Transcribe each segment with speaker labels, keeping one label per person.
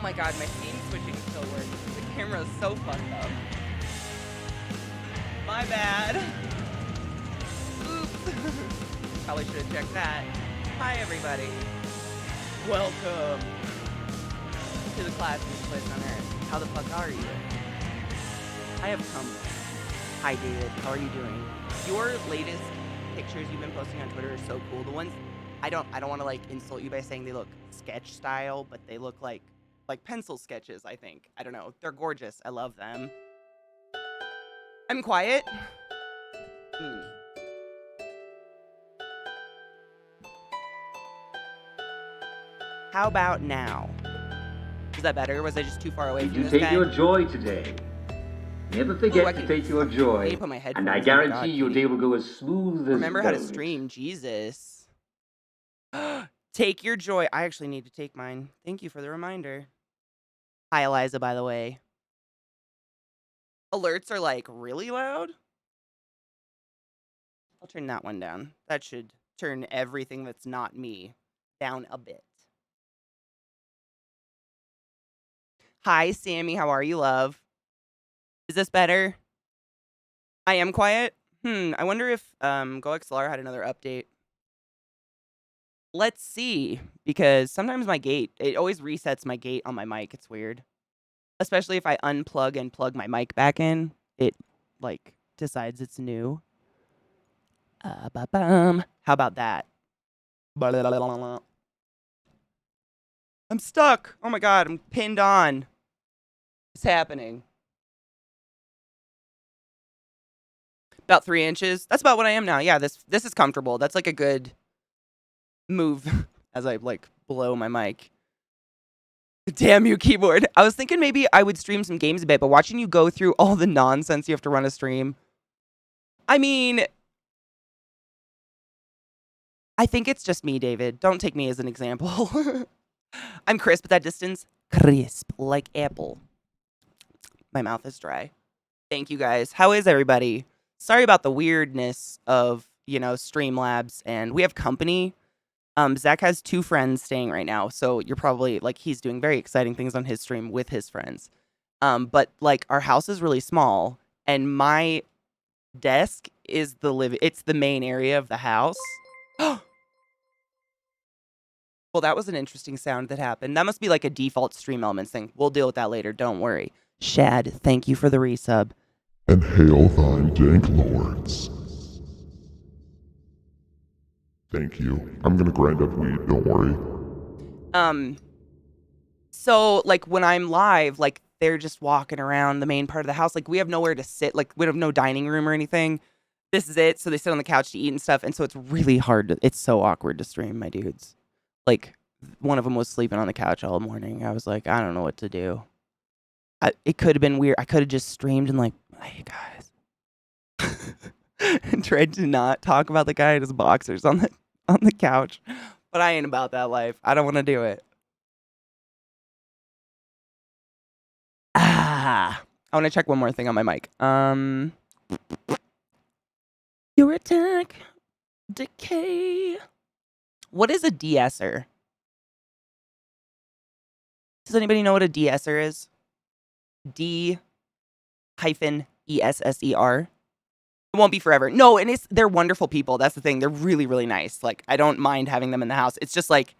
Speaker 1: my god, my scene switching still works. The camera's so fucked up. My bad. Oops. Probably should have checked that. Hi, everybody. Welcome to the classiest place on earth. How the fuck are you? I have come. Hi, David. How are you doing? Your latest pictures you've been posting on Twitter are so cool. The ones I don't want to like insult you by saying they look sketch style, but they look like pencil sketches, I think. I don't know. They're gorgeous. I love them. I'm quiet. How about now? Is that better? Was I just too far away from this guy?
Speaker 2: Did you take your joy today? Never forget to take your joy, and I guarantee your day will go as smooth as
Speaker 1: Remember how to stream, Jesus. Take your joy. I actually need to take mine. Thank you for the reminder. Hi, Eliza, by the way. Alerts are like really loud. I'll turn that one down. That should turn everything that's not me down a bit. Hi, Sammy. How are you, love? Is this better? I am quiet? I wonder if GoXLR had another update. Let's see, because sometimes my gate, it always resets my gate on my mic. It's weird. Especially if I unplug and plug my mic back in, it, like, decides it's new. How about that? I'm stuck. Oh my god, I'm pinned on. What's happening? About 3 inches. That's about what I am now. Yeah, this is comfortable. That's like a good move as I like blow my mic. Damn you, keyboard. I was thinking maybe I would stream some games a bit, but watching you go through all the nonsense you have to run a stream. I mean, I think it's just me, David. Don't take me as an example. I'm crisp at that distance. Crisp like apple. My mouth is dry. Thank you guys. How is everybody? Sorry about the weirdness of, Streamlabs, and we have company. Zach has 2 friends staying right now, so you're probably, like, he's doing very exciting things on his stream with his friends. But, like, our house is really small, and my desk is it's the main area of the house. Well, that was an interesting sound that happened. That must be, like, a default Stream Elements thing. We'll deal with that later, don't worry. Shad, thank you for the resub.
Speaker 3: And hail thy dank lords. Thank you. I'm gonna grind up weed, don't worry.
Speaker 1: So, like, when I'm live, like, they're just walking around the main part of the house. Like, we have nowhere to sit. Like, we have no dining room or anything. This is it. So they sit on the couch to eat and stuff. And so it's really hard it's so awkward to stream, my dudes. Like, one of them was sleeping on the couch all morning. I was like, I don't know what to do. It could have been weird. I could have just streamed and like, hey guys. And tried to not talk about the guy in his boxers on the couch. But I ain't about that life. I don't want to do it. I want to check one more thing on my mic. Your attack decay. What is a de-esser? Does anybody know what a de-esser is? D-E-S-S-E-R. It won't be forever. No, and they're wonderful people. That's the thing. They're really, really nice. Like, I don't mind having them in the house. It's just like,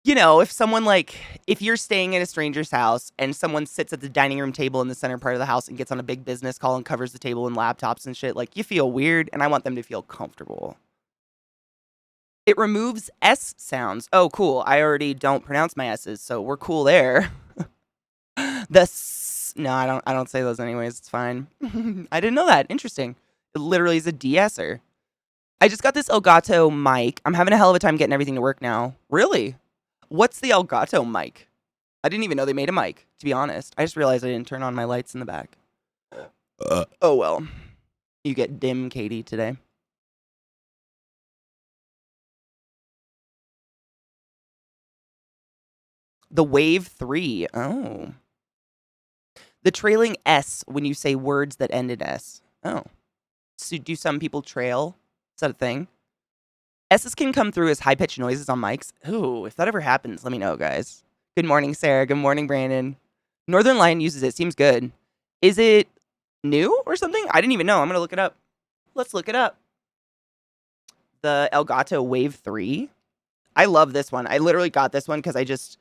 Speaker 1: if you're staying at a stranger's house and someone sits at the dining room table in the center part of the house and gets on a big business call and covers the table in laptops and shit, like, you feel weird, and I want them to feel comfortable. It removes S sounds. Oh, cool. I already don't pronounce my S's, so we're cool there. No, I don't say those anyways. It's fine. I didn't know that. Interesting. It literally is a de-esser. I just got this Elgato mic. I'm having a hell of a time getting everything to work now. Really? What's the Elgato mic? I didn't even know they made a mic, to be honest. I just realized I didn't turn on my lights in the back. Oh, well. You get dim, Katie, today. The Wave 3. Oh. The trailing S when you say words that end in S. Oh. So do some people trail? Is that a thing? S's can come through as high-pitched noises on mics. Ooh, if that ever happens, let me know, guys. Good morning, Sarah. Good morning, Brandon. Northern Lion uses it. Seems good. Is it new or something? I didn't even know. I'm going to look it up. Let's look it up. The Elgato Wave 3. I love this one. I literally got this one because I just,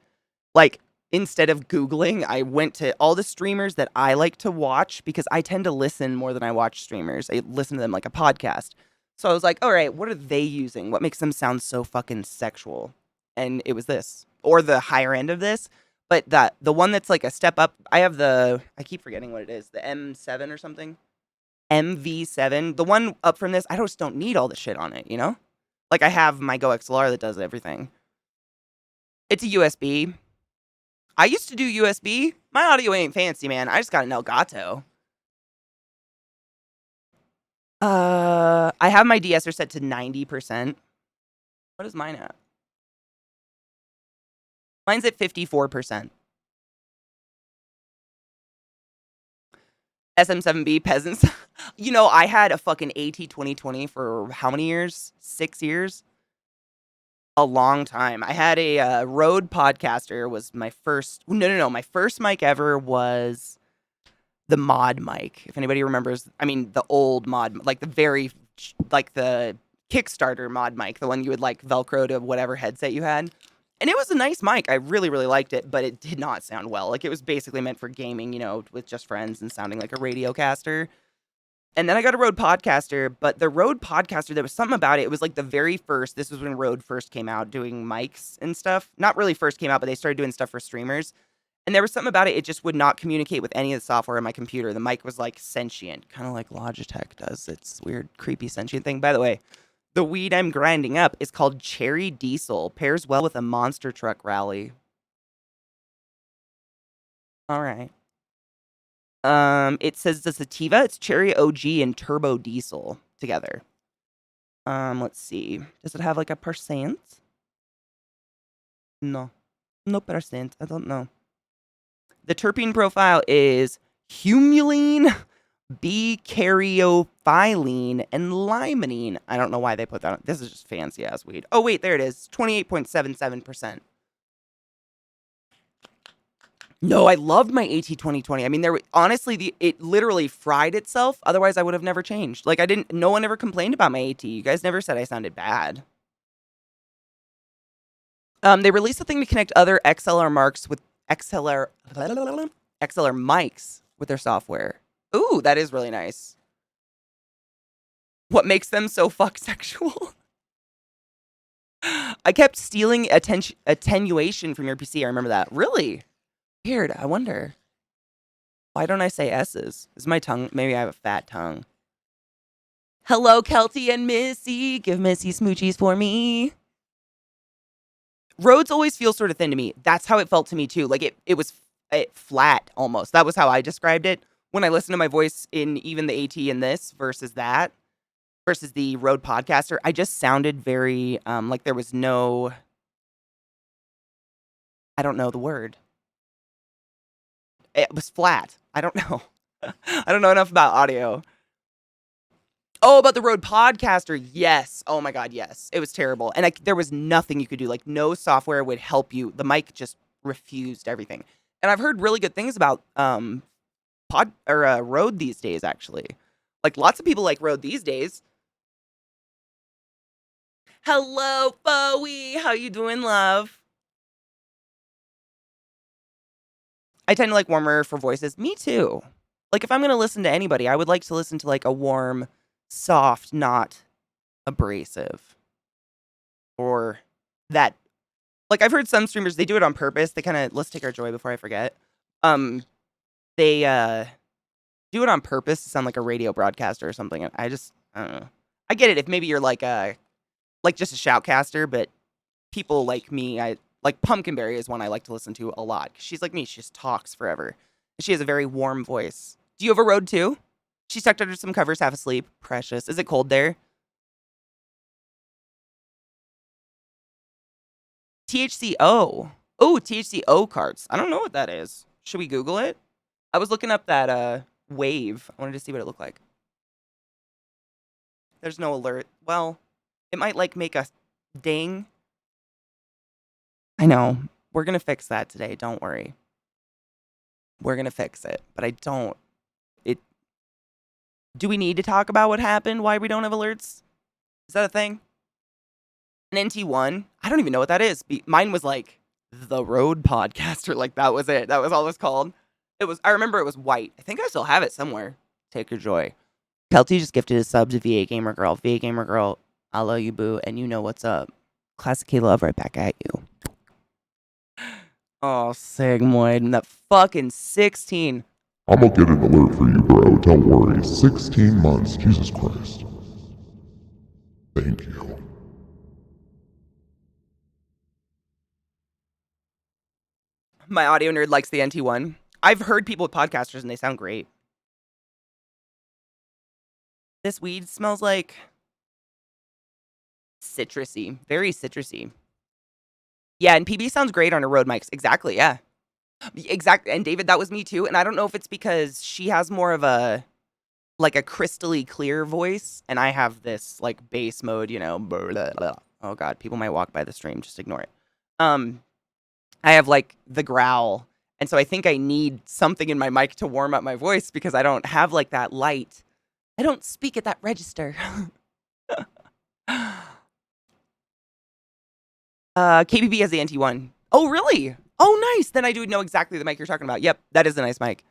Speaker 1: like, instead of Googling, I went to all the streamers that I like to watch because I tend to listen more than I watch streamers. I listen to them like a podcast. So I was like, all right, what are they using? What makes them sound so fucking sexual? And it was this, or the higher end of this. But the one that's like a step up, I keep forgetting what it is, the M7 or something. MV7. The one up from this, I just don't need all the shit on it, you know? Like I have my Go XLR that does everything. It's a USB. I used to do USB. My audio ain't fancy, man. I just got an Elgato. I have my de-esser set to 90%. What is mine at? Mine's at 54%. SM7B peasants. You know, I had a fucking AT2020 for how many years? 6 years? A long time. I had a Rode Podcaster was my first. No. My first mic ever was the mod mic. If anybody remembers, I mean, the old mod, like the Kickstarter mod mic, the one you would like Velcro to whatever headset you had. And it was a nice mic. I really, really liked it, but it did not sound well. Like, it was basically meant for gaming, you know, with just friends and sounding like a radiocaster. And then I got a Rode Podcaster, but the Rode Podcaster, there was something about it. It was like the very first, this was when Rode first came out doing mics and stuff. Not really first came out, but they started doing stuff for streamers. And there was something about it, it just would not communicate with any of the software in my computer. The mic was like sentient, kind of like Logitech does. It's weird, creepy, sentient thing. By the way, the weed I'm grinding up is called Cherry Diesel. Pairs well with a monster truck rally. All right. It says the sativa. It's Cherry OG and Turbo Diesel together. Let's see. Does it have like a percent? No percent. I don't know. The terpene profile is humulene, B-caryophyllene, and limonene. I don't know why they put that on. This is just fancy ass weed. Oh, wait, there it is. 28.77%. No, I loved my AT2020. I mean, honestly, it literally fried itself. Otherwise, I would have never changed. Like, no one ever complained about my AT. You guys never said I sounded bad. They released a thing to connect other XLR mics with XLR mics with their software. Ooh, that is really nice. What makes them so fuck sexual? I kept stealing attenuation from your PC. I remember that. Really? Weird. I wonder. Why don't I say S's? Is my tongue? Maybe I have a fat tongue. Hello, Kelty and Missy. Give Missy smoochies for me. Roads always feel sort of thin to me. That's how it felt to me too. Like it was flat almost. That was how I described it. When I listen to my voice in even the AT and this versus the Rode Podcaster, I just sounded very like there was no, I don't know the word. It was flat. I don't know. I don't know enough about audio. Oh, about the Rode Podcaster. Yes. Oh my God, yes. It was terrible. And there was nothing you could do. Like, no software would help you. The mic just refused everything. And I've heard really good things about Rode these days, actually. Like, lots of people like Rode these days. Hello, Bowie. How you doing, love? I tend to like warmer for voices. Me too. Like, if I'm going to listen to anybody, I would like to listen to like a warm, soft, not abrasive. Or that. Like, I've heard some streamers, they do it on purpose. They kind of, let's take our joy before I forget. They do it on purpose to sound like a radio broadcaster or something. I don't know. I get it if maybe you're like just a shoutcaster, but people like me, like Pumpkinberry is one I like to listen to a lot. She's like me, she just talks forever. She has a very warm voice. Do you have a Rode too? She's tucked under some covers, half asleep. Precious. Is it cold there? THCO. Oh, THCO cards. I don't know what that is. Should we Google it? I was looking up that wave. I wanted to see what it looked like. There's no alert. Well, it might like make a ding. I know. We're going to fix that today. Don't worry. We're going to fix it. But I don't. Do we need to talk about what happened? Why we don't have alerts? Is that a thing? An NT1? I don't even know what that is. Mine was like the Road Podcaster. Like that was it. That was all it was called. I remember it was white. I think I still have it somewhere. Take your joy. Kelty just gifted a sub to VA Gamer Girl. VA Gamer Girl, I love you, boo. And you know what's up. ClassyKatie love right back at you. Oh, Sigmoid. That fucking 16.
Speaker 3: I'm gonna get an alert for you, bro. Don't worry. 16 months. Jesus Christ. Thank you.
Speaker 1: My audio nerd likes the NT1. I've heard people with podcasters and they sound great. This weed smells like citrusy. Very citrusy. Yeah, and PB sounds great on her Rode mics. Exactly, yeah. Exactly. And David, that was me too. And I don't know if it's because she has more of a crystally clear voice, and I have this like bass mode, you know. Blah, blah. Oh god, people might walk by the stream. Just ignore it. I have like the growl, and so I think I need something in my mic to warm up my voice because I don't have like that light. I don't speak at that register. KBB has the NT1. Oh, really? Oh, nice. Then I do know exactly the mic you're talking about. Yep, that is a nice mic.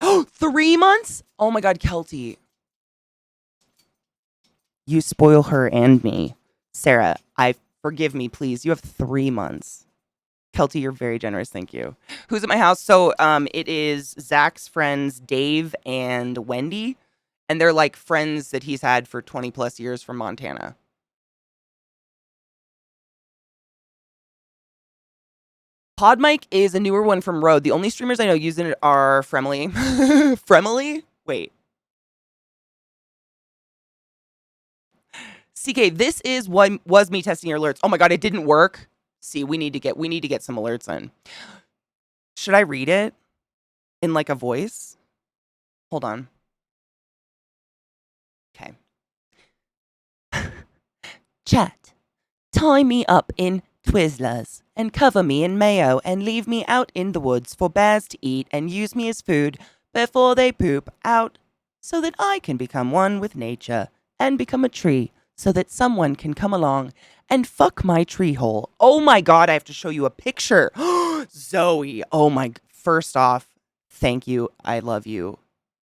Speaker 1: Oh, 3 months? Oh my god, Kelty. You spoil her and me. Sarah, forgive me, please. You have 3 months. Kelty, you're very generous. Thank you. Who's at my house? So, it is Zach's friends, Dave and Wendy. And they're like friends that he's had for 20 plus years from Montana. PodMic is a newer one from Rode. The only streamers I know using it are Fremily. Fremily? Wait. CK, this is what was me testing your alerts. Oh my god, it didn't work. See, we need to get some alerts in. Should I read it in like a voice? Hold on. Okay. Chat. Tie me up in Twizzlers and cover me in mayo and leave me out in the woods for bears to eat and use me as food before they poop out so that I can become one with nature and become a tree so that someone can come along and fuck my tree hole. Oh my god, I have to show you a picture. Zoe, oh my, first off, thank you. I love you.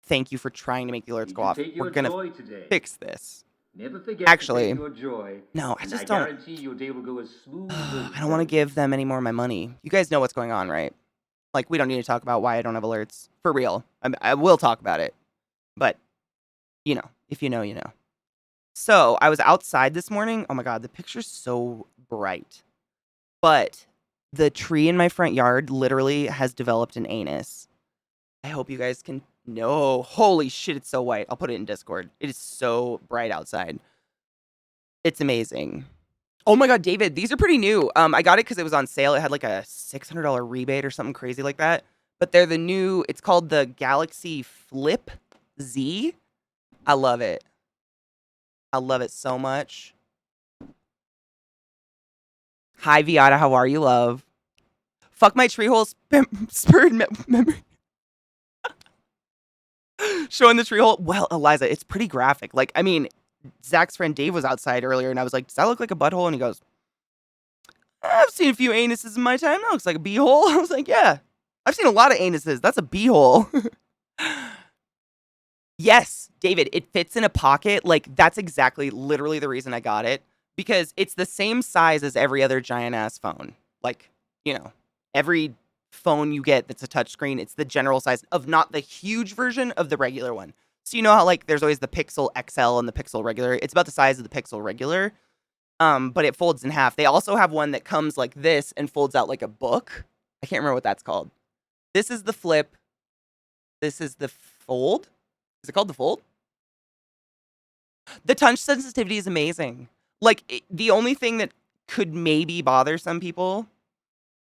Speaker 1: Thank you for trying to make the alerts go off. We're gonna fix this.
Speaker 2: Never forget
Speaker 1: Actually,
Speaker 2: to take your joy,
Speaker 1: no, I
Speaker 2: and
Speaker 1: just
Speaker 2: I
Speaker 1: don't.
Speaker 2: guarantee your day will go as smooth as
Speaker 1: I don't want to give them any more of my money. You guys know what's going on, right? Like, we don't need to talk about why I don't have alerts. For real. I will talk about it. But, you know, if you know, you know. So, I was outside this morning. Oh my god, the picture's so bright. But the tree in my front yard literally has developed an anus. I hope you guys can know. Holy shit, it's so white. I'll put it in Discord. It is so bright outside. It's amazing. Oh my god, David, these are pretty new. I got it because it was on sale. It had like a $600 rebate or something crazy like that. But they're the new, it's called the Galaxy Flip Z. I love it. I love it so much. Hi, Viata, how are you, love? Fuck my tree hole spurred memory. Showing the tree hole. Well, Eliza, it's pretty graphic. Like, I mean, Zach's friend Dave was outside earlier, and I was like, does that look like a butthole? And he goes, I've seen a few anuses in my time. That looks like a beehole. I was like, yeah, I've seen a lot of anuses. That's a beehole. Yes, David, it fits in a pocket. Like, that's exactly, literally the reason I got it. Because it's the same size as every other giant-ass phone. Like, you know, every phone you get that's a touchscreen, it's the general size of not the huge version of the regular one. So you know how, like, there's always the Pixel XL and the Pixel regular? It's about the size of the Pixel regular, but it folds in half. They also have one that comes like this and folds out like a book. I can't remember what that's called. This is the flip. This is the fold. Is it called the fold? The touch sensitivity is amazing. Like, the only thing that could maybe bother some people,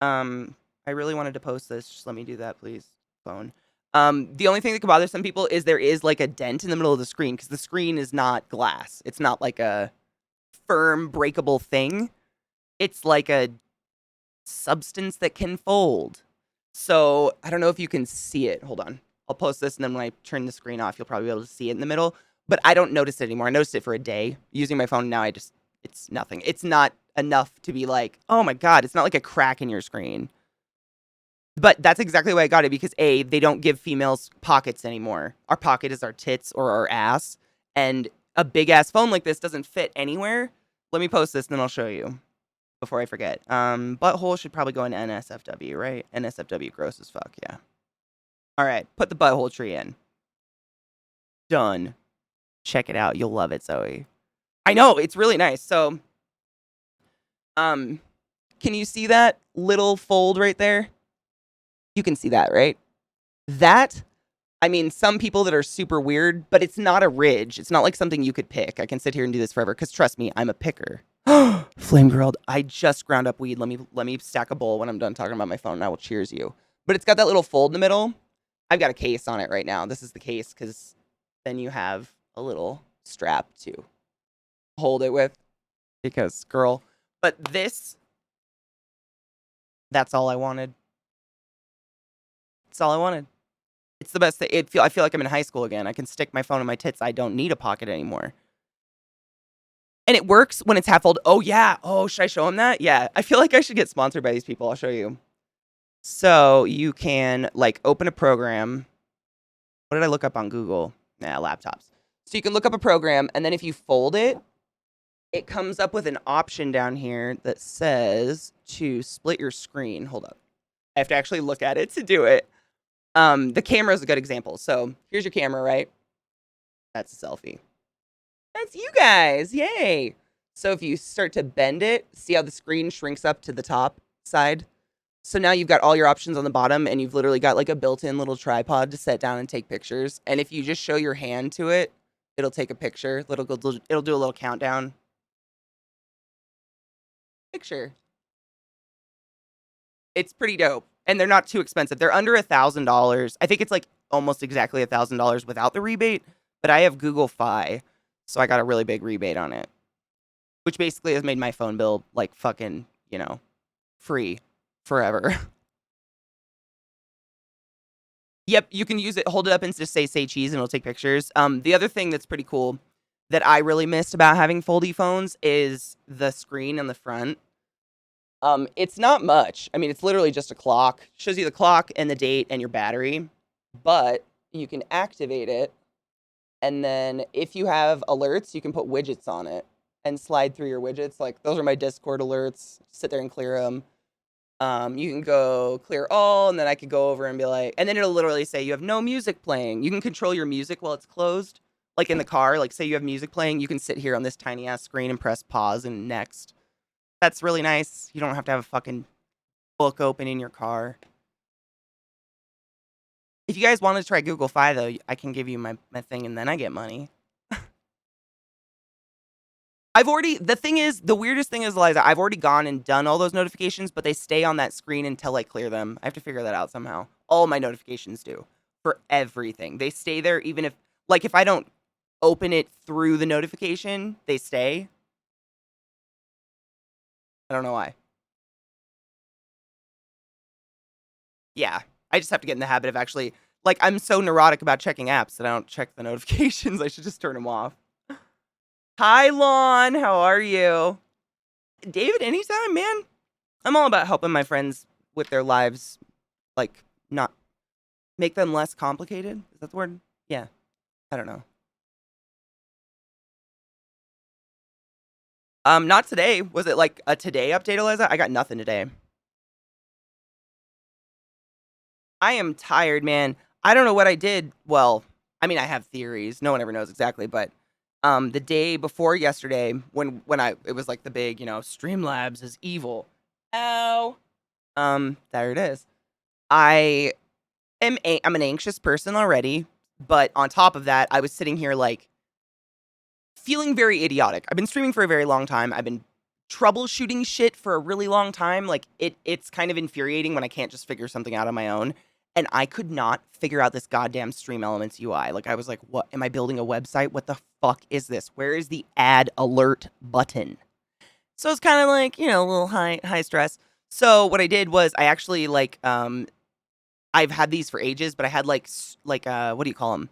Speaker 1: I really wanted to post this. Just let me do that, please, phone. The only thing that could bother some people is there is like a dent in the middle of the screen because the screen is not glass. It's not like a firm, breakable thing. It's like a substance that can fold. So I don't know if you can see it. Hold on. I'll post this, and then when I turn the screen off, you'll probably be able to see it in the middle. But I don't notice it anymore. I noticed it for a day using my phone. Now it's nothing. It's not enough to be like, oh my God, it's not like a crack in your screen. But that's exactly why I got it, because A, they don't give females pockets anymore. Our pocket is our tits or our ass. And a big ass phone like this doesn't fit anywhere. Let me post this and then I'll show you before I forget. Butthole should probably go in NSFW, right? NSFW, gross as fuck, yeah. All right, put the butthole tree in. Done. Check it out. You'll love it, Zoe. I know, it's really nice. So, can you see that little fold right there? You can see that, right? That, I mean, some people that are super weird, but it's not a ridge. It's not like something you could pick. I can sit here and do this forever, because trust me, I'm a picker. Flame grilled. I just ground up weed. Let me stack a bowl when I'm done talking about my phone, and I will cheers you. But it's got that little fold in the middle. I've got a case on it right now. This is the case, because then you have a little strap to hold it with, because girl. But this, that's all I wanted. That's all I wanted. It's the best thing. I feel like I'm in high school again. I can stick my phone in my tits. I don't need a pocket anymore. And it works when it's half fold. Oh, yeah. Oh, should I show him that? Yeah. I feel like I should get sponsored by these people. I'll show you. So you can, like, open a program. What did I look up on Google? Nah, laptops. So you can look up a program, and then if you fold it, it comes up with an option down here that says to split your screen. Hold up. I have to actually look at it to do it. The camera is a good example. So here's your camera, right? That's a selfie. That's you guys. Yay. So if you start to bend it, see how the screen shrinks up to the top side? So now you've got all your options on the bottom, and you've literally got like a built-in little tripod to set down and take pictures. And if you just show your hand to it, it'll take a picture. It'll do a little countdown. Picture. It's pretty dope. And they're not too expensive. They're under $1,000. I think it's like almost exactly $1,000 without the rebate. But I have Google Fi, so I got a really big rebate on it, which basically has made my phone bill like fucking, free forever. Yep, you can use it, hold it up and just say cheese, and it'll take pictures. The other thing that's pretty cool that I really missed about having foldy phones is the screen in the front. It's not much. I mean, it's literally just a clock. Shows you the clock and the date and your battery. But you can activate it. And then if you have alerts, you can put widgets on it and slide through your widgets. Like, those are my Discord alerts. Sit there and clear them. You can go clear all, and then I could go over and be like, and then it'll literally say you have no music playing. You can control your music while it's closed. Like in the car, like say you have music playing, you can sit here on this tiny ass screen and press pause and next. That's really nice. You don't have to have a fucking book open in your car. If you guys want to try Google Fi, though, I can give you my thing, and then I get money. The weirdest thing is, Eliza, I've already gone and done all those notifications, but they stay on that screen until I clear them. I have to figure that out somehow. All my notifications do. For everything. They stay there even if I don't open it through the notification, they stay. I don't know why. Yeah, I just have to get in the habit of actually, I'm so neurotic about checking apps that I don't check the notifications. I should just turn them off. Hi, Lon. How are you? David, anytime, man. I'm all about helping my friends with their lives, not make them less complicated. Is that the word? Yeah. I don't know. Not today. Was it like a today update, Eliza? I got nothing today. I am tired, man. I don't know what I did. Well, I mean, I have theories. No one ever knows exactly, but the day before yesterday, when it was like the big, Streamlabs is evil. Ow. There it is. I'm an anxious person already, but on top of that, I was sitting here feeling very idiotic. I've been streaming for a very long time. I've been troubleshooting shit for a really long time. It's kind of infuriating when I can't just figure something out on my own. And I could not figure out this goddamn Stream Elements UI. I was like, what? Am I building a website? What the fuck is this? Where is the add alert button? So it's kind of a little high stress. So what I did was I actually like I've had these for ages, but I had like what do you call them?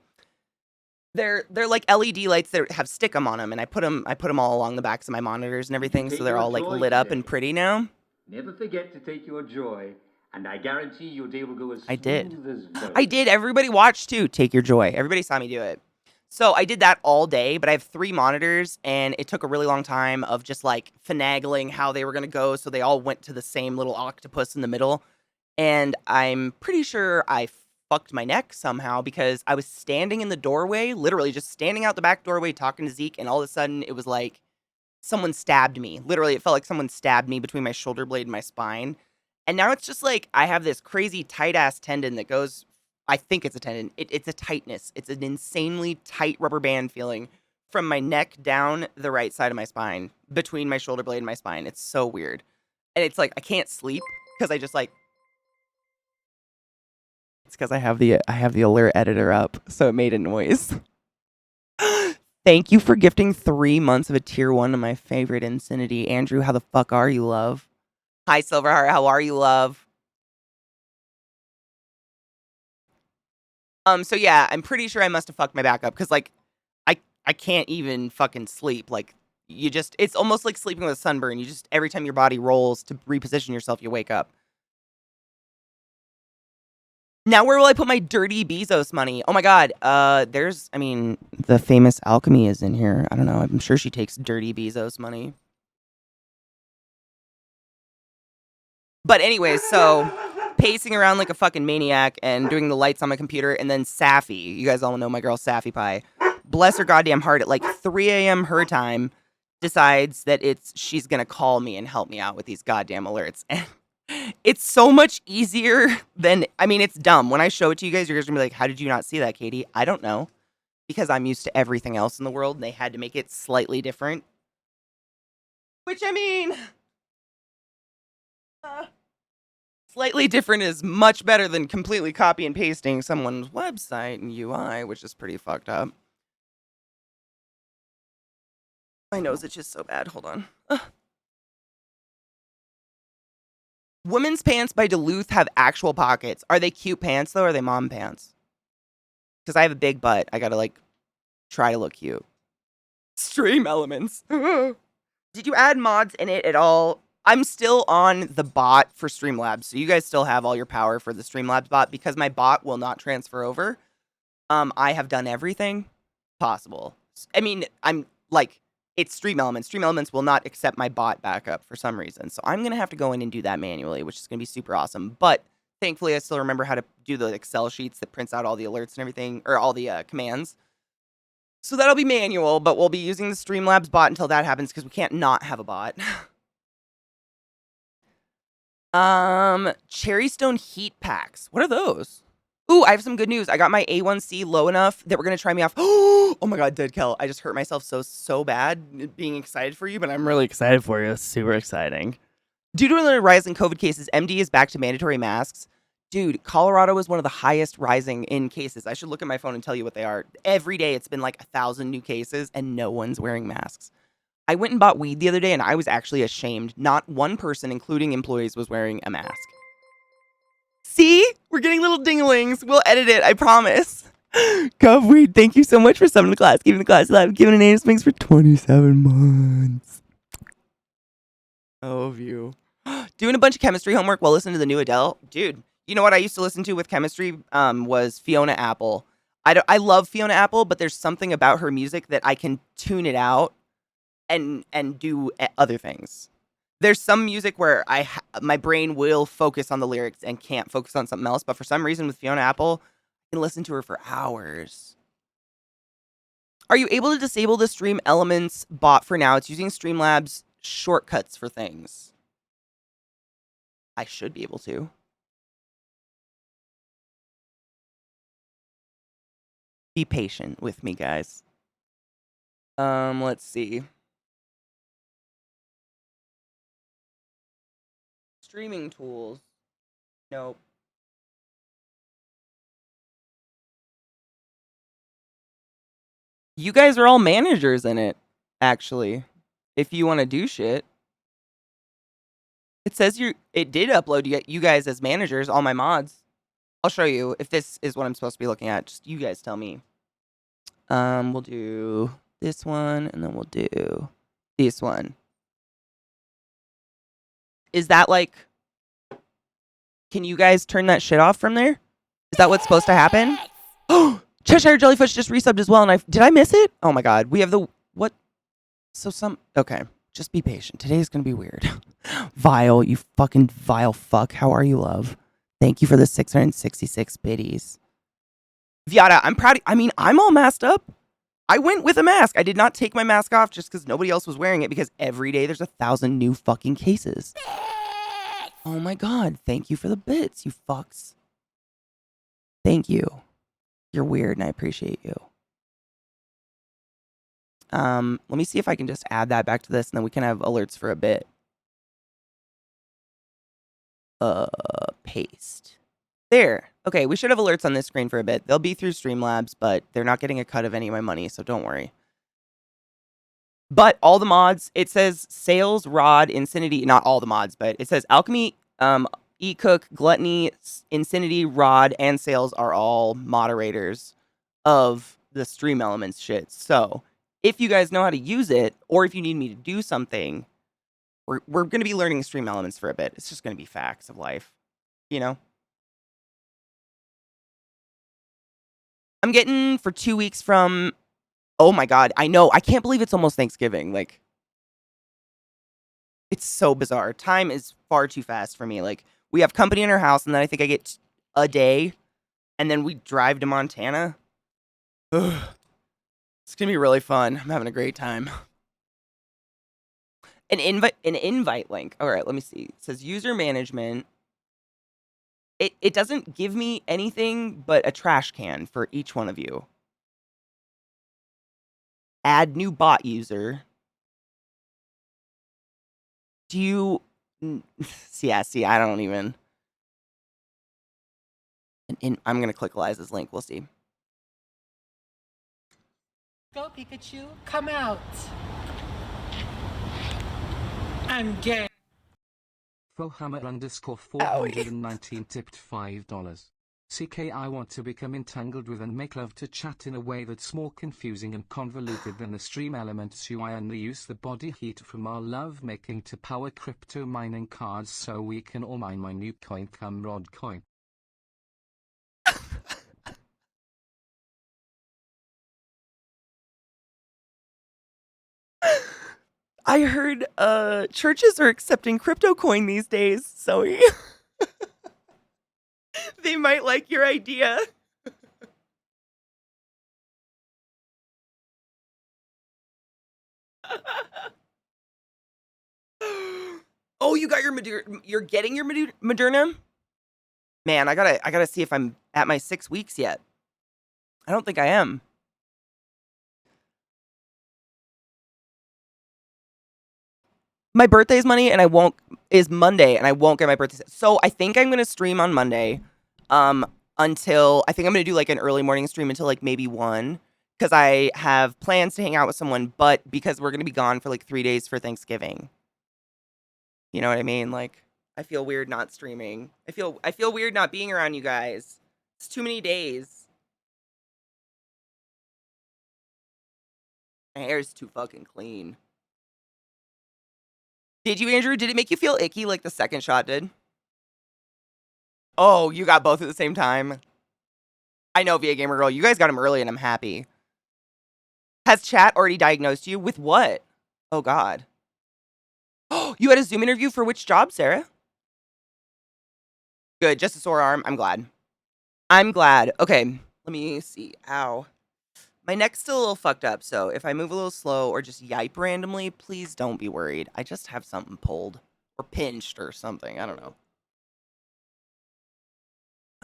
Speaker 1: They're like LED lights that have stickum on them, and I put them all along the backs of my monitors and everything, so they're all like lit up and pretty now.
Speaker 2: Never forget to take your joy, and I guarantee your day will go as
Speaker 1: I did.
Speaker 2: smooth as butter.
Speaker 1: I did. Everybody watched too. Take your joy. Everybody saw me do it. So I did that all day, but I have 3 monitors, and it took a really long time of just like finagling how they were gonna go, so they all went to the same little octopus in the middle. And I'm pretty sure I fucked my neck somehow because I was standing in the doorway, literally just standing out the back doorway talking to Zeke, and all of a sudden it was like someone stabbed me. Literally, it felt like someone stabbed me between my shoulder blade and my spine. And now it's just like I have this crazy tight ass tendon that goes, I think it's a tendon. It's a tightness. It's an insanely tight rubber band feeling from my neck down the right side of my spine, between my shoulder blade and my spine. It's so weird. And it's like I can't sleep because I just like, it's because I have the alert editor up, so it made a noise. Thank you for gifting 3 months of a tier 1 to my favorite Infinity. Andrew, how the fuck are you, love? Hi, Silverheart, how are you, love? So yeah, I'm pretty sure I must have fucked my back up, because like I can't even fucking sleep. Like it's almost like sleeping with a sunburn. You just, every time your body rolls to reposition yourself, you wake up. Now where will I put my dirty Bezos money? Oh my god, I mean, the famous alchemy is in here. I don't know, I'm sure she takes dirty Bezos money. But anyways, so pacing around like a fucking maniac and doing the lights on my computer, and then Safi, you guys all know my girl Safi Pie, bless her goddamn heart, at like 3 a.m. her time, decides that she's gonna call me and help me out with these goddamn alerts. And it's so much easier than, I mean, it's dumb. When I show it to you guys, you're guys gonna be like, how did you not see that, Katie? I don't know. Because I'm used to everything else in the world, and they had to make it slightly different. Which, I mean, slightly different is much better than completely copy and pasting someone's website and UI, which is pretty fucked up. My nose itches so bad. Hold on. Women's pants by Duluth have actual pockets. Are they cute pants, though, or are they mom pants? Because I have a big butt. I gotta, like, try to look cute. Stream elements. Did you add mods in it at all? I'm still on the bot for Streamlabs, so you guys still have all your power for the Streamlabs bot, because my bot will not transfer over. I have done everything possible. I mean, I'm like, it's Stream Elements. Stream Elements will not accept my bot backup for some reason, so I'm gonna have to go in and do that manually, which is gonna be super awesome. But thankfully, I still remember how to do the Excel sheets that prints out all the alerts and everything, or all the commands. So that'll be manual, but we'll be using the Streamlabs bot until that happens, because we can't not have a bot. Cherrystone heat packs. What are those? Ooh, I have some good news. I got my A1C low enough that we're gonna try me off. Oh my god, dead Kel. I just hurt myself so bad being excited for you, but I'm really excited for you. It's super exciting. Due to the rise in COVID cases, MD is back to mandatory masks. Dude, Colorado is one of the highest rising in cases. I should look at my phone and tell you what they are. Every day it's been like 1,000 new cases and no one's wearing masks. I went and bought weed the other day and I was actually ashamed. Not one person, including employees, was wearing a mask. See? We're getting little dinglings. We'll edit it, I promise. Cub Weed, thank you so much for summoning the class, keeping the class alive, giving an anus Sphinx for 27 months. Oh, of you. Doing a bunch of chemistry homework while listening to the new Adele. Dude, you know what I used to listen to with chemistry was Fiona Apple. I love Fiona Apple, but there's something about her music that I can tune it out and do other things. There's some music where my brain will focus on the lyrics and can't focus on something else, but for some reason with Fiona Apple, I can listen to her for hours. Are you able to disable the Stream Elements bot for now? It's using Streamlabs shortcuts for things. I should be able to. Be patient with me, guys. Let's see. Streaming tools. Nope. You guys are all managers in it, actually. If you want to do shit. It says it did upload you guys as managers, all my mods. I'll show you if this is what I'm supposed to be looking at. Just you guys tell me. We'll do this one, and then we'll do this one. Is that like... Can you guys turn that shit off from there? Is that what's supposed to happen? Oh, Cheshire Jellyfish just resubbed as well, and did I miss it? Oh my god, we have the... What? Okay, just be patient. Today's gonna be weird. Vile, you fucking vile fuck. How are you, love? Thank you for the 666 biddies. Viata, I'm proud. I'm all masked up. I went with a mask. I did not take my mask off just because nobody else was wearing it, because every day there's 1,000 new fucking cases. Oh my god, thank you for the bits, you fucks. Thank you. You're weird and I appreciate you. Let me see if I can just add that back to this and then we can have alerts for a bit. Paste. There. Okay, we should have alerts on this screen for a bit. They'll be through Streamlabs, but they're not getting a cut of any of my money, so don't worry. But all the mods, it says Sales, Rod, Insanity, not all the mods, but it says Alchemy, E-Cook, Gluttony, Insanity, Rod, and Sales are all moderators of the Stream Elements shit. So, if you guys know how to use it, or if you need me to do something, we're going to be learning Stream Elements for a bit. It's just going to be facts of life, you know? I'm getting for 2 weeks from... Oh my god, I know. I can't believe it's almost Thanksgiving. Like, it's so bizarre. Time is far too fast for me. Like, we have company in our house, and then I think I get a day, and then we drive to Montana. Ugh. It's gonna be really fun. I'm having a great time. An invite link. All right, let me see. It says user management. It doesn't give me anything but a trash can for each one of you. Add new bot user. Do you... Yeah, see, I don't even... I'm going to click Eliza's link. We'll see.
Speaker 4: Go, Pikachu. Come out. I'm gay.
Speaker 5: Fohammer_419 tipped $5. CK, I want to become entangled with and make love to chat in a way that's more confusing and convoluted than the Stream Elements UI, and use the body heat from our love making to power crypto mining cards so we can all mine my new coin, come Rod coin.
Speaker 1: I heard churches are accepting crypto coin these days, so they might like your idea. Oh, you got your Moderna. You're getting your Moderna? Man, I gotta see if I'm at my 6 weeks yet. I don't think I am. My birthday's Monday, and I won't get my birthday. So I think I'm gonna stream on Monday, until I think I'm gonna do like an early morning stream until like maybe 1, because I have plans to hang out with someone, but because we're gonna be gone for like 3 days for Thanksgiving. You know what I mean? Like, I feel weird not streaming. I feel weird not being around you guys. It's too many days. My hair is too fucking clean. Did you, Andrew? Did it make you feel icky like the second shot did? Oh, you got both at the same time. I know, VA Gamer Girl. You guys got him early, and I'm happy. Has chat already diagnosed you with what? Oh, God. Oh, you had a Zoom interview for which job, Sarah? Good. Just a sore arm. I'm glad. I'm glad. Okay. Let me see. Ow. My neck's still a little fucked up, so if I move a little slow or just yipe randomly, please don't be worried. I just have something pulled or pinched or something. I don't know.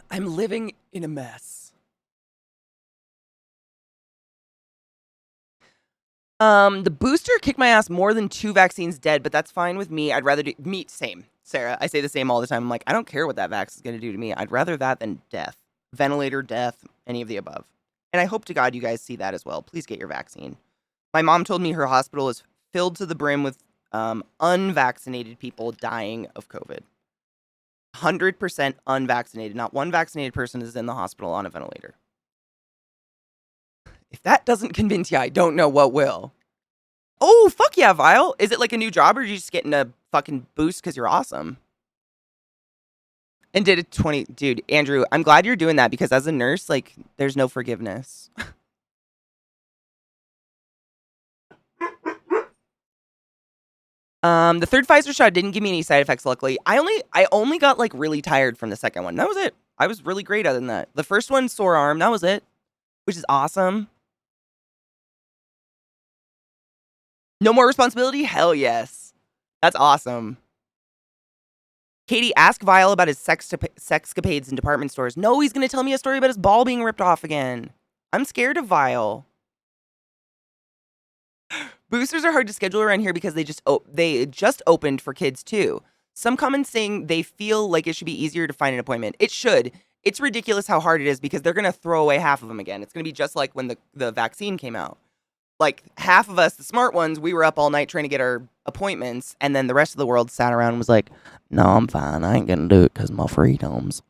Speaker 1: I'm living in a mess. The booster kicked my ass more than 2 vaccines dead, but that's fine with me. I'd rather do... Same. Sarah, I say the same all the time. I'm like, I don't care what that vax is going to do to me. I'd rather that than death. Ventilator, death, any of the above. And I hope to God you guys see that as well. Please get your vaccine. My mom told me her hospital is filled to the brim with unvaccinated people dying of COVID. 100% unvaccinated. Not one vaccinated person is in the hospital on a ventilator. If that doesn't convince you, I don't know what will. Oh, fuck yeah, Vile. Is it like a new job or are you just getting a fucking boost because you're awesome? And did a 20... Dude, Andrew, I'm glad you're doing that because as a nurse, like, there's no forgiveness. The third Pfizer shot didn't give me any side effects, luckily. I only got, like, really tired from the second one. That was it. I was really great other than that. The first one, sore arm. That was it. Which is awesome. No more responsibility? Hell yes. That's awesome. Katie, ask Vile about his sexcapades in department stores. No, he's going to tell me a story about his ball being ripped off again. I'm scared of Vile. Boosters are hard to schedule around here because they just opened for kids too. Some comments saying they feel like it should be easier to find an appointment. It should. It's ridiculous how hard it is because they're going to throw away half of them again. It's going to be just like when the vaccine came out. Like half of us, the smart ones, we were up all night trying to get our appointments. And then the rest of the world sat around and was like, no, I'm fine. I ain't going to do it because my freedoms.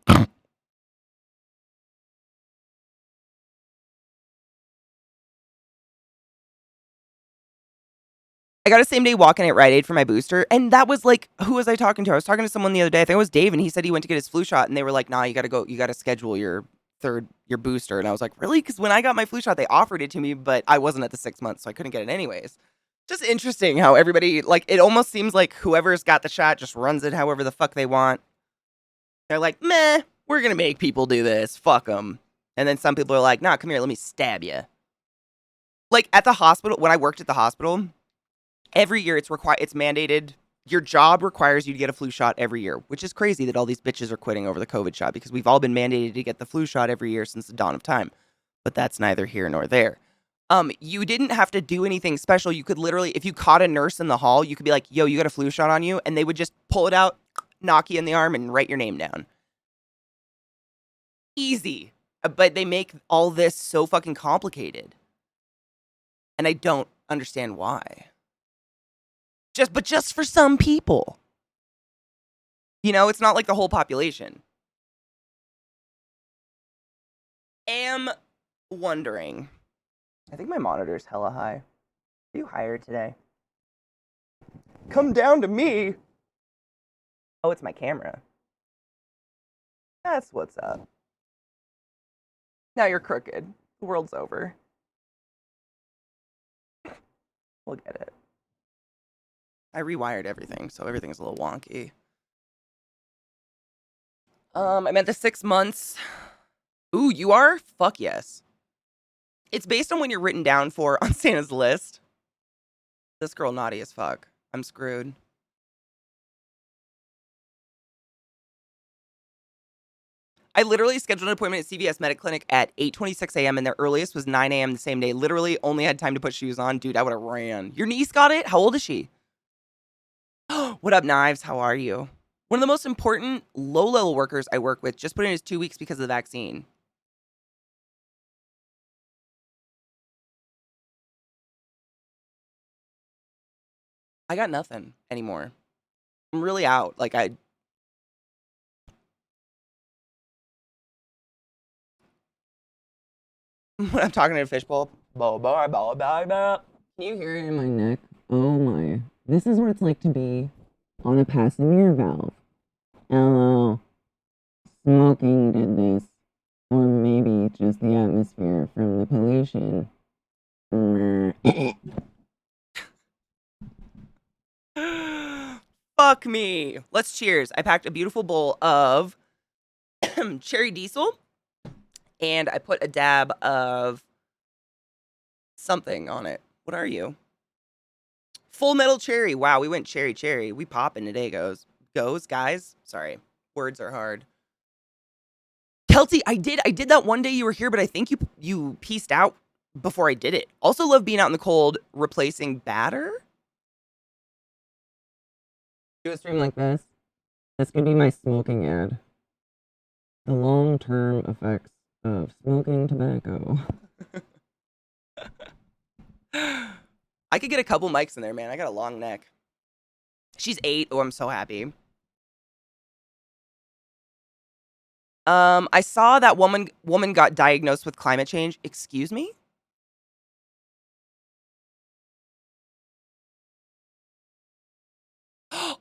Speaker 1: I got a same day walk-in at Rite Aid for my booster, and that was like, who was I talking to? I was talking to someone the other day. I think it was Dave, and he said he went to get his flu shot, and they were like, nah, you gotta schedule your booster. And I was like, really? Because when I got my flu shot, they offered it to me, but I wasn't at the 6 months, so I couldn't get it anyways. Just interesting how everybody, like, it almost seems like whoever's got the shot just runs it however the fuck they want. They're like, meh, we're gonna make people do this. Fuck them. And then some people are like, nah, come here, let me stab you. Like, at the hospital, when I worked at the hospital, every year it's mandated. Your job requires you to get a flu shot every year, which is crazy that all these bitches are quitting over the COVID shot because we've all been mandated to get the flu shot every year since the dawn of time. But that's neither here nor there. You didn't have to do anything special. You could literally, if you caught a nurse in the hall, you could be like, yo, you got a flu shot on you? And they would just pull it out, knock you in the arm, and write your name down. Easy. But they make all this so fucking complicated. And I don't understand why. But just for some people. You know, it's not like the whole population. Am wondering. I think my monitor's hella high. Are you higher today? Come down to me. Oh, it's my camera. That's what's up. Now you're crooked. The world's over. We'll get it. I rewired everything, so everything's a little wonky. I'm at the 6 months. Ooh, you are? Fuck yes. It's based on when you're written down for on Santa's list. This girl naughty as fuck. I'm screwed. I literally scheduled an appointment at CVS Medic Clinic at 8:26 a.m. and their earliest was 9 a.m. the same day. Literally only had time to put shoes on. Dude, I would have ran. Your niece got it? How old is she? What up, Knives? How are you? One of the most important low-level workers I work with just put in his 2 weeks because of the vaccine. I got nothing anymore. I'm really out. Like, when I'm talking to a fishbowl. Can you hear it in my neck?
Speaker 6: Oh my. This is what it's like to be on a passenger valve. LO. Smoking did this. Or maybe just the atmosphere from the pollution.
Speaker 1: Fuck me. Let's cheers. I packed a beautiful bowl of cherry diesel. And I put a dab of something on it. What are you? Full Metal Cherry. Wow, we went cherry. We popping today, guys. Sorry. Words are hard. Kelty, I did that one day you were here, but I think you pieced out before I did it. Also love being out in the cold, replacing batter.
Speaker 6: Do a stream like this. This could be my smoking ad. The long-term effects of smoking tobacco.
Speaker 1: I could get a couple mics in there, man. I got a long neck. She's 8. Oh, I'm so happy. I saw that woman got diagnosed with climate change. Excuse me?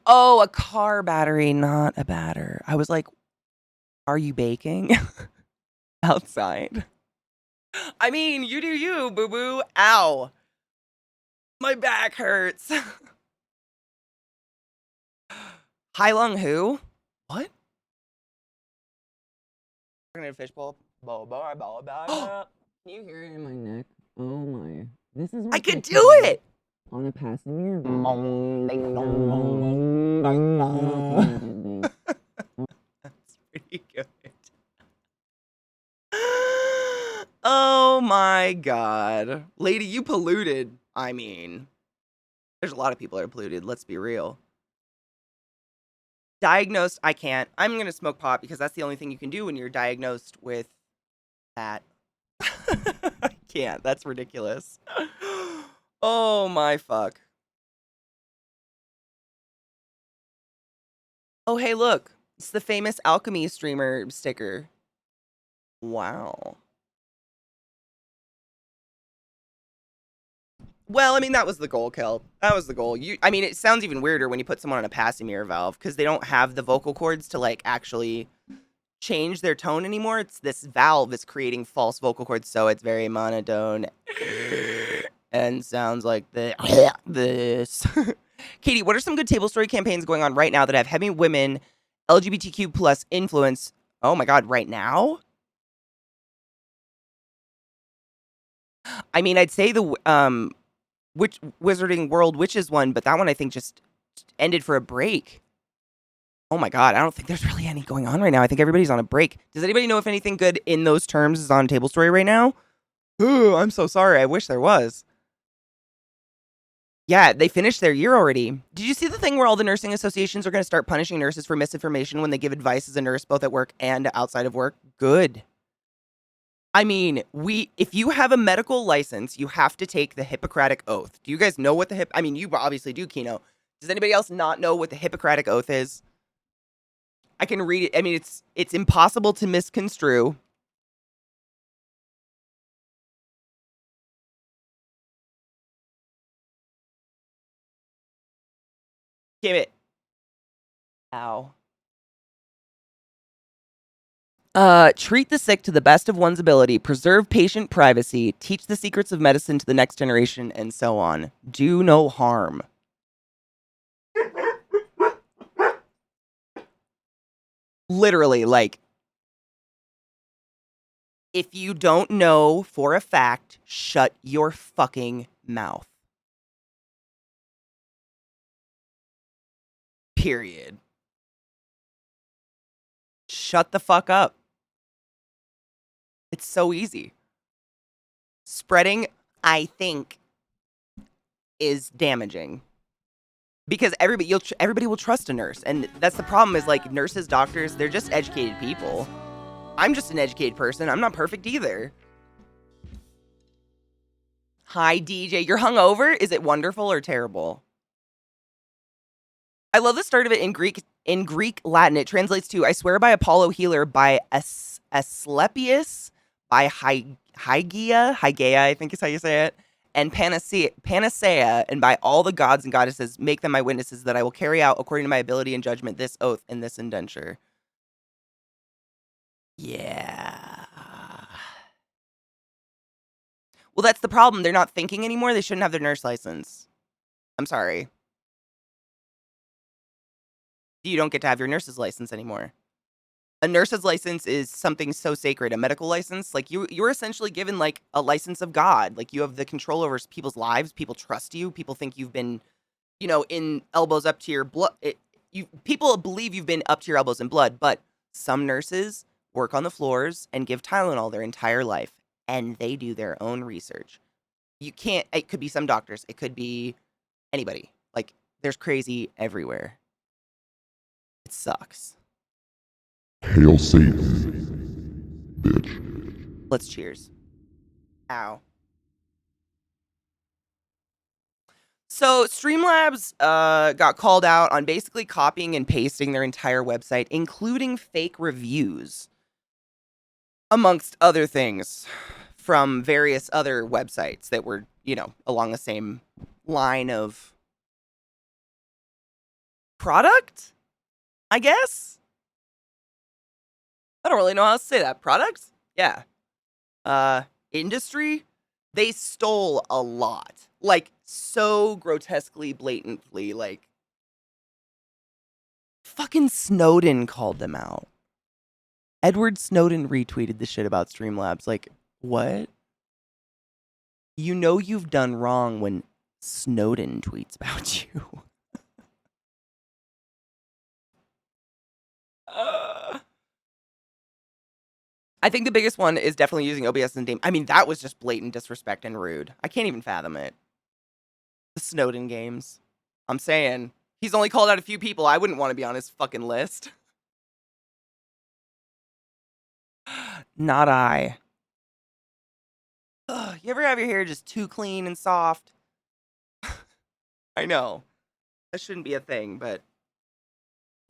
Speaker 1: Oh, a car battery, not a batter. I was like, are you baking outside? I mean, you do you, boo-boo. Ow. My back hurts. Hai-Lung who? What? We're gonna fishbowl.
Speaker 6: Can you hear it in my neck? Oh my. This is what
Speaker 1: I
Speaker 6: it's
Speaker 1: could
Speaker 6: like to
Speaker 1: do
Speaker 6: be
Speaker 1: it!
Speaker 6: on a passenger.
Speaker 1: That's pretty good. Oh my god. Lady, you polluted. I mean, there's a lot of people that are polluted. Let's be real. Diagnosed, I can't. I'm going to smoke pot because that's the only thing you can do when you're diagnosed with that. I can't. That's ridiculous. Oh my fuck. Oh, hey, look. It's the famous alchemy streamer sticker. Wow. Well, I mean, that was the goal, Kel. That was the goal. I mean, it sounds even weirder when you put someone on a passing mirror valve because they don't have the vocal cords to, like, actually change their tone anymore. It's this valve is creating false vocal cords, so it's very monotone and sounds like this. Katie, what are some good table story campaigns going on right now that have heavy women, LGBTQ plus influence? Oh my god, right now? I mean, I'd say the Wizarding World Witches one, but that one I think just ended for a break. Oh my god, I don't think there's really any going on right now. I think everybody's on a break. Does anybody know if anything good in those terms is on Table Story right now? Ooh, I'm so sorry. I wish there was. Yeah, they finished their year already. Did you see the thing where all the nursing associations are going to start punishing nurses for misinformation when they give advice as a nurse, both at work and outside of work? Good. I mean, if you have a medical license, you have to take the Hippocratic Oath. Do you guys know what I mean, you obviously do, Kino. Does anybody else not know what the Hippocratic Oath is? I can read it. I mean, it's impossible to misconstrue. Give it. Ow. Treat the sick to the best of one's ability, preserve patient privacy, teach the secrets of medicine to the next generation, and so on. Do no harm. Literally, like, if you don't know for a fact, shut your fucking mouth. Period. Shut the fuck up. It's so easy. Spreading, I think, is damaging. Because everybody will trust a nurse. And that's the problem is, like, nurses, doctors, they're just educated people. I'm just an educated person. I'm not perfect either. Hi, DJ. You're hungover? Is it wonderful or terrible? I love the start of it in Greek. In Greek Latin, it translates to, I swear by Apollo healer, by Asclepius, by Hygeia, I think is how you say it, and Panacea, and by all the gods and goddesses, make them my witnesses that I will carry out, according to my ability and judgment, this oath and this indenture. Yeah. Well, that's the problem. They're not thinking anymore. They shouldn't have their nurse license. I'm sorry. You don't get to have your nurse's license anymore. A nurse's license is something so sacred. A medical license, like you're essentially given like a license of God. Like you have the control over people's lives. People trust you. People think you've been, in elbows up to your blood. People believe you've been up to your elbows in blood. But some nurses work on the floors and give Tylenol their entire life, and they do their own research. You can't. It could be some doctors. It could be anybody. Like there's crazy everywhere. It sucks.
Speaker 3: Hail Satan, bitch.
Speaker 1: Let's cheers. Ow. So Streamlabs got called out on basically copying and pasting their entire website, including fake reviews, amongst other things, from various other websites that were, along the same line of product, I guess? I don't really know how to say that. Product? Yeah. Industry? They stole a lot. Like, so grotesquely, blatantly, like, fucking Snowden called them out. Edward Snowden retweeted the shit about Streamlabs. Like, what? You know you've done wrong when Snowden tweets about you. I think the biggest one is definitely using OBS and game. I mean, that was just blatant disrespect and rude. I can't even fathom it. The Snowden games. I'm saying, he's only called out a few people. I wouldn't want to be on his fucking list. Not I. Ugh, you ever have your hair just too clean and soft? I know. That shouldn't be a thing, but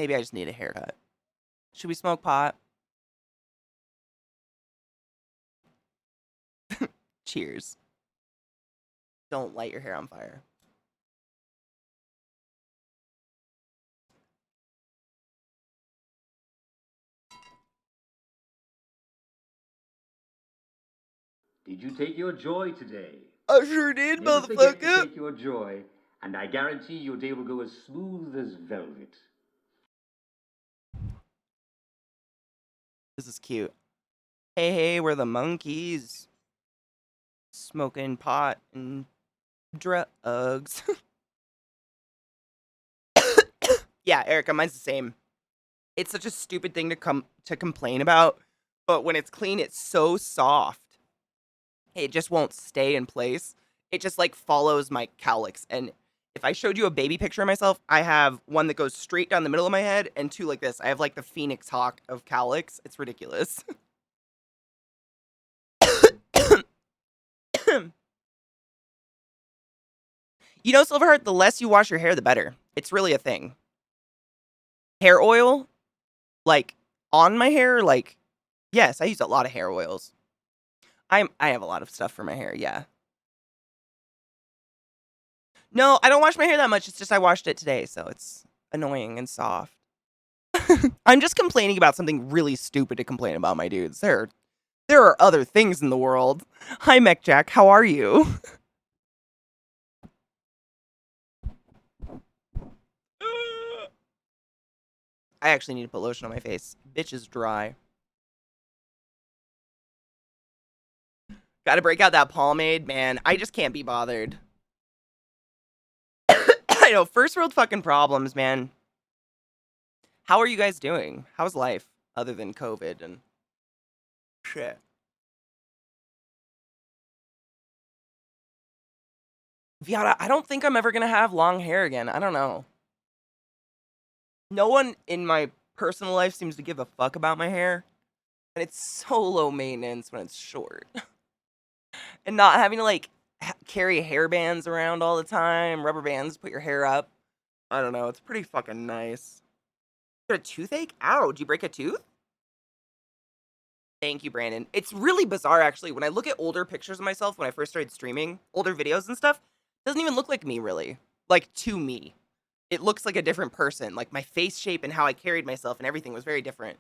Speaker 1: maybe I just need a haircut. Should we smoke pot? Cheers. Don't light your hair on fire.
Speaker 2: Did you take your joy today?
Speaker 1: I sure did,
Speaker 2: Never forget to
Speaker 1: motherfucker.
Speaker 2: take your joy, and I guarantee your day will go as smooth as velvet.
Speaker 1: This is cute. Hey, we're the monkeys. Smoking pot and drugs. Yeah, Erica, mine's the same. It's such a stupid thing to complain about, but when it's clean, it's so soft. It just won't stay in place. It just like follows my cowlicks. And if I showed you a baby picture of myself, I have one that goes straight down the middle of my head and two like this. I have like the Phoenix Hawk of cowlicks. It's ridiculous. You know, Silverheart, the less you wash your hair, the better. It's really a thing. Hair oil, like, on my hair, like, yes, I use a lot of hair oils. I have a lot of stuff for my hair, yeah. No, I don't wash my hair that much. It's just I washed it today, so it's annoying and soft. I'm just complaining about something really stupid to complain about, my dudes. There are other things in the world. Hi, Mech Jack. How are you? I actually need to put lotion on my face. Bitch is dry. Gotta break out that pomade, man. I just can't be bothered. I know, first world fucking problems, man. How are you guys doing? How's life? Other than COVID and shit. Viata, I don't think I'm ever gonna have long hair again. I don't know. No one in my personal life seems to give a fuck about my hair. And it's so low maintenance when it's short. And not having to, like, carry hair bands around all the time. Rubber bands to put your hair up. I don't know. It's pretty fucking nice. You got a toothache? Ow, did you break a tooth? Thank you, Brandon. It's really bizarre, actually. When I look at older pictures of myself when I first started streaming, older videos and stuff, it doesn't even look like me, really. Like, to me. It looks like a different person. Like, my face shape and how I carried myself and everything was very different.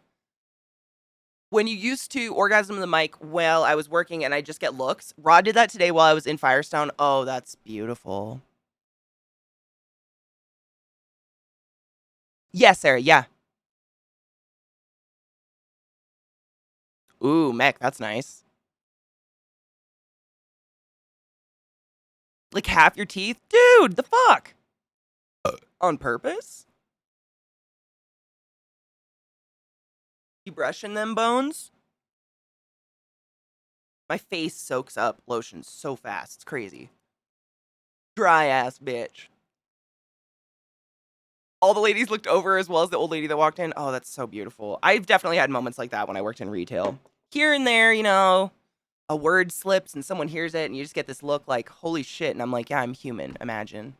Speaker 1: When you used to orgasm the mic while I was working and I just get looks, Rod did that today while I was in Firestone. Oh, that's beautiful. Yes, Sarah, yeah. Ooh, mech, that's nice. Like half your teeth? Dude, the fuck? On purpose? You brushing them bones? My face soaks up lotion so fast. It's crazy. Dry ass bitch. All the ladies looked over as well as the old lady that walked in. Oh, that's so beautiful. I've definitely had moments like that when I worked in retail. Here and there, you know, a word slips and someone hears it and you just get this look like, holy shit. And I'm like, yeah, I'm human. Imagine.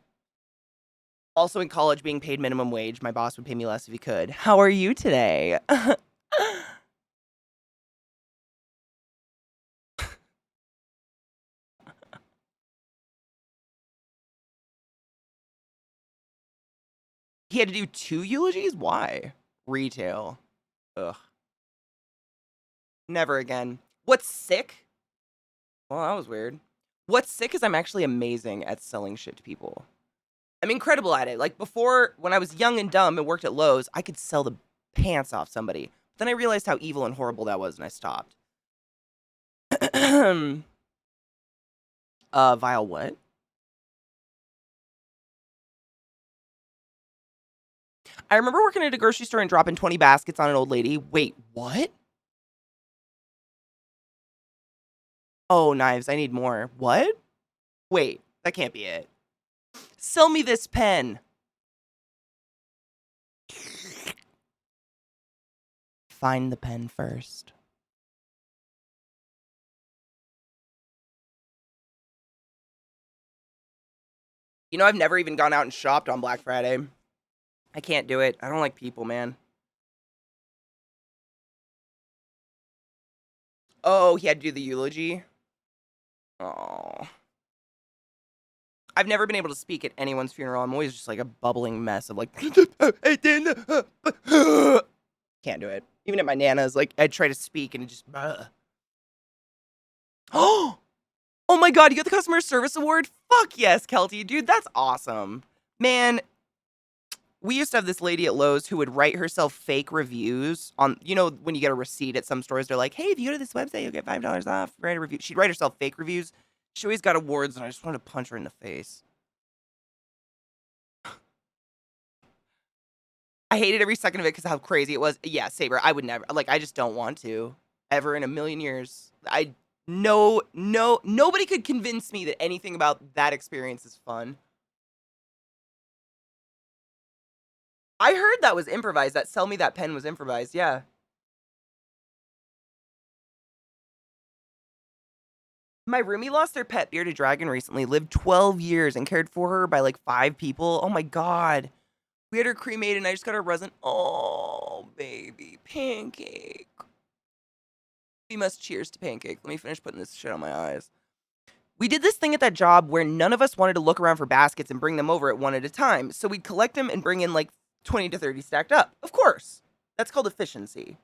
Speaker 1: Also in college, being paid minimum wage, my boss would pay me less if he could. How are you today? He had to do 2 eulogies? Why? Retail. Ugh. Never again. What's sick? Well, that was weird. What's sick is I'm actually amazing at selling shit to people. I'm incredible at it. Like before, when I was young and dumb and worked at Lowe's, I could sell the pants off somebody. Then I realized how evil and horrible that was, and I stopped. Vile what? I remember working at a grocery store and dropping 20 baskets on an old lady. Wait, what? Oh, knives. I need more. What? Wait, that can't be it. Sell me this pen. Find the pen first. You know, I've never even gone out and shopped on Black Friday. I can't do it. I don't like people, man. Oh, he had to do the eulogy? Oh. I've never been able to speak at anyone's funeral. I'm always just like a bubbling mess of like, can't do it. Even at my Nana's, like, I'd try to speak and it just, Oh my God, you got the customer service award? Fuck yes, Kelty. Dude, that's awesome. Man, we used to have this lady at Lowe's who would write herself fake reviews on, you know, when you get a receipt at some stores, they're like, hey, if you go to this website, you'll get $5 off. Write a review. She'd write herself fake reviews. She always got awards, and I just wanted to punch her in the face. I hated every second of it because of how crazy it was. Yeah, Saber, I would never, like, I just don't want to. Ever in a million years. Nobody could convince me that anything about that experience is fun. I heard that was improvised. That sell me that pen was improvised. Yeah. My roomie lost their pet bearded dragon recently, lived 12 years and cared for her by like 5 people. Oh my God. We had her cremated and I just got her resin. Oh, baby. Pancake. We must cheers to Pancake. Let me finish putting this shit on my eyes. We did this thing at that job where none of us wanted to look around for baskets and bring them over at one at a time. So we'd collect them and bring in like 20 to 30 stacked up. Of course. That's called efficiency.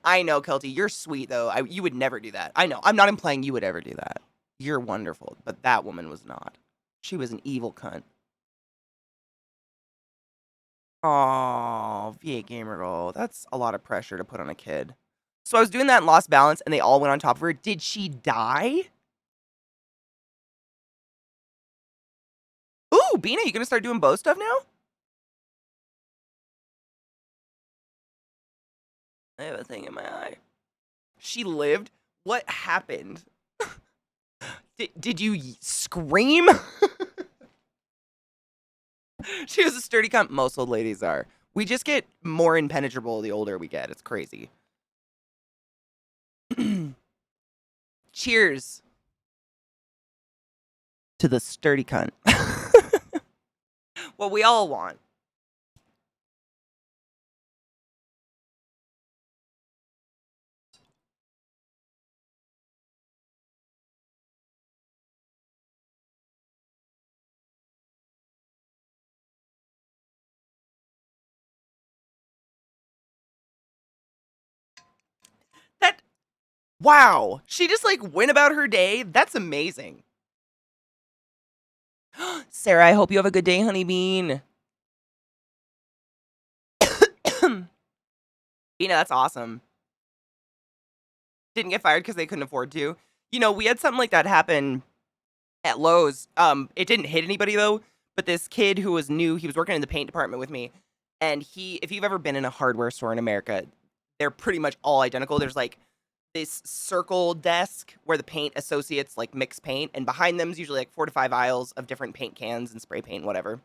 Speaker 1: I know, Kelty. You're sweet, though. You would never do that. I know. I'm not implying you would ever do that. You're wonderful. But that woman was not. She was an evil cunt. Aw, V8 Gamer Girl. That's a lot of pressure to put on a kid. So I was doing that and lost balance, and they all went on top of her. Did she die? Ooh, Bina, you gonna start doing bow stuff now? I have a thing in my eye. She lived? What happened? Did you scream? She was a sturdy cunt. Most old ladies are. We just get more impenetrable the older we get. It's crazy. Cheers to the sturdy cunt. What we all want. That, wow. She just like went about her day. That's amazing. Sarah, I hope you have a good day, honey bean. Bina, that's awesome. Didn't get fired because they couldn't afford to. You know, we had something like that happen at Lowe's. It didn't hit anybody though, but this kid who was new, he was working in the paint department with me. And if you've ever been in a hardware store in America, they're pretty much all identical. There's like this circle desk where the paint associates like mix paint, and behind them is usually like 4 to 5 aisles of different paint cans and spray paint, whatever.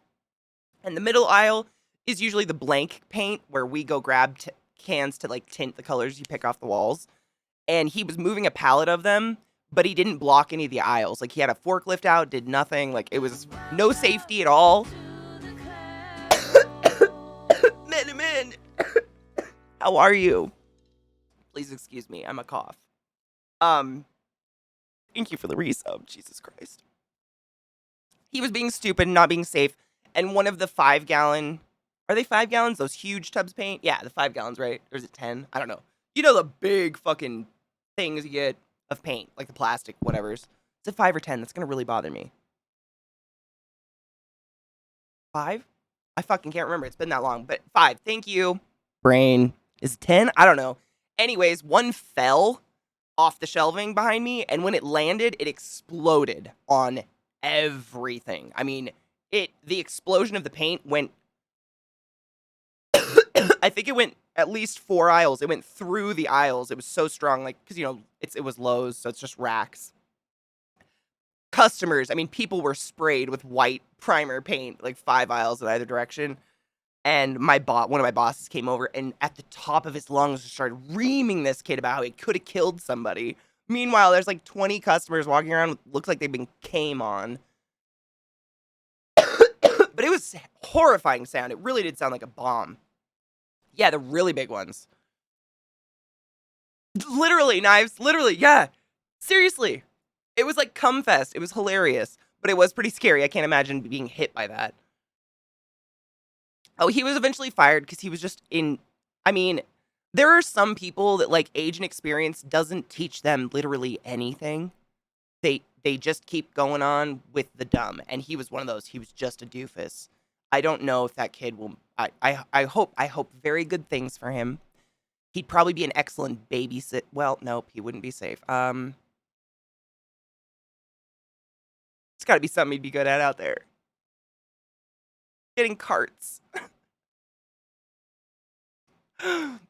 Speaker 1: And the middle aisle is usually the blank paint where we go grab cans to like tint the colors you pick off the walls. And he was moving a pallet of them, but he didn't block any of the aisles. Like he had a forklift out, did nothing. Like it was no safety at all. How are you? Please excuse me. I'm a cough. Thank you for the resub. Jesus Christ. He was being stupid and not being safe. And one of the 5-gallon, are they 5 gallons? Those huge tubs of paint? Yeah, the 5 gallons, right? Or is it 10? I don't know. You know the big fucking things you get of paint, like the plastic, whatever's. Is it 5 or 10? That's going to really bother me. 5? I fucking can't remember. It's been that long. But 5. Thank you. Brain. Is it 10? I don't know. Anyways, one fell off the shelving behind me, and when it landed, it exploded on everything. I mean, the explosion of the paint went I think it went at least 4 aisles. It went through the aisles. It was so strong, like, because, you know, it was Lowe's, so it's just racks. Customers, I mean, people were sprayed with white primer paint, like 5 aisles in either direction. And one of my bosses came over and at the top of his lungs started reaming this kid about how he could have killed somebody. Meanwhile, there's like 20 customers walking around, looks like they've been came on. But it was horrifying sound. It really did sound like a bomb. Yeah, the really big ones. Literally, knives. Literally, yeah. Seriously. It was like cum fest. It was hilarious. But it was pretty scary. I can't imagine being hit by that. Oh, he was eventually fired because he was just I mean, there are some people that, like, age and experience doesn't teach them literally anything. They just keep going on with the dumb. And he was one of those. He was just a doofus. I don't know if that kid will... I hope very good things for him. He'd probably be an excellent babysit. Well, nope, he wouldn't be safe. It's got to be something he'd be good at out there. Getting carts.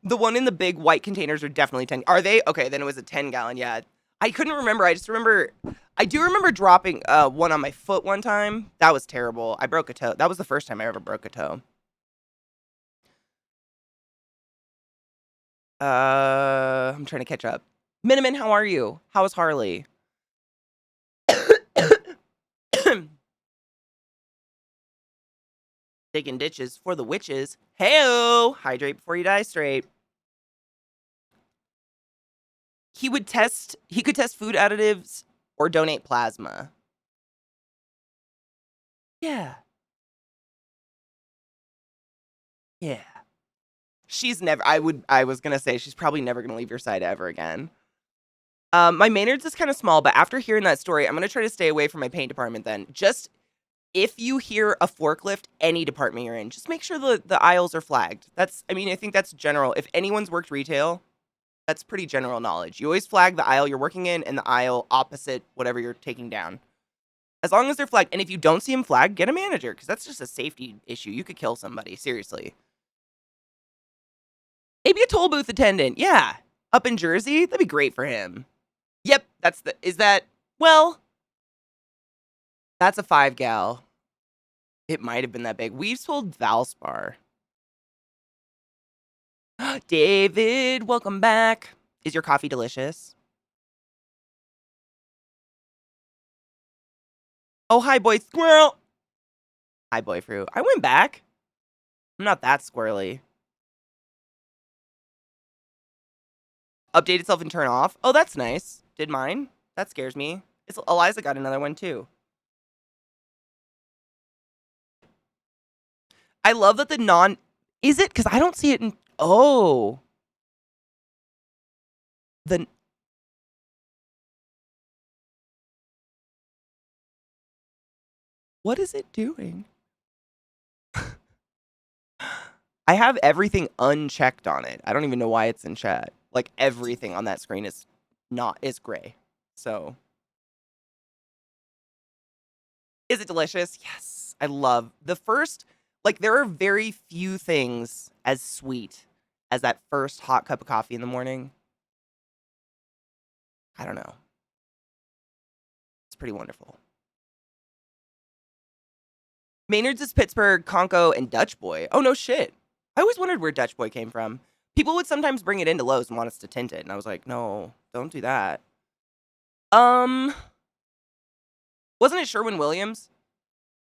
Speaker 1: The one in the big white containers are definitely 10. Are they? Okay, then it was a 10-gallon. Yeah. I couldn't remember. I do remember dropping one on my foot one time. That was terrible. I broke a toe. That was the first time I ever broke a toe. I'm trying to catch up. Miniman, how are you? How is Harley? Digging ditches for the witches. Hey-o! Hydrate before you die straight. He could test food additives or donate plasma. Yeah. Yeah. She's never, I was gonna say, she's probably never gonna leave your side ever again. My Maynard's is kind of small, but after hearing that story, I'm gonna try to stay away from my paint department then. Just, if you hear a forklift, any department you're in, just make sure the aisles are flagged. I think that's general. If anyone's worked retail, that's pretty general knowledge. You always flag the aisle you're working in and the aisle opposite whatever you're taking down. As long as they're flagged. And if you don't see them flagged, get a manager, because that's just a safety issue. You could kill somebody, seriously. Maybe a toll booth attendant, yeah. Up in Jersey, that'd be great for him. Yep, that's a 5-gal. It might have been that big. We've sold Valspar. David, welcome back. Is your coffee delicious? Oh, hi, boy squirrel. Hi, boy fruit. I went back. I'm not that squirrely. Update itself and turn off. Oh, that's nice. Did mine? That scares me. Eliza got another one, too. I love that is it? Because I don't see it in... Oh. What is it doing? I have everything unchecked on it. I don't even know why it's in chat. Like, everything on that screen is gray. So. Is it delicious? Yes. I love the first... Like, there are very few things as sweet as that first hot cup of coffee in the morning. I don't know. It's pretty wonderful. Maynard's is Pittsburgh, Conco, and Dutch Boy. Oh, no shit. I always wondered where Dutch Boy came from. People would sometimes bring it into Lowe's and want us to tint it. And I was like, no, don't do that. Wasn't it Sherwin-Williams?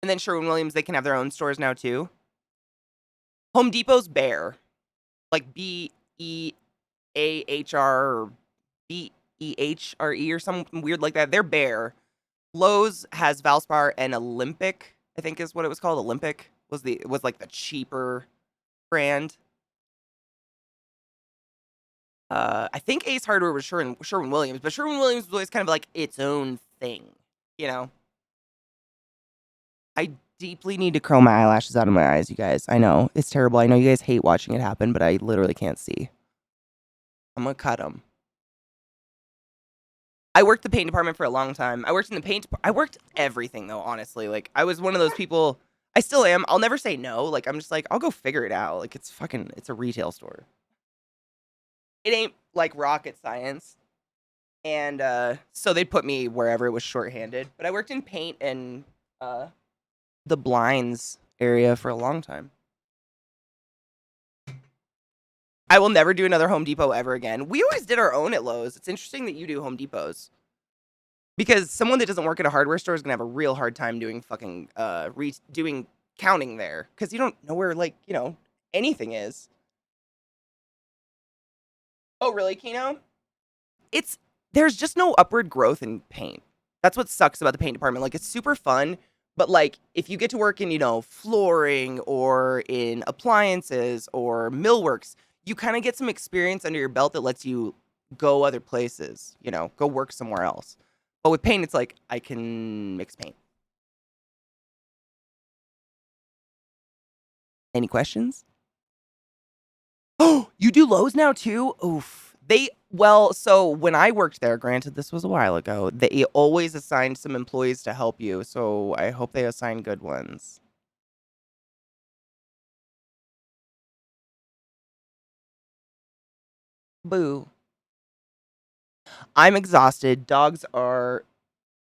Speaker 1: And then Sherwin-Williams, they can have their own stores now, too. Home Depot's Bear. Like, BEAR. or BEHRE or something weird like that. They're Bear. Lowe's has Valspar and Olympic, I think is what it was called. Olympic was like the cheaper brand. I think Ace Hardware was Sherwin-Williams, but Sherwin-Williams was always kind of like its own thing, you know? I deeply need to curl my eyelashes out of my eyes, you guys. I know. It's terrible. I know you guys hate watching it happen, but I literally can't see. I'm gonna cut them. I worked the paint department for a long time. I worked everything, though, honestly. Like, I was one of those people... I still am. I'll never say no. Like, I'm just like, I'll go figure it out. Like, it's a retail store. It ain't like rocket science. And so they'd put me wherever it was shorthanded. But I worked in paint and the blinds area for a long time. I will never do another Home Depot ever again. We always did our own at Lowe's. It's interesting that you do Home Depots. Because someone that doesn't work at a hardware store is going to have a real hard time doing fucking, doing counting there. Because you don't know where, like, you know, anything is. Oh, really, Kino? There's just no upward growth in paint. That's what sucks about the paint department. Like, it's super fun, but, like, if you get to work in, you know, flooring or in appliances or millworks, you kind of get some experience under your belt that lets you go other places, you know, go work somewhere else. But with paint, it's like, I can mix paint. Any questions? Oh, you do Lowe's now too? Oof. So when I worked there, granted this was a while ago, they always assigned some employees to help you, so I hope they assign good ones. Boo. I'm exhausted. Dogs are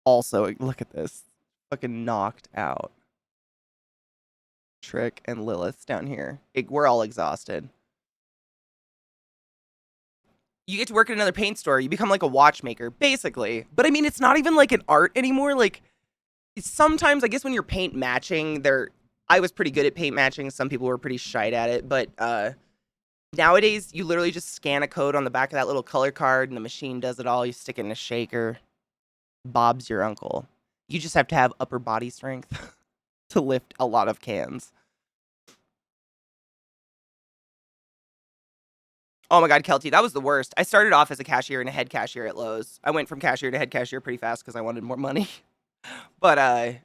Speaker 1: also, look at this, fucking knocked out. Trick and Lilith down here. We're all exhausted. You get to work at another paint store. You become like a watchmaker, basically. But I mean, it's not even like an art anymore. Like, sometimes, I guess when you're paint matching, I was pretty good at paint matching. Some people were pretty shite at it. But nowadays, you literally just scan a code on the back of that little color card, and the machine does it all. You stick it in a shaker. Bob's your uncle. You just have to have upper body strength to lift a lot of cans. Oh my God, Kelty, that was the worst. I started off as a cashier and a head cashier at Lowe's. I went from cashier to head cashier pretty fast because I wanted more money. But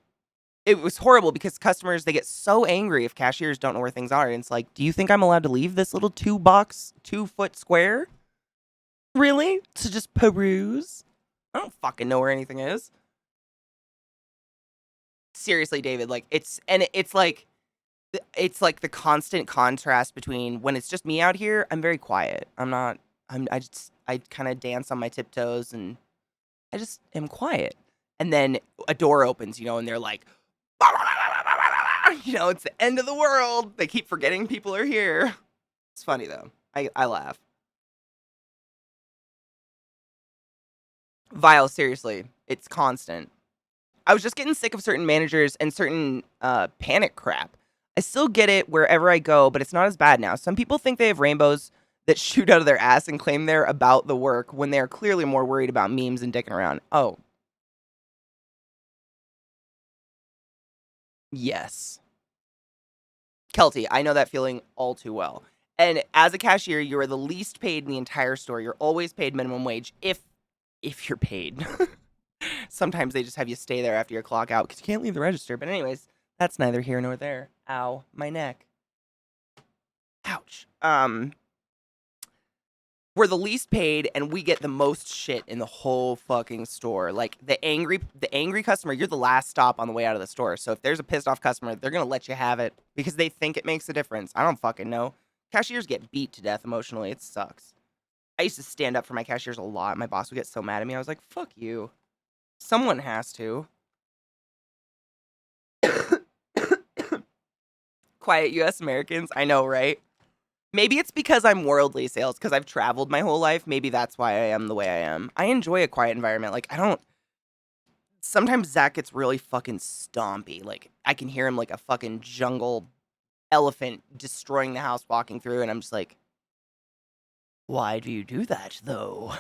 Speaker 1: it was horrible because customers, they get so angry if cashiers don't know where things are. And it's like, do you think I'm allowed to leave this little 2-foot square? Really? To just peruse? I don't fucking know where anything is. Seriously, David, like, it's like the constant contrast between when it's just me out here, I'm very quiet. I kind of dance on my tiptoes and I just am quiet. And then a door opens, you know, and they're like, you know, it's the end of the world. They keep forgetting people are here. It's funny though. I laugh. Vile, seriously, it's constant. I was just getting sick of certain managers and certain panic crap. I still get it wherever I go, but it's not as bad now. Some people think they have rainbows that shoot out of their ass and claim they're about the work when they're clearly more worried about memes and dicking around. Oh. Yes. Kelty, I know that feeling all too well. And as a cashier, you are the least paid in the entire store. You're always paid minimum wage if you're paid. Sometimes they just have you stay there after your clock out because you can't leave the register. But anyways, that's neither here nor there. Ow, my neck. Ouch. We're the least paid and we get the most shit in the whole fucking store. Like the angry customer, you're the last stop on the way out of the store. So if there's a pissed off customer, they're going to let you have it because they think it makes a difference. I don't fucking know. Cashiers get beat to death emotionally. It sucks. I used to stand up for my cashiers a lot. My boss would get so mad at me. I was like, fuck you. Someone has to. Quiet US Americans. I know, right? Maybe it's because I'm worldly sales, because I've traveled my whole life. Maybe that's why I am the way I am. I enjoy a quiet environment. Like, sometimes Zach gets really fucking stompy. Like, I can hear him like a fucking jungle elephant destroying the house walking through, and I'm just like, Why do you do that, though?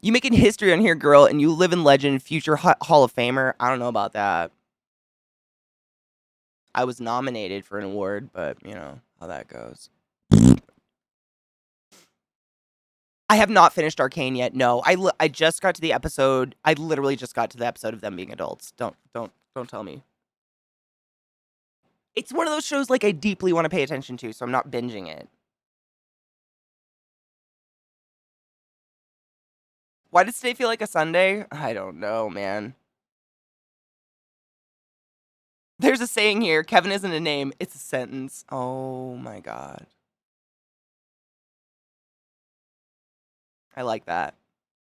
Speaker 1: You making history on here, girl, and you live in legend, future Hall of Famer. I don't know about that. I was nominated for an award, but you know how that goes. I have not finished Arcane yet. No, I just got to the episode. I literally just got to the episode of them being adults. Don't tell me. It's one of those shows like I deeply want to pay attention to, so I'm not binging it. Why does today feel like a Sunday? I don't know, man. There's a saying here, Kevin isn't a name, it's a sentence. Oh my god. I like that.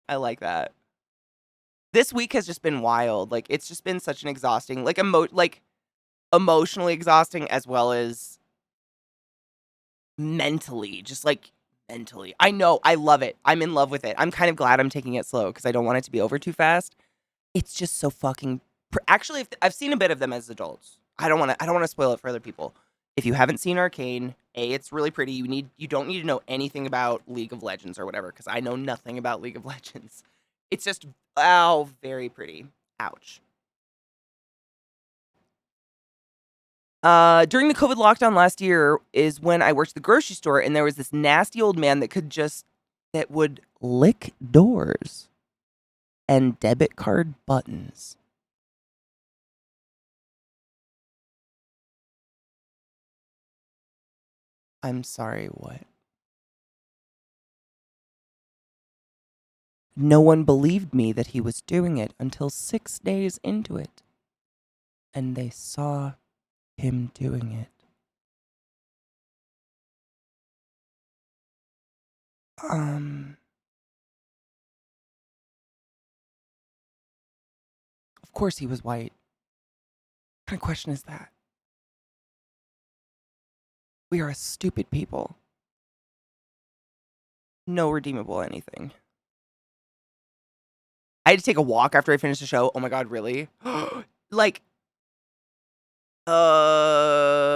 Speaker 1: I like that. This week has just been wild. Like, it's just been such an exhausting, like, emotionally exhausting as well as mentally. Just, like, mentally. I know. I love it. I'm in love with it. I'm kind of glad I'm taking it slow because I don't want it to be over too fast. It's just so fucking... Actually, I've seen a bit of them as adults. I don't want to spoil it for other people. If you haven't seen Arcane, it's really pretty. You don't need to know anything about League of Legends or whatever, because I know nothing about League of Legends. It's just, very pretty. Ouch. During the COVID lockdown last year is when I worked at the grocery store, and there was this nasty old man that would lick doors and debit card buttons. I'm sorry, what? No one believed me that he was doing it until 6 days into it. And they saw him doing it. Of course he was white. What kind of question is that? We are a stupid people. No redeemable anything. I had to take a walk after I finished the show. Oh my god, really? Like, I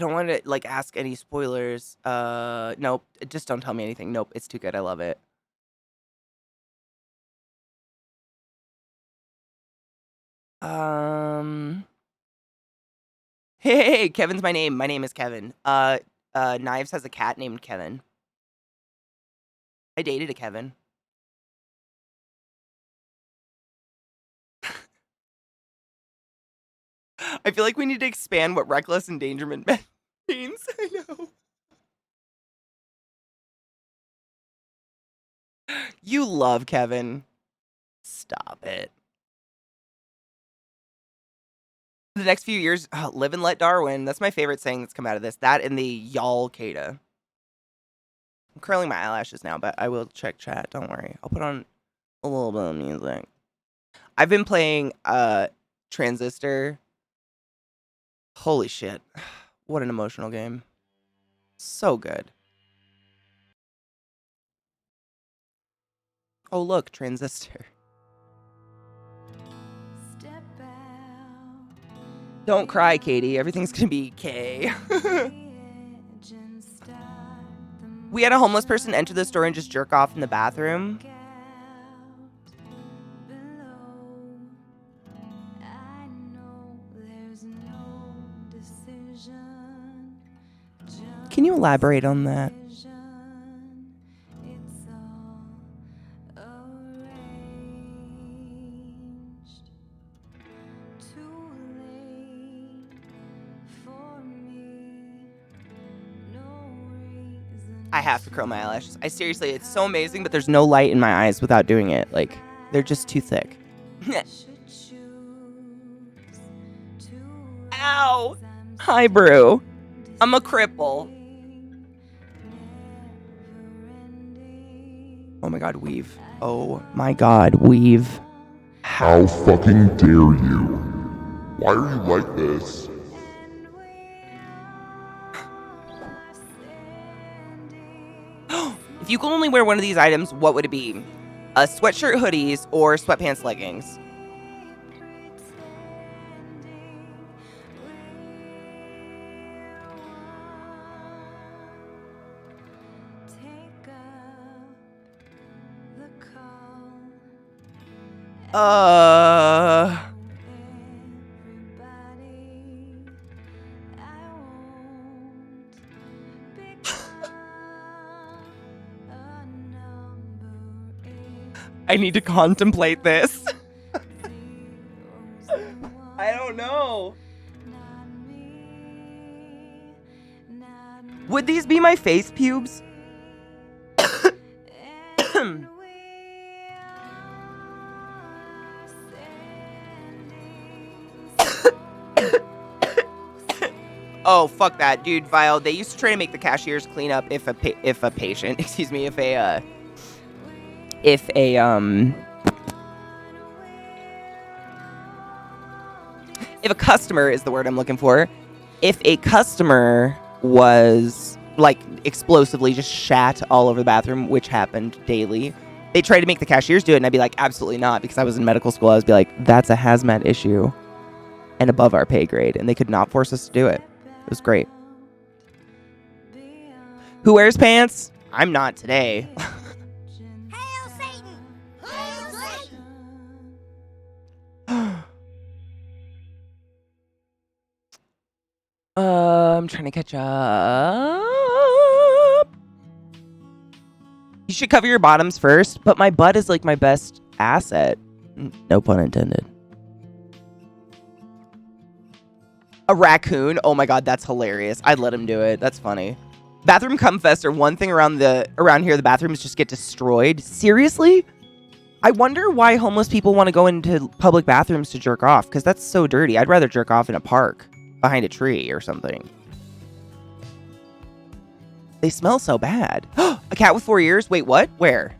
Speaker 1: don't want to, like, ask any spoilers. Nope. Just don't tell me anything. Nope. It's too good. I love it. Hey, Kevin's my name. My name is Kevin. Knives has a cat named Kevin. I dated a Kevin. I feel like we need to expand what reckless endangerment means. I know. You love Kevin. Stop it. The next few years, live and let Darwin. That's my favorite saying that's come out of this. That and the y'all Kata. I'm curling my eyelashes now, but I will check chat. Don't worry. I'll put on a little bit of music. I've been playing Transistor. Holy shit. What an emotional game. So good. Oh, look, Transistor. Don't cry, Katie. Everything's gonna be K. We had a homeless person enter the store and just jerk off in the bathroom. Can you elaborate on that? I have to curl my eyelashes. I seriously, it's so amazing, but there's no light in my eyes without doing it. Like, they're just too thick. Ow! Hi, Brew. I'm a cripple. Oh my god, weave. Oh my god, weave.
Speaker 3: How fucking dare you? Why are you like this?
Speaker 1: If you could only wear one of these items, what would it be? Sweatshirt hoodies or sweatpants leggings. I need to contemplate this. I don't know. Would these be my face pubes? Oh, fuck that, dude. Vile. They used to try to make the cashiers clean up if a patient, excuse me, if a customer is the word I'm looking for. If a customer was like explosively just shat all over the bathroom, which happened daily, they tried to make the cashiers do it, and I'd be like, absolutely not, because I was in medical school. I was be like, that's a hazmat issue and above our pay grade, and they could not force us to do it. It was great. Who wears pants? I'm not today.
Speaker 7: Hail Satan! Hail Satan!
Speaker 1: I'm trying to catch up. You should cover your bottoms first, but my butt is like my best asset. No pun intended. A raccoon? Oh my god, that's hilarious. I'd let him do it. That's funny. Bathroom cum fest are one thing around here. The bathrooms just get destroyed. Seriously? I wonder why homeless people want to go into public bathrooms to jerk off, because that's so dirty. I'd rather jerk off in a park behind a tree or something. They smell so bad. A cat with 4 ears? Wait, what? Where?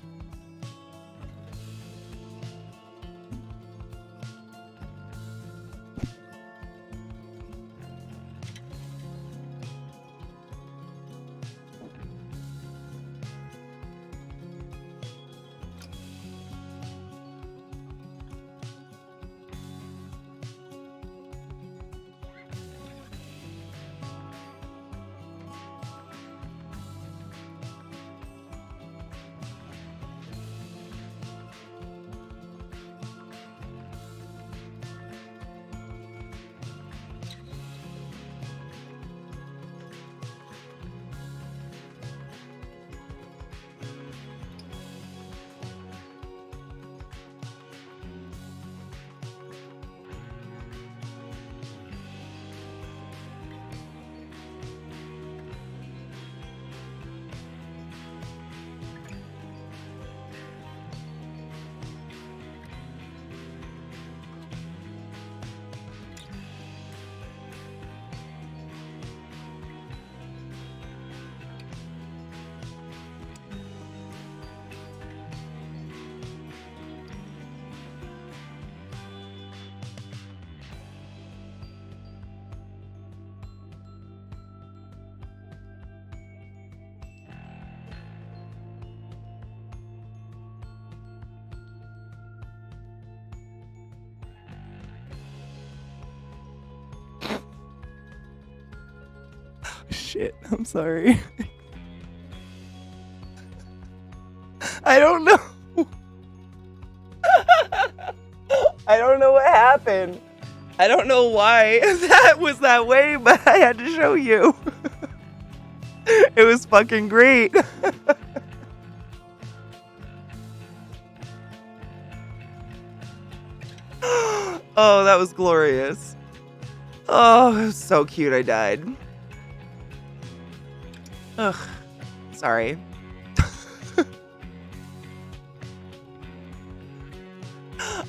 Speaker 1: Shit, I'm sorry. I don't know. I don't know what happened. I don't know why that was that way, but I had to show you. It was fucking great. Oh, that was glorious. Oh, it was so cute. I died. Ugh. Sorry.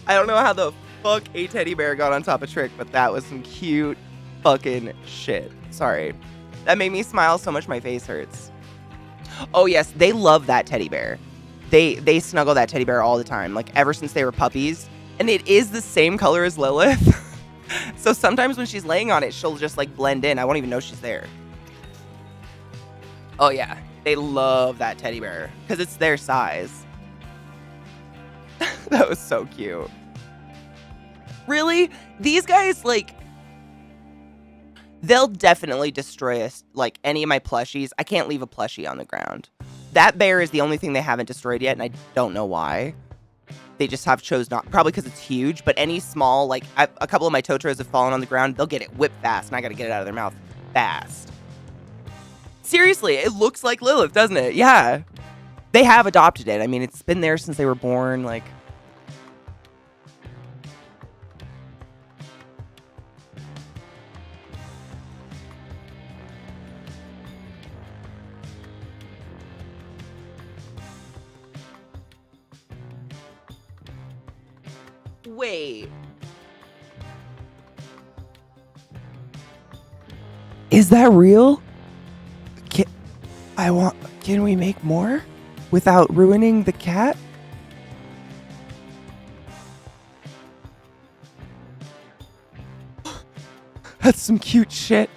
Speaker 1: I don't know how the fuck a teddy bear got on top of Trick, but that was some cute fucking shit. Sorry. That made me smile so much my face hurts. Oh yes, they love that teddy bear. They snuggle that teddy bear all the time, like ever since they were puppies. And it is the same color as Lilith. So sometimes when she's laying on it, she'll just like blend in. I won't even know she's there. Oh yeah, they love that teddy bear because it's their size. That was so cute. Really? These guys, like, they'll definitely destroy us, like, any of my plushies. I can't leave a plushie on the ground. That bear is the only thing they haven't destroyed yet, and I don't know why. They just have chose not, probably because it's huge, but any small, like, a couple of my Totoros have fallen on the ground, they'll get it whipped fast, and I gotta get it out of their mouth fast. Seriously, it looks like Lilith, doesn't it? Yeah. They have adopted it. I mean, it's been there since they were born, like... Wait. Is that real? Can we make more without ruining the cat? That's some cute shit.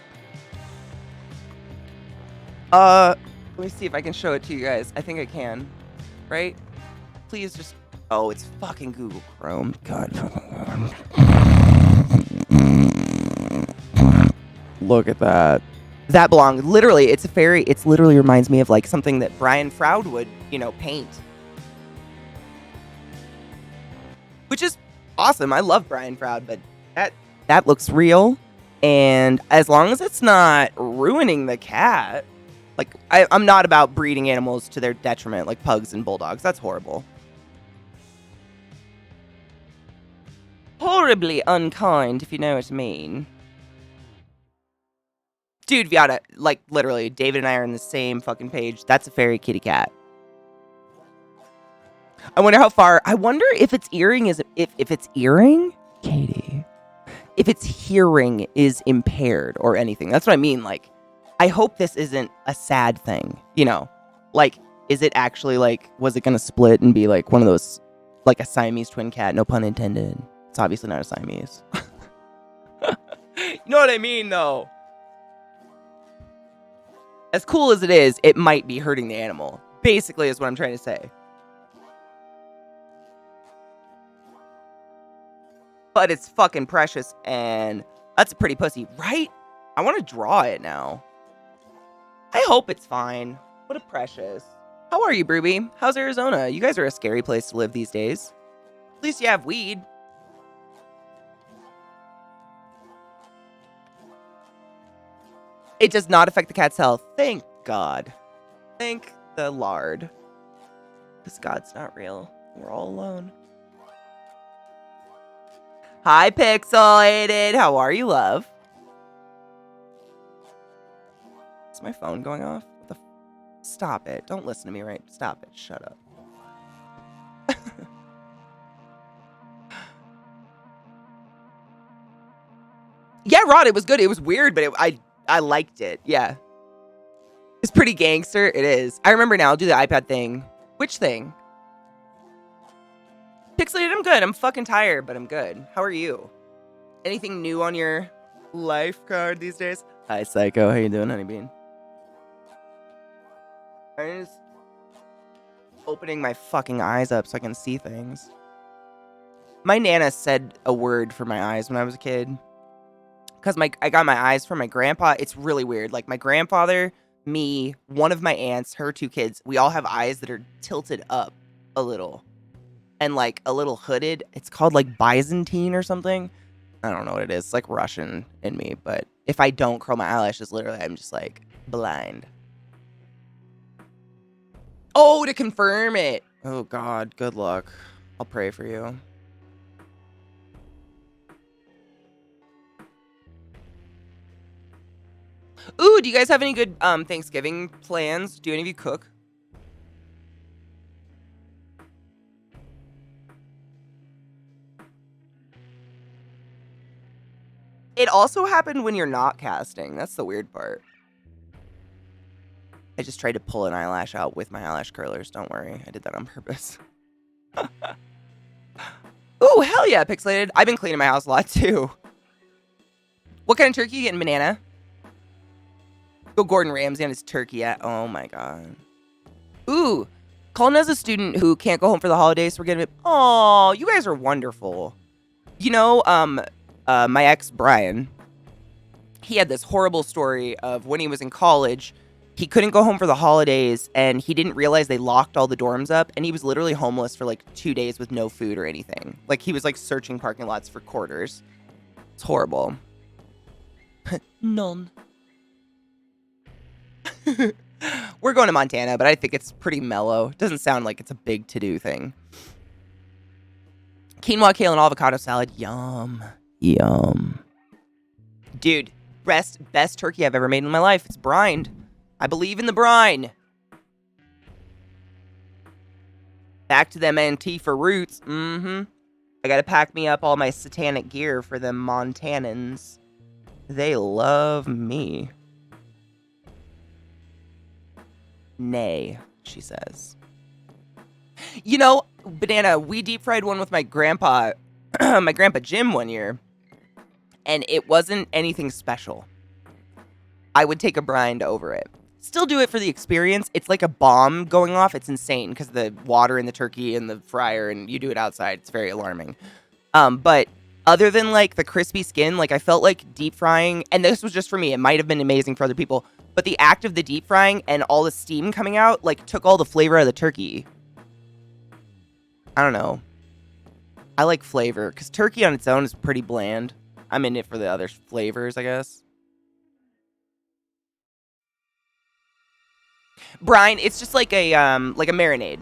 Speaker 1: Let me see if I can show it to you guys. I think I can. Right? Please just... Oh, it's fucking Google Chrome. God. Look at that. That belongs. Literally, it's a fairy. It's literally reminds me of like something that Brian Froud would, paint. Which is awesome. I love Brian Froud, but that looks real. And as long as it's not ruining the cat, like I'm not about breeding animals to their detriment, like pugs and bulldogs. That's horrible. Horribly unkind, if you know what I mean. Dude, Viata, like, literally, David and I are on the same fucking page. That's a fairy kitty cat. I wonder how far... I wonder if its earring is... If its earring? Katie. If its hearing is impaired or anything. That's what I mean, like... I hope this isn't a sad thing, Like, is it actually, like... Was it gonna split and be, like, one of those... Like a Siamese twin cat, no pun intended. It's obviously not a Siamese. You know what I mean, though? As cool as it is, it might be hurting the animal. Basically, is what I'm trying to say. But it's fucking precious, and that's a pretty pussy, right? I want to draw it now. I hope it's fine. What a precious. How are you, Brooby? How's Arizona? You guys are a scary place to live these days. At least you have weed. It does not affect the cat's health. Thank God. Thank the Lord. Because God's not real. We're all alone. Hi, Pixelated. How are you, love? Is my phone going off? What the Stop it. Don't listen to me, right? Stop it. Shut up. Yeah, Rod, it was good. It was weird, but I liked it. Yeah. It's pretty gangster. It is. I remember now. I'll do the iPad thing. Which thing? Pixelated, I'm good. I'm fucking tired, but I'm good. How are you? Anything new on your life card these days? Hi, Psycho. How you doing, honeybean? I'm just opening my fucking eyes up so I can see things. My Nana said a word for my eyes when I was a kid. Because I got my eyes from my grandpa. It's really weird. Like, my grandfather, me, one of my aunts, her two kids, we all have eyes that are tilted up a little. And, like, a little hooded. It's called, like, Byzantine or something. I don't know what it is. It's, like, Russian in me. But if I don't curl my eyelashes, literally, I'm just, like, blind. Oh, to confirm it. Oh, God. Good luck. I'll pray for you. Ooh, do you guys have any good Thanksgiving plans? Do any of you cook? It also happened when you're not casting. That's the weird part. I just tried to pull an eyelash out with my eyelash curlers. Don't worry. I did that on purpose. Ooh, hell yeah, Pixelated. I've been cleaning my house a lot, too. What kind of turkey you getting, Banana? Go Gordon Ramsay on his turkey. Oh, my God. Ooh, Colin has a student who can't go home for the holidays, so we're getting it. Oh, you guys are wonderful. You know, my ex, Brian, he had this horrible story of when he was in college, he couldn't go home for the holidays, and he didn't realize they locked all the dorms up, and he was literally homeless for like 2 days with no food or anything. Like, he was like searching parking lots for quarters. It's horrible. None. We're going to Montana, but I think it's pretty mellow. It doesn't sound like it's a big to-do thing. Quinoa, kale, and avocado salad. Yum. Yum. Dude, best turkey I've ever made in my life. It's brined. I believe in the brine. Back to them Antifa roots. I gotta pack me up all my satanic gear for them Montanans. They love me. Nay, she says. You know, Banana, we deep fried one with my grandpa, my grandpa Jim one year, and it wasn't anything special. I would take a brine over it. Still do it for the experience. It's like a bomb going off. It's insane because the water in the turkey and the fryer, and you do it outside. It's very alarming. But other than like the crispy skin, like I felt like deep frying, and this was just for me. It might have been amazing for other people, but the act of the deep frying and all the steam coming out, like took all the flavor out of the turkey. I don't know. I like flavor because turkey on its own is pretty bland. I'm in it for the other flavors, I guess. Brine, it's just like a marinade.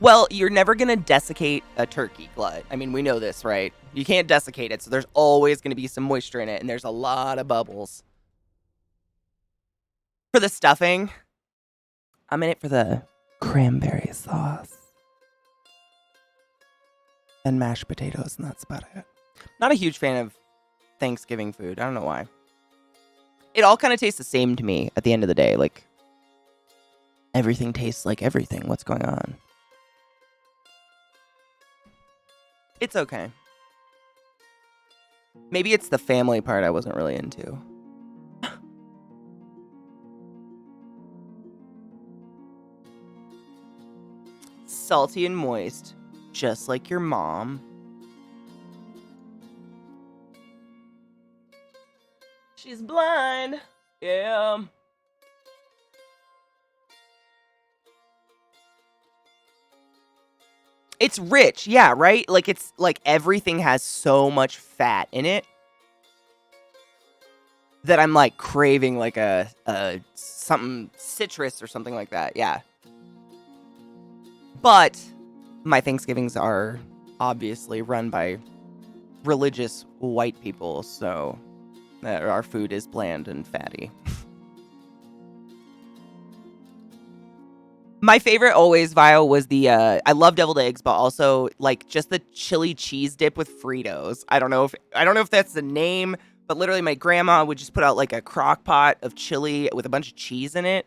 Speaker 1: Well, you're never gonna desiccate a turkey glut. I mean, we know this, right? You can't desiccate it, so there's always gonna be some moisture in it, and there's a lot of bubbles. For the stuffing, I'm in it for the cranberry sauce. And mashed potatoes, and that's about it. Not a huge fan of Thanksgiving food. I don't know why. It all kind of tastes the same to me at the end of the day. Like, everything tastes like everything. What's going on? It's okay. Maybe it's the family part I wasn't really into. Salty and moist, just like your mom. She's blind. Yeah. It's rich, yeah, right? Like, it's like everything has so much fat in it that I'm like craving like a something citrus or something like that. Yeah. But my Thanksgivings are obviously run by religious white people, so our food is bland and fatty. My favorite always, Vile, was the, I love deviled eggs, but also, like, just the chili cheese dip with Fritos. I don't know if that's the name, but literally my grandma would just put out, like, a crock pot of chili with a bunch of cheese in it.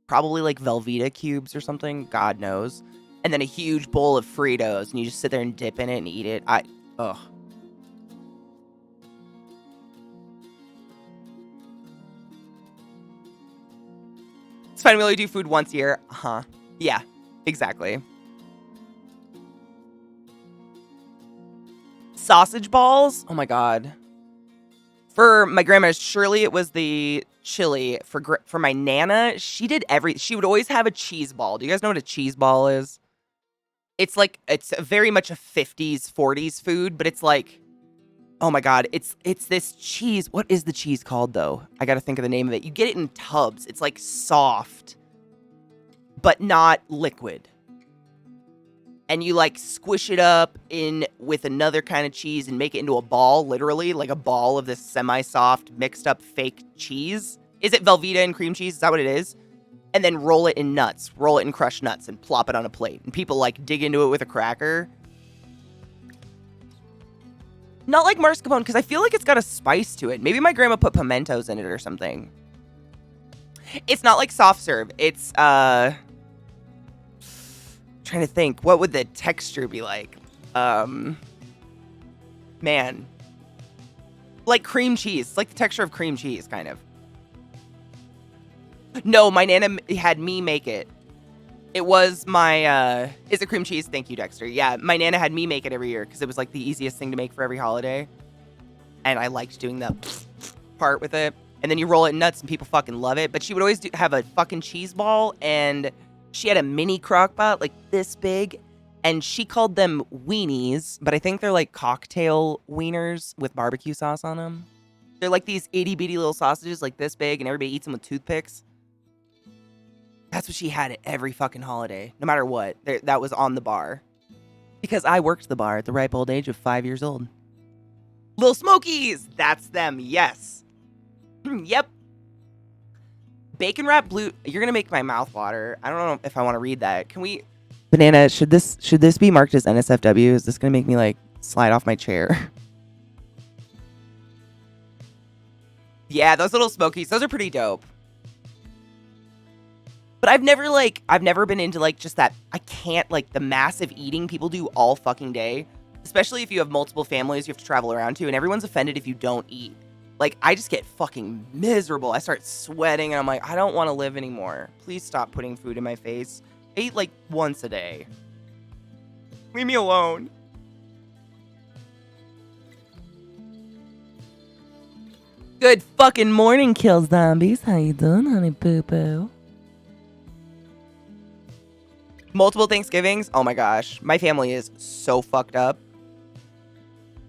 Speaker 1: Probably, like, Velveeta cubes or something. God knows. And then a huge bowl of Fritos, and you just sit there and dip in it and eat it. Ugh. It's fine, we only do food once a year. Uh-huh. Yeah, exactly. Sausage balls? Oh my god. For my grandma, surely it was the chili. For my Nana, she would always have a cheese ball. Do you guys know what a cheese ball is? It's like, it's very much a 50s, 40s food, but it's like, oh my god, it's this cheese. What is the cheese called, though? I gotta think of the name of it. You get it in tubs. It's like soft, but not liquid. And you like squish it up in with another kind of cheese and make it into a ball, literally, like a ball of this semi-soft, mixed up fake cheese. Is it Velveeta and cream cheese? Is that what it is? And then roll it in nuts. Roll it in crushed nuts and plop it on a plate. And people like dig into it with a cracker. Not like mascarpone, because I feel like it's got a spice to it. Maybe my grandma put pimentos in it or something. It's not like soft serve. It's, trying to think. What would the texture be like? Man. Like cream cheese. It's like the texture of cream cheese, kind of. No, my Nana had me make it. It was my, is it cream cheese? Thank you, Dexter. Yeah, my Nana had me make it every year because it was like the easiest thing to make for every holiday. And I liked doing the part with it. And then you roll it in nuts and people fucking love it. But she would always have a fucking cheese ball, and she had a mini crock pot like this big. And she called them weenies, but I think they're like cocktail wieners with barbecue sauce on them. They're like these itty bitty little sausages like this big, and everybody eats them with toothpicks. That's what she had at every fucking holiday, no matter what. That was on the bar. Because I worked the bar at the ripe old age of 5 years old. Little Smokies! That's them, yes. Yep. Bacon wrap blue. You're going to make my mouth water. I don't know if I want to read that. Can we... Banana, should this be marked as NSFW? Is this going to make me, like, slide off my chair? Yeah, those little Smokies, those are pretty dope. But I've never been into, like, just that, I can't, like, the massive eating people do all fucking day. Especially if you have multiple families you have to travel around to, and everyone's offended if you don't eat. Like, I just get fucking miserable. I start sweating, and I'm like, I don't want to live anymore. Please stop putting food in my face. I eat, like, once a day. Leave me alone. Good fucking morning, Kill Zombies. How you doing, honey poo-poo? Multiple Thanksgivings? Oh my gosh. My family is so fucked up.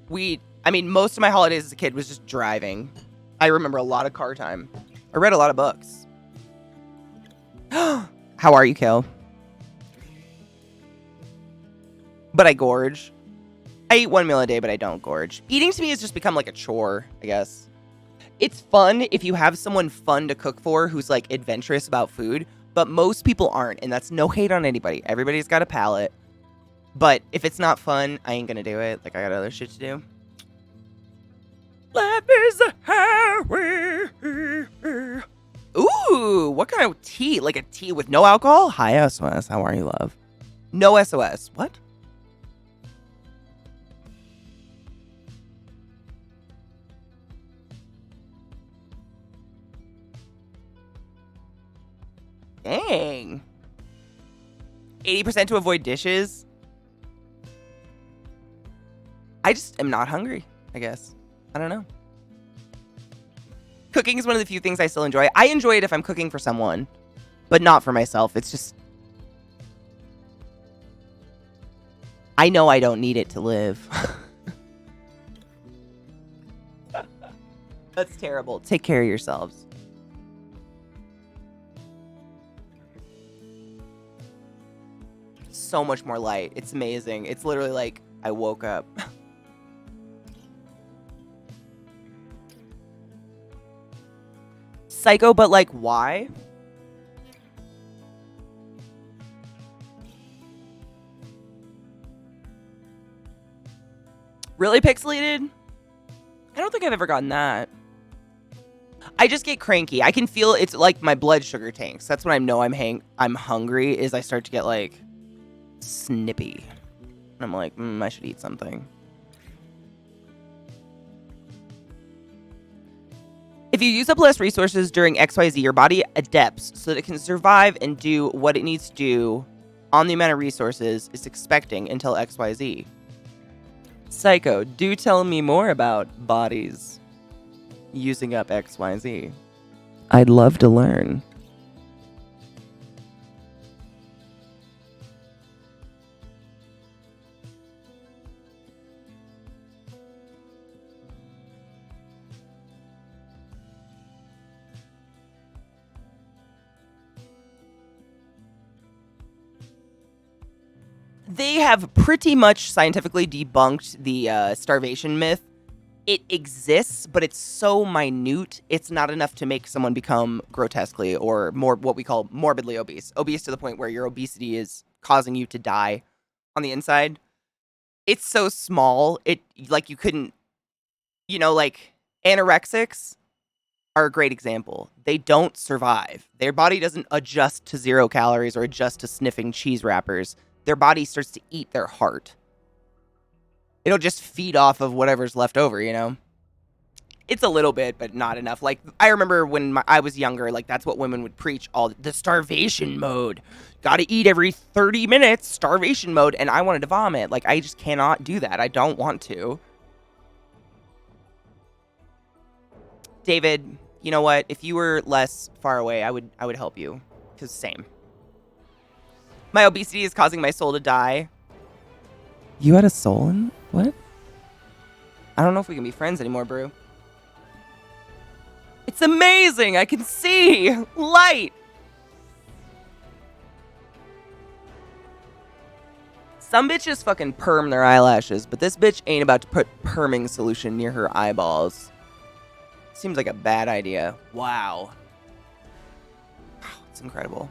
Speaker 1: Most of my holidays as a kid was just driving. I remember a lot of car time. I read a lot of books. How are you, Kill? But I gorge. I eat one meal a day, but I don't gorge. Eating to me has just become like a chore, I guess. It's fun if you have someone fun to cook for who's like adventurous about food, but most people aren't, and that's no hate on anybody. Everybody's got a palate. But if it's not fun, I ain't gonna do it. Like, I got other shit to do. Life is a highway. Ooh, what kind of tea? Like a tea with no alcohol? Hi, SOS. How are you, love? No SOS. What? Dang. 80% to avoid dishes? I just am not hungry, I guess. I don't know. Cooking is one of the few things I still enjoy. I enjoy it if I'm cooking for someone, but not for myself. It's just... I know I don't need it to live. That's terrible. Take care of yourselves. So much more light. It's amazing. It's literally like I woke up. Psycho, but like, why? Really pixelated? I don't think I've ever gotten that. I just get cranky. I can feel it's like my blood sugar tanks. That's when I know I'm hungry, is I start to get like snippy. And I'm like, I should eat something. If you use up less resources during XYZ, your body adapts so that it can survive and do what it needs to do on the amount of resources it's expecting until XYZ. Psycho, do tell me more about bodies using up XYZ. I'd love to learn. They have pretty much scientifically debunked the starvation myth. It exists, but it's so minute, it's not enough to make someone become grotesquely or more what we call morbidly obese. Obese to the point where your obesity is causing you to die on the inside. It's so small, like you couldn't, like anorexics are a great example. They don't survive. Their body doesn't adjust to 0 calories or adjust to sniffing cheese wrappers. Their body starts to eat their heart. It'll just feed off of whatever's left over, It's a little bit, but not enough. Like, I remember when I was younger, like, that's what women would preach, all the starvation mode. Gotta eat every 30 minutes, starvation mode, and I wanted to vomit. Like, I just cannot do that. I don't want to. David, you know what? If you were less far away, I would help you. Because same. My obesity is causing my soul to die. You had a soul in... What? I don't know if we can be friends anymore, Brew. It's amazing! I can see! Light! Some bitches fucking perm their eyelashes, but this bitch ain't about to put perming solution near her eyeballs. Seems like a bad idea. Wow. It's incredible.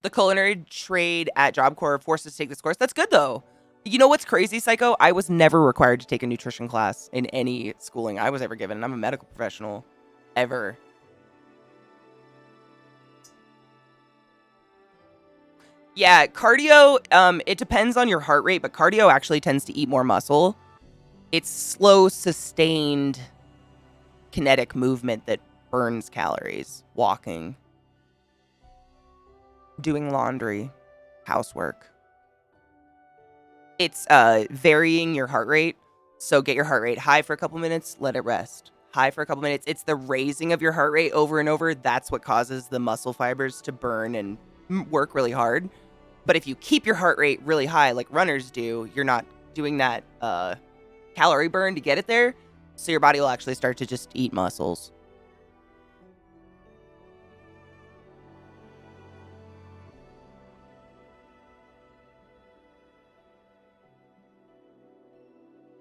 Speaker 1: The culinary trade at Job Corps forced us to take this course. That's good, though. You know what's crazy, Psycho? I was never required to take a nutrition class in any schooling I was ever given, and I'm a medical professional. Ever. Yeah, cardio, it depends on your heart rate, but cardio actually tends to eat more muscle. It's slow, sustained, kinetic movement that burns calories. Walking. Doing laundry. Housework. It's varying your heart rate. So get your heart rate high for a couple minutes, let it rest. High for a couple minutes. It's the raising of your heart rate over and over. That's what causes the muscle fibers to burn and work really hard. But if you keep your heart rate really high, like runners do, you're not doing that calorie burn to get it there. So your body will actually start to just eat muscles.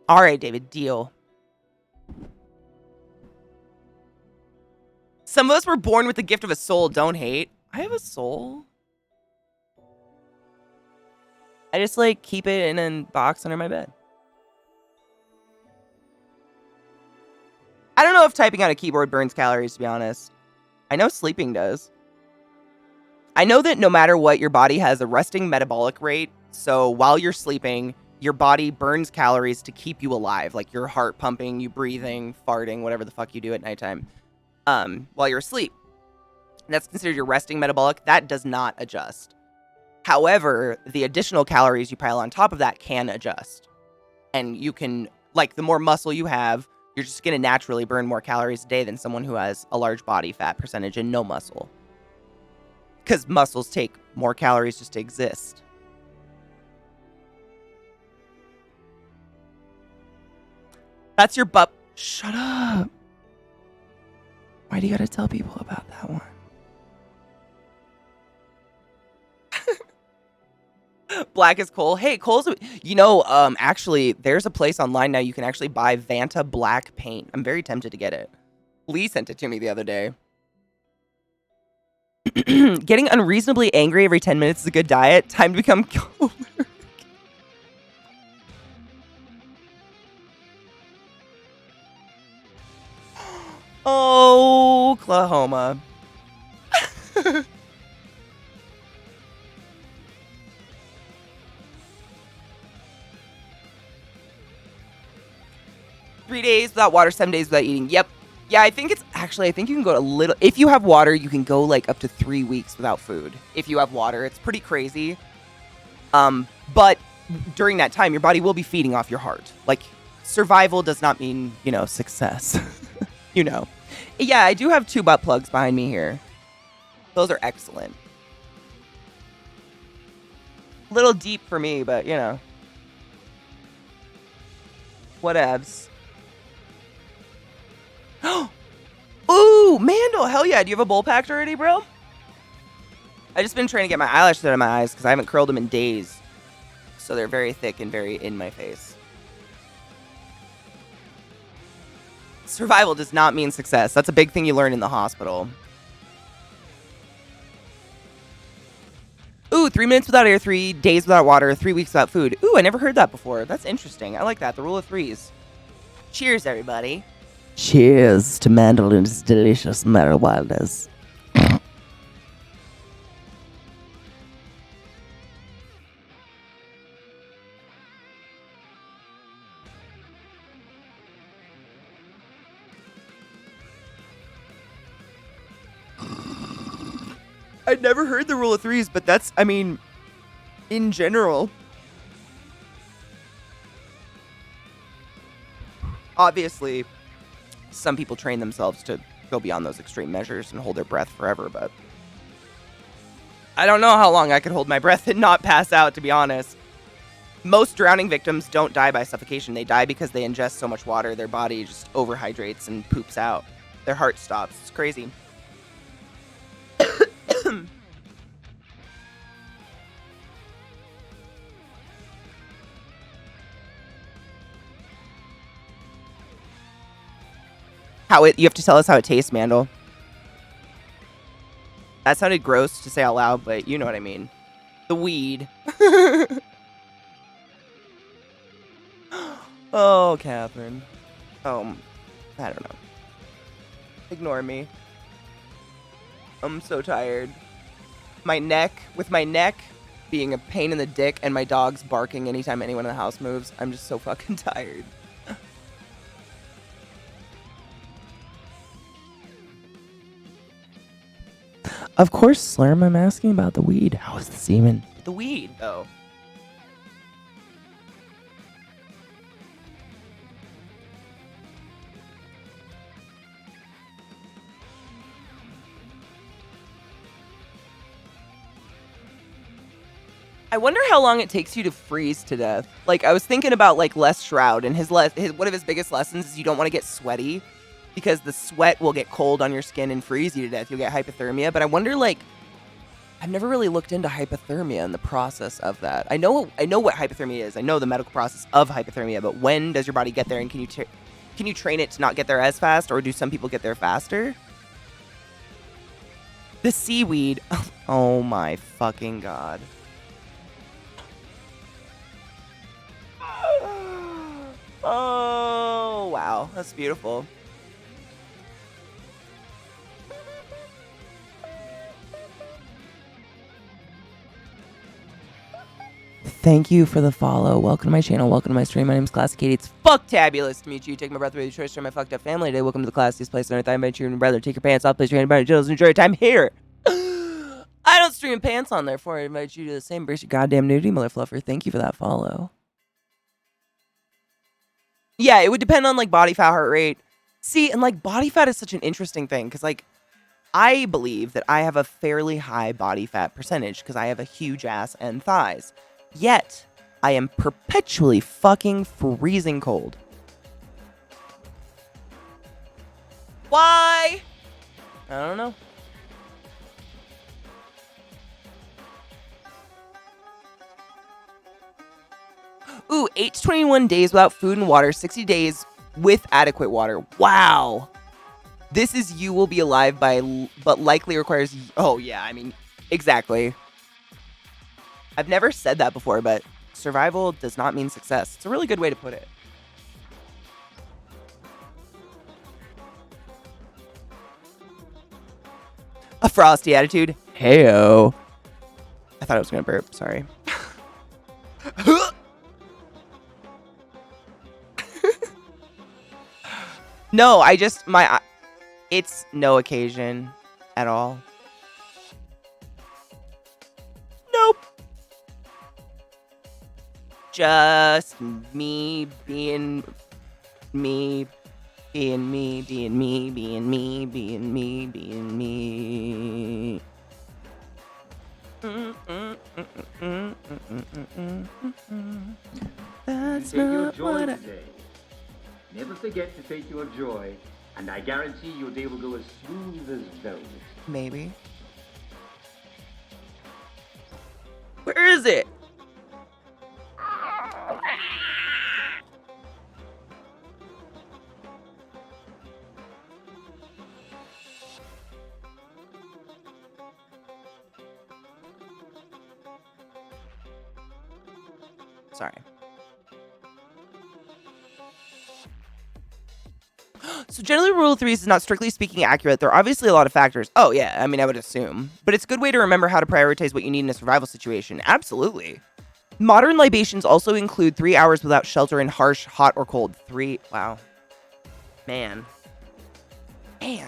Speaker 1: All right, David, deal. Some of us were born with the gift of a soul. Don't hate. I have a soul. I just, like, keep it in a box under my bed. I don't know if typing on a keyboard burns calories, to be honest. I know sleeping does. I know that no matter what, your body has a resting metabolic rate. So while you're sleeping, your body burns calories to keep you alive. Like your heart pumping, you breathing, farting, whatever the fuck you do at nighttime. While you're asleep. That's considered your resting metabolic. That does not adjust. However, the additional calories you pile on top of that can adjust. And you can, like, the more muscle you have, you're just going to naturally burn more calories a day than someone who has a large body fat percentage and no muscle. Because muscles take more calories just to exist. That's your butt. Shut up. Why do you gotta tell people about that one? Black is coal. Hey, coal's, you know, actually, there's a place online now you can actually buy Vanta black paint. I'm very tempted to get it. Lee sent it to me the other day. Getting unreasonably angry every 10 minutes is a good diet. Time to become choleric. Oh, Oklahoma. 3 days without water, 7 days without eating. Yep. Yeah, I think you can go a little, if you have water, you can go like up to 3 weeks without food. If you have water, it's pretty crazy. But during that time, your body will be feeding off your heart. Like, survival does not mean, you know, success. You know. Yeah, I do have 2 butt plugs behind me here. Those are excellent. A little deep for me, but, you know. Whatevs. Ooh, Mandel, hell yeah. Do you have a bowl packed already, bro? I just been trying to get my eyelashes out of my eyes because I haven't curled them in days. So they're very thick and very in my face. Survival does not mean success. That's a big thing you learn in the hospital. Ooh, 3 minutes without air, 3 days without water, 3 weeks without food. Ooh, I never heard that before. That's interesting. I like that. The rule of 3s. Cheers, everybody. Cheers to Mandel and his delicious marijuanas. I'd never heard the rule of threes, but that's, I mean, in general. Obviously, some people train themselves to go beyond those extreme measures and hold their breath forever, but I don't know how long I could hold my breath and not pass out, to be honest. Most drowning victims don't die by suffocation. They die because they ingest so much water, their body just overhydrates and poops out. Their heart stops. It's crazy. You have to tell us how it tastes, Mandel. That sounded gross to say out loud, but you know what I mean. The weed. Oh, Catherine. Oh, I don't know. Ignore me. I'm so tired. With my neck being a pain in the dick and my dogs barking anytime anyone in the house moves, I'm just so fucking tired. Of course, Slurm, I'm asking about the weed. How is the semen? The weed, though. I wonder how long it takes you to freeze to death. Like, I was thinking about, like, Les Shroud, and one of his biggest lessons is you don't want to get sweaty, because the sweat will get cold on your skin and freeze you to death. You'll get hypothermia. But I wonder, like, I've never really looked into hypothermia and the process of that. I know what hypothermia is. I know the medical process of hypothermia. But when does your body get there? And can you train it to not get there as fast? Or do some people get there faster? The seaweed. Oh, my fucking God. Oh, wow. That's beautiful. Thank you for the follow. Welcome to my channel. Welcome to my stream. My name is ClassyKatie. It's fucktabulous to meet you. Take my breath away with your choice from my fucked up family today. Welcome to the classiest place on earth. I invite you and brother. Take your pants off. Please train about your enjoy your time here. I don't stream pants on, therefore I invite you to the same. Embrace your goddamn nudity, mother fluffer. Thank you for that follow. Yeah, it would depend on, like, body fat, heart rate. See, and, like, body fat is such an interesting thing, because, like, I believe that I have a fairly high body fat percentage, because I have a huge ass and thighs. Yet, I am perpetually fucking freezing cold. Why? I don't know. Ooh, 8 to 21 days without food and water, 60 days with adequate water. Wow. This is you will be alive but likely requires... Oh, yeah, I mean, exactly. I've never said that before, but survival does not mean success. It's a really good way to put it. A frosty attitude. Heyo. I thought I was going to burp. Sorry. No, it's no occasion at all. Nope. Just me being me, being me, being me, being me, being me, being me. That's not what I...
Speaker 2: Never forget to take your joy, and I guarantee your day will go as smooth as velvet.
Speaker 1: Maybe. Where is it? Sorry. So generally, rule of threes is not strictly speaking accurate. There are obviously a lot of factors. Oh, yeah, I mean, I would assume. But it's a good way to remember how to prioritize what you need in a survival situation. Absolutely. Modern libations also include 3 hours without shelter in harsh, hot, or cold. Wow. Man. I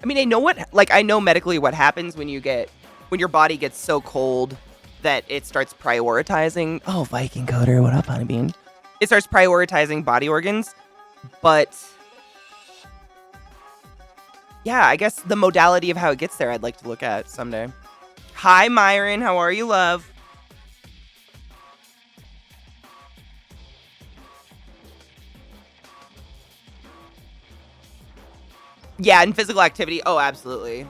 Speaker 1: mean, I know medically what happens when you get when your body gets so cold that it starts prioritizing. Oh, Viking Coder, what up, Honeybean? It starts prioritizing body organs, but yeah, I guess the modality of how it gets there, I'd like to look at someday. Hi, Myron. How are you, love? Yeah, and physical activity. Oh, absolutely.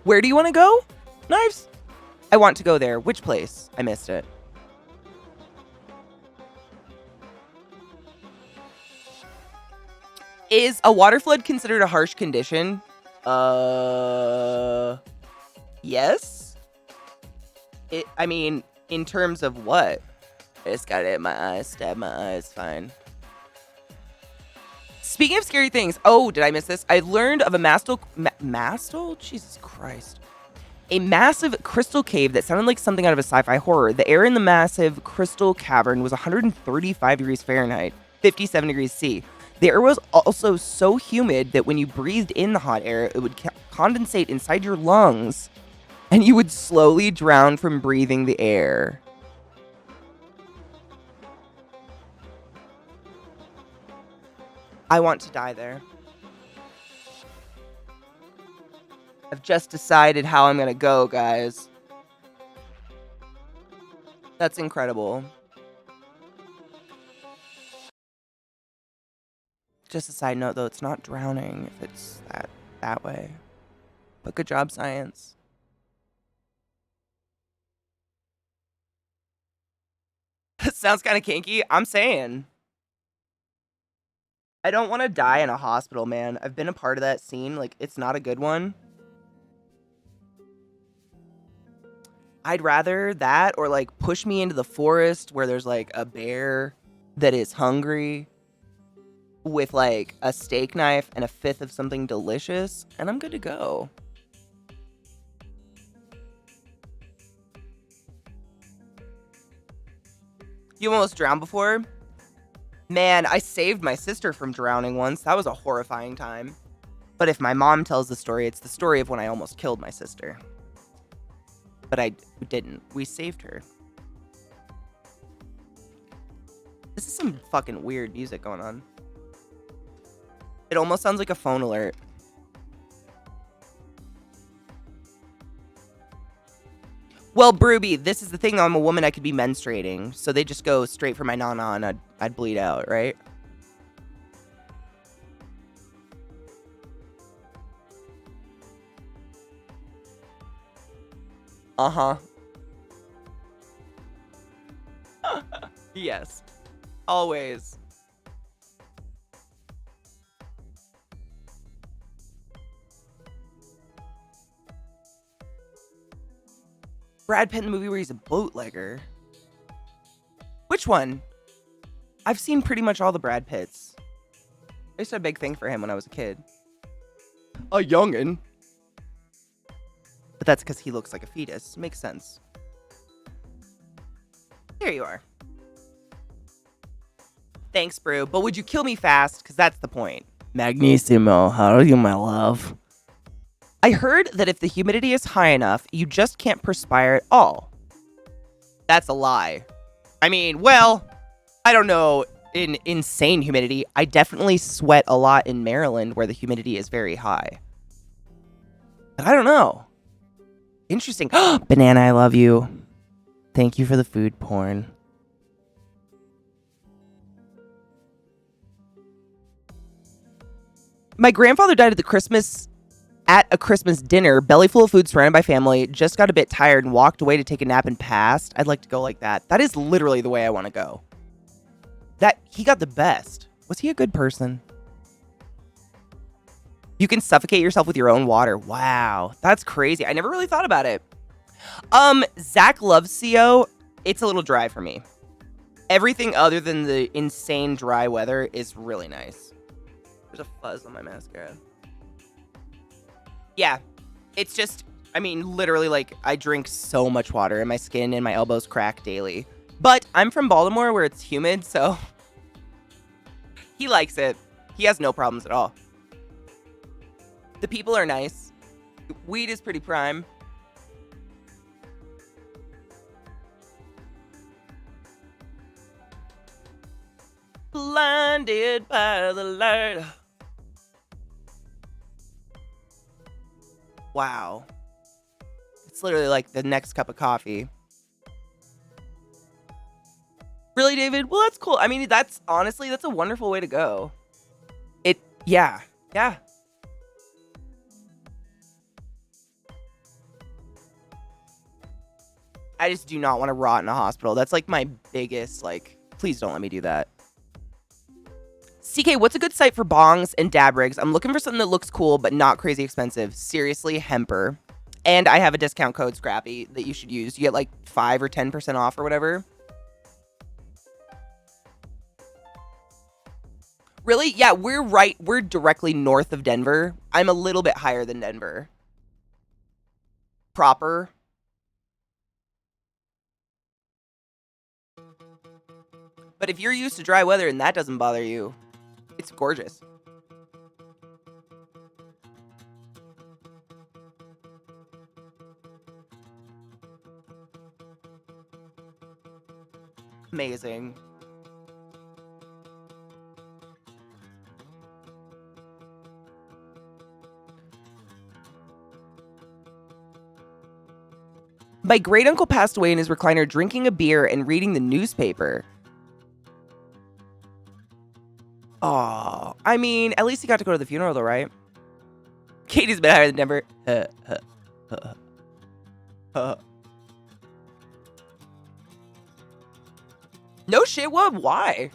Speaker 1: Where do you want to go? Knives? I want to go there. Which place? I missed it. Is a water flood considered a harsh condition? Yes. I mean, in terms of what? I just got it in my eyes, stab my eyes, fine. Speaking of scary things, oh, did I miss this? I learned of a mastal? Jesus Christ. A massive crystal cave that sounded like something out of a sci-fi horror. The air in the massive crystal cavern was 135 degrees Fahrenheit, 57 degrees C. The air was also so humid that when you breathed in the hot air, it would condensate inside your lungs, and you would slowly drown from breathing the air. I want to die there. I've just decided how I'm gonna go, guys. That's incredible. Just a side note, though, it's not drowning if it's that way. But good job, science. Sounds kind of kinky. I'm saying. I don't want to die in a hospital, man. I've been a part of that scene. Like, it's not a good one. I'd rather that or, like, push me into the forest where there's, like, a bear that is hungry with, like, a steak knife and a fifth of something delicious, and I'm good to go. You almost drowned before? Man, I saved my sister from drowning once. That was a horrifying time. But if my mom tells the story, it's the story of when I almost killed my sister. But I didn't. We saved her. This is some fucking weird music going on. It almost sounds like a phone alert. Well, Brooby, this is the thing. I'm a woman. I could be menstruating. So they just go straight for my nana and I'd bleed out, right? Uh-huh. Yes. Always. Brad Pitt in the movie where he's a bootlegger. Which one? I've seen pretty much all the Brad Pitts. I used to have a big thing for him when I was a kid. A youngin'. But that's because he looks like a fetus. Makes sense. Here you are. Thanks, Brew. But would you kill me fast? Because that's the point. Magnissimo, how are you, my love? I heard that if the humidity is high enough, you just can't perspire at all. That's a lie. I mean, well, I don't know. In insane humidity, I definitely sweat a lot in Maryland where the humidity is very high. But I don't know. Interesting. Banana, I love you. Thank you for the food porn. My grandfather died at a Christmas dinner, belly full of food, surrounded by family, just got a bit tired and walked away to take a nap and passed. I'd like to go like that. That is literally the way I want to go. He got the best. Was he a good person? You can suffocate yourself with your own water. Wow, that's crazy. I never really thought about it. Zach loves CO. It's a little dry for me. Everything other than the insane dry weather is really nice. There's a fuzz on my mascara. Yeah, it's just, I mean, literally, like, I drink so much water and my skin and my elbows crack daily. But I'm from Baltimore where it's humid, so he likes it. He has no problems at all. The people are nice. Weed is pretty prime. Blinded by the light. Wow. It's literally like the next cup of coffee. Really, David? Well, that's cool. I mean, that's honestly, that's a wonderful way to go. Yeah. I just do not want to rot in a hospital. That's like my biggest, like, please don't let me do that. CK, what's a good site for bongs and dab rigs? I'm looking for something that looks cool, but not crazy expensive. Seriously, Hemper. And I have a discount code, Scrappy, that you should use. You get like 5 or 10% off or whatever. Really? Yeah, we're directly north of Denver. I'm a little bit higher than Denver. Proper. But if you're used to dry weather and that doesn't bother you, it's gorgeous. Amazing. My great uncle passed away in his recliner drinking a beer and reading the newspaper. Oh, I mean, at least he got to go to the funeral though, right? Katie's been higher than Denver. No shit, what? Why?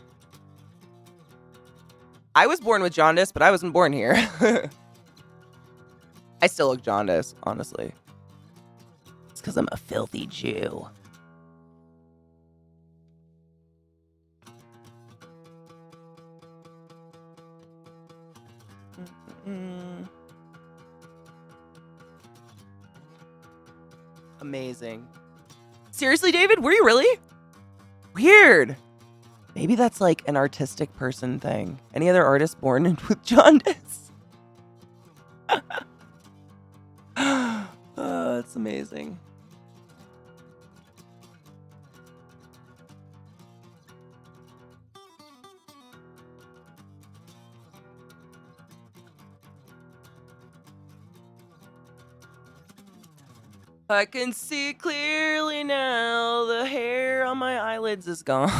Speaker 1: I was born with jaundice, but I wasn't born here. I still look jaundice, honestly. It's because I'm a filthy Jew. Amazing. Seriously, David? Were you really? Weird. Maybe that's like an artistic person thing. Any other artist born with jaundice? Oh, that's amazing. I can see clearly now. The hair on my eyelids is gone.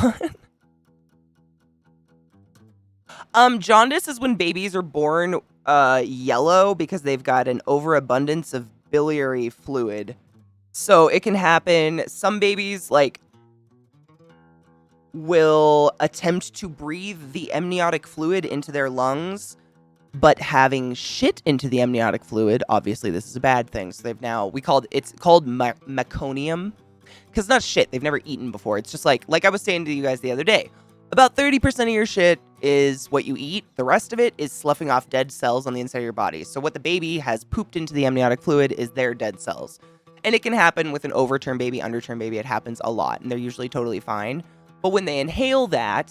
Speaker 1: Jaundice is when babies are born yellow because they've got an overabundance of biliary fluid. So it can happen. Some babies will attempt to breathe the amniotic fluid into their lungs, but having shit into the amniotic fluid, obviously this is a bad thing. So it's called meconium, because it's not shit they've never eaten before. It's just like I was saying to you guys the other day, about 30% of your shit is what you eat. The rest of it is sloughing off dead cells on the inside of your body. So what the baby has pooped into the amniotic fluid is their dead cells. And it can happen with an overturned baby, underturned baby. It happens a lot, and they're usually totally fine. But when they inhale that,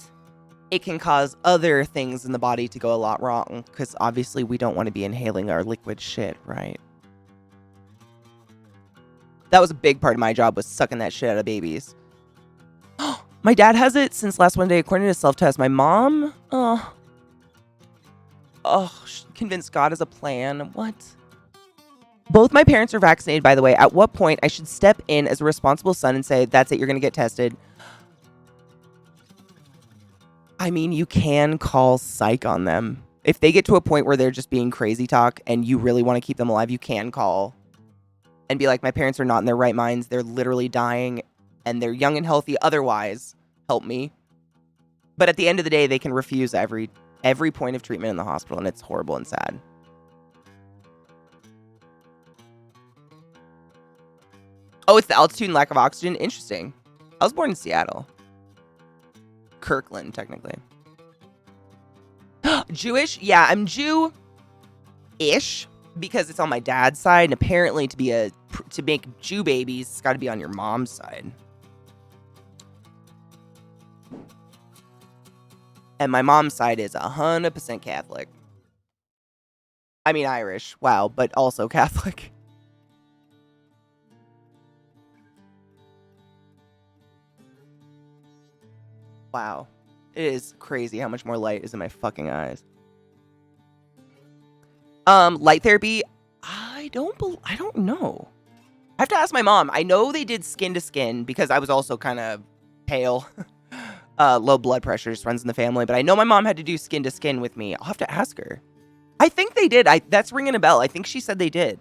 Speaker 1: it can cause other things in the body to go a lot wrong, because obviously we don't want to be inhaling our liquid shit, right? That was a big part of my job, was sucking that shit out of babies. My dad has it since last Monday, according to self-test. My mom, convinced God has a plan. What? Both my parents are vaccinated, by the way. At what point I should step in as a responsible son and say, that's it, you're going to get tested? I mean, you can call psych on them. If they get to a point where they're just being crazy talk and you really want to keep them alive, you can call and be like, my parents are not in their right minds. They're literally dying and they're young and healthy. Otherwise, help me. But at the end of the day, they can refuse every point of treatment in the hospital, and it's horrible and sad. Oh, it's the altitude and lack of oxygen? Interesting. I was born in Seattle. Kirkland, technically. Jewish? Yeah, I'm Jew-ish because it's on my dad's side, and apparently to make Jew babies, it's got to be on your mom's side. And my mom's side is 100% Catholic. I mean, Irish. Wow, but also Catholic. Wow. It is crazy how much more light is in my fucking eyes. Light therapy, I don't know. I have to ask my mom. I know they did skin to skin because I was also kind of pale. Low blood pressure just runs in the family, but I know my mom had to do skin to skin with me. I'll have to ask her. I think they did. That's ringing a bell. I think she said they did.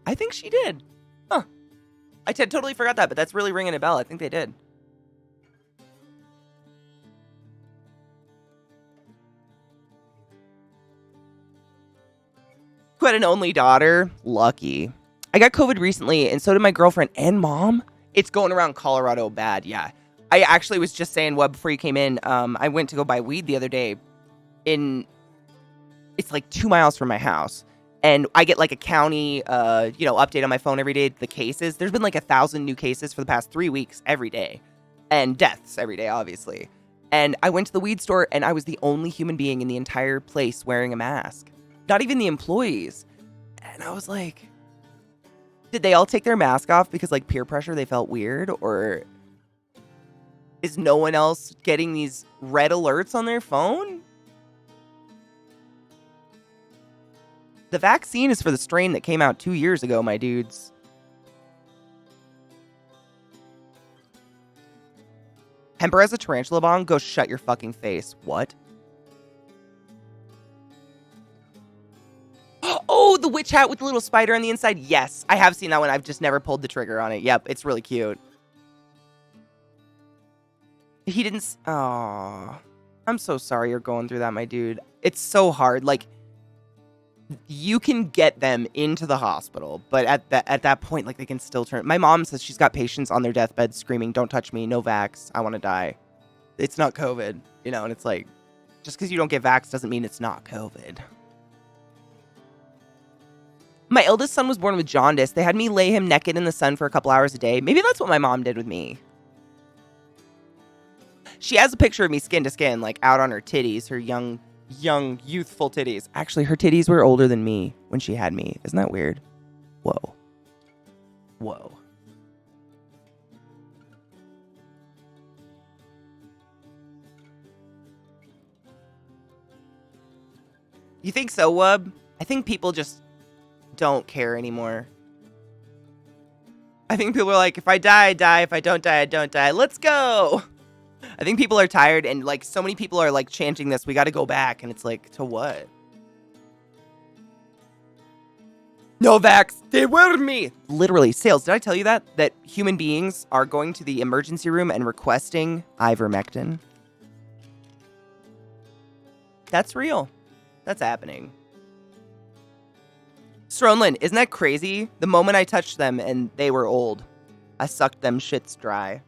Speaker 1: I think she did. Huh. I totally forgot that, but that's really ringing a bell. I think they did. Who had an only daughter? Lucky. I got COVID recently, and so did my girlfriend and mom. It's going around Colorado bad, yeah. I actually was just saying, before you came in, I went to go buy weed the other day. It's like 2 miles from my house. And I get like a county, update on my phone every day, the cases. There's been like 1,000 new cases for the past 3 weeks every day. And deaths every day, obviously. And I went to the weed store, and I was the only human being in the entire place wearing a mask. Not even the employees. And I was like, did they all take their mask off because like peer pressure, they felt weird? Or is no one else getting these red alerts on their phone? The vaccine is for the strain that came out 2 years ago, my dudes. Hemper has a tarantula bong? Go shut your fucking face. What? Oh, the witch hat with the little spider on the inside. Yes, I have seen that one. I've just never pulled the trigger on it. Yep, it's really cute. He didn't... Oh, I'm so sorry you're going through that, my dude. It's so hard. Like, you can get them into the hospital, but at that point, like, they can still turn... My mom says she's got patients on their deathbed screaming, don't touch me, no vax, I want to die. It's not COVID, and it's like, just because you don't get vax doesn't mean it's not COVID. My eldest son was born with jaundice. They had me lay him naked in the sun for a couple hours a day. Maybe that's what my mom did with me. She has a picture of me skin to skin, like out on her titties, her young, youthful titties. Actually, her titties were older than me when she had me. Isn't that weird? Whoa. Whoa. You think so, Wub? I think people just don't care anymore. I think people are like, if I die, I die. If I don't die, I don't die. Let's go. I think people are tired, and like so many people are like chanting this. We got to go back, and it's like, to what? No vax. They were me. Literally, Sales. Did I tell you that human beings are going to the emergency room and requesting ivermectin? That's real. That's happening. Stronlin, isn't that crazy? The moment I touched them and they were old, I sucked them shits dry.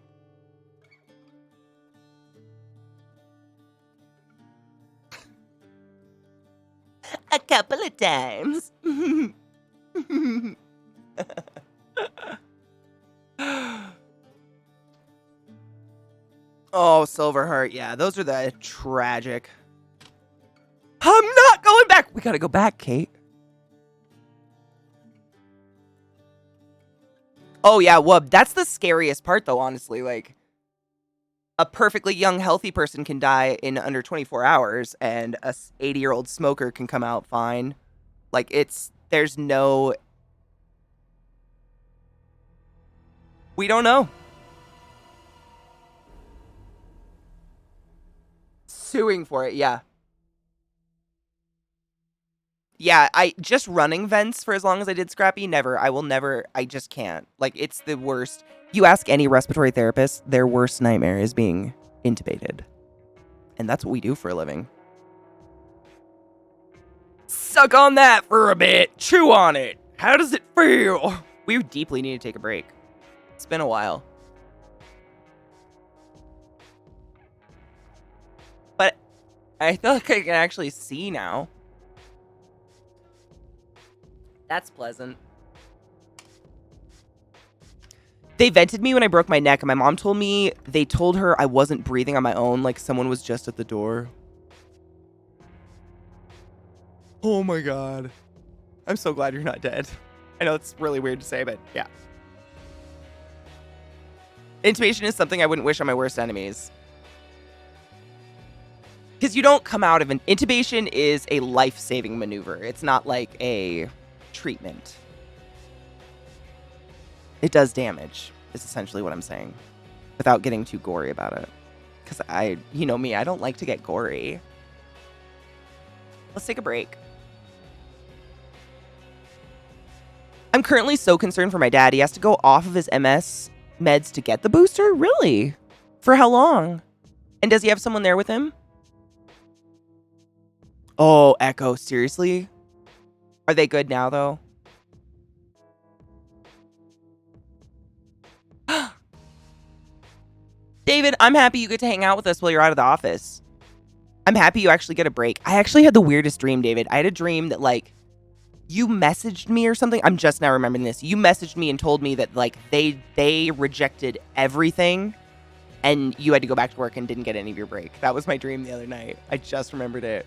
Speaker 1: A couple of times. Oh, Silverheart. Yeah, those are the tragic. I'm not going back. We gotta go back, Kate. Oh, yeah, Wub. That's the scariest part, though, honestly. Like, a perfectly young, healthy person can die in under 24 hours, and a 80-year-old smoker can come out fine. Like, there's no... We don't know. Suing for it, yeah. Yeah, just running vents for as long as I did Scrappy, never. I will never, I just can't. Like, it's the worst. You ask any respiratory therapist, their worst nightmare is being intubated. And that's what we do for a living. Suck on that for a bit. Chew on it. How does it feel? We deeply need to take a break. It's been a while. But I feel like I can actually see now. That's pleasant. They vented me when I broke my neck, and my mom told me they told her I wasn't breathing on my own, like someone was just at the door. Oh my God. I'm so glad you're not dead. I know it's really weird to say, but yeah. Intubation is something I wouldn't wish on my worst enemies. Because you don't come out of an... Intubation is a life-saving maneuver. It's not like a treatment. It does damage, is essentially what I'm saying. Without getting too gory about it. Because you know me, I don't like to get gory. Let's take a break. I'm currently so concerned for my dad. He has to go off of his MS meds to get the booster? Really? For how long? And does he have someone there with him? Oh, Echo, seriously? Are they good now, though? David, I'm happy you get to hang out with us while you're out of the office. I'm happy you actually get a break. I actually had the weirdest dream, David. I had a dream that, like, you messaged me or something. I'm just now remembering this. You messaged me and told me that, like, they rejected everything and you had to go back to work and didn't get any of your break. That was my dream the other night. I just remembered it.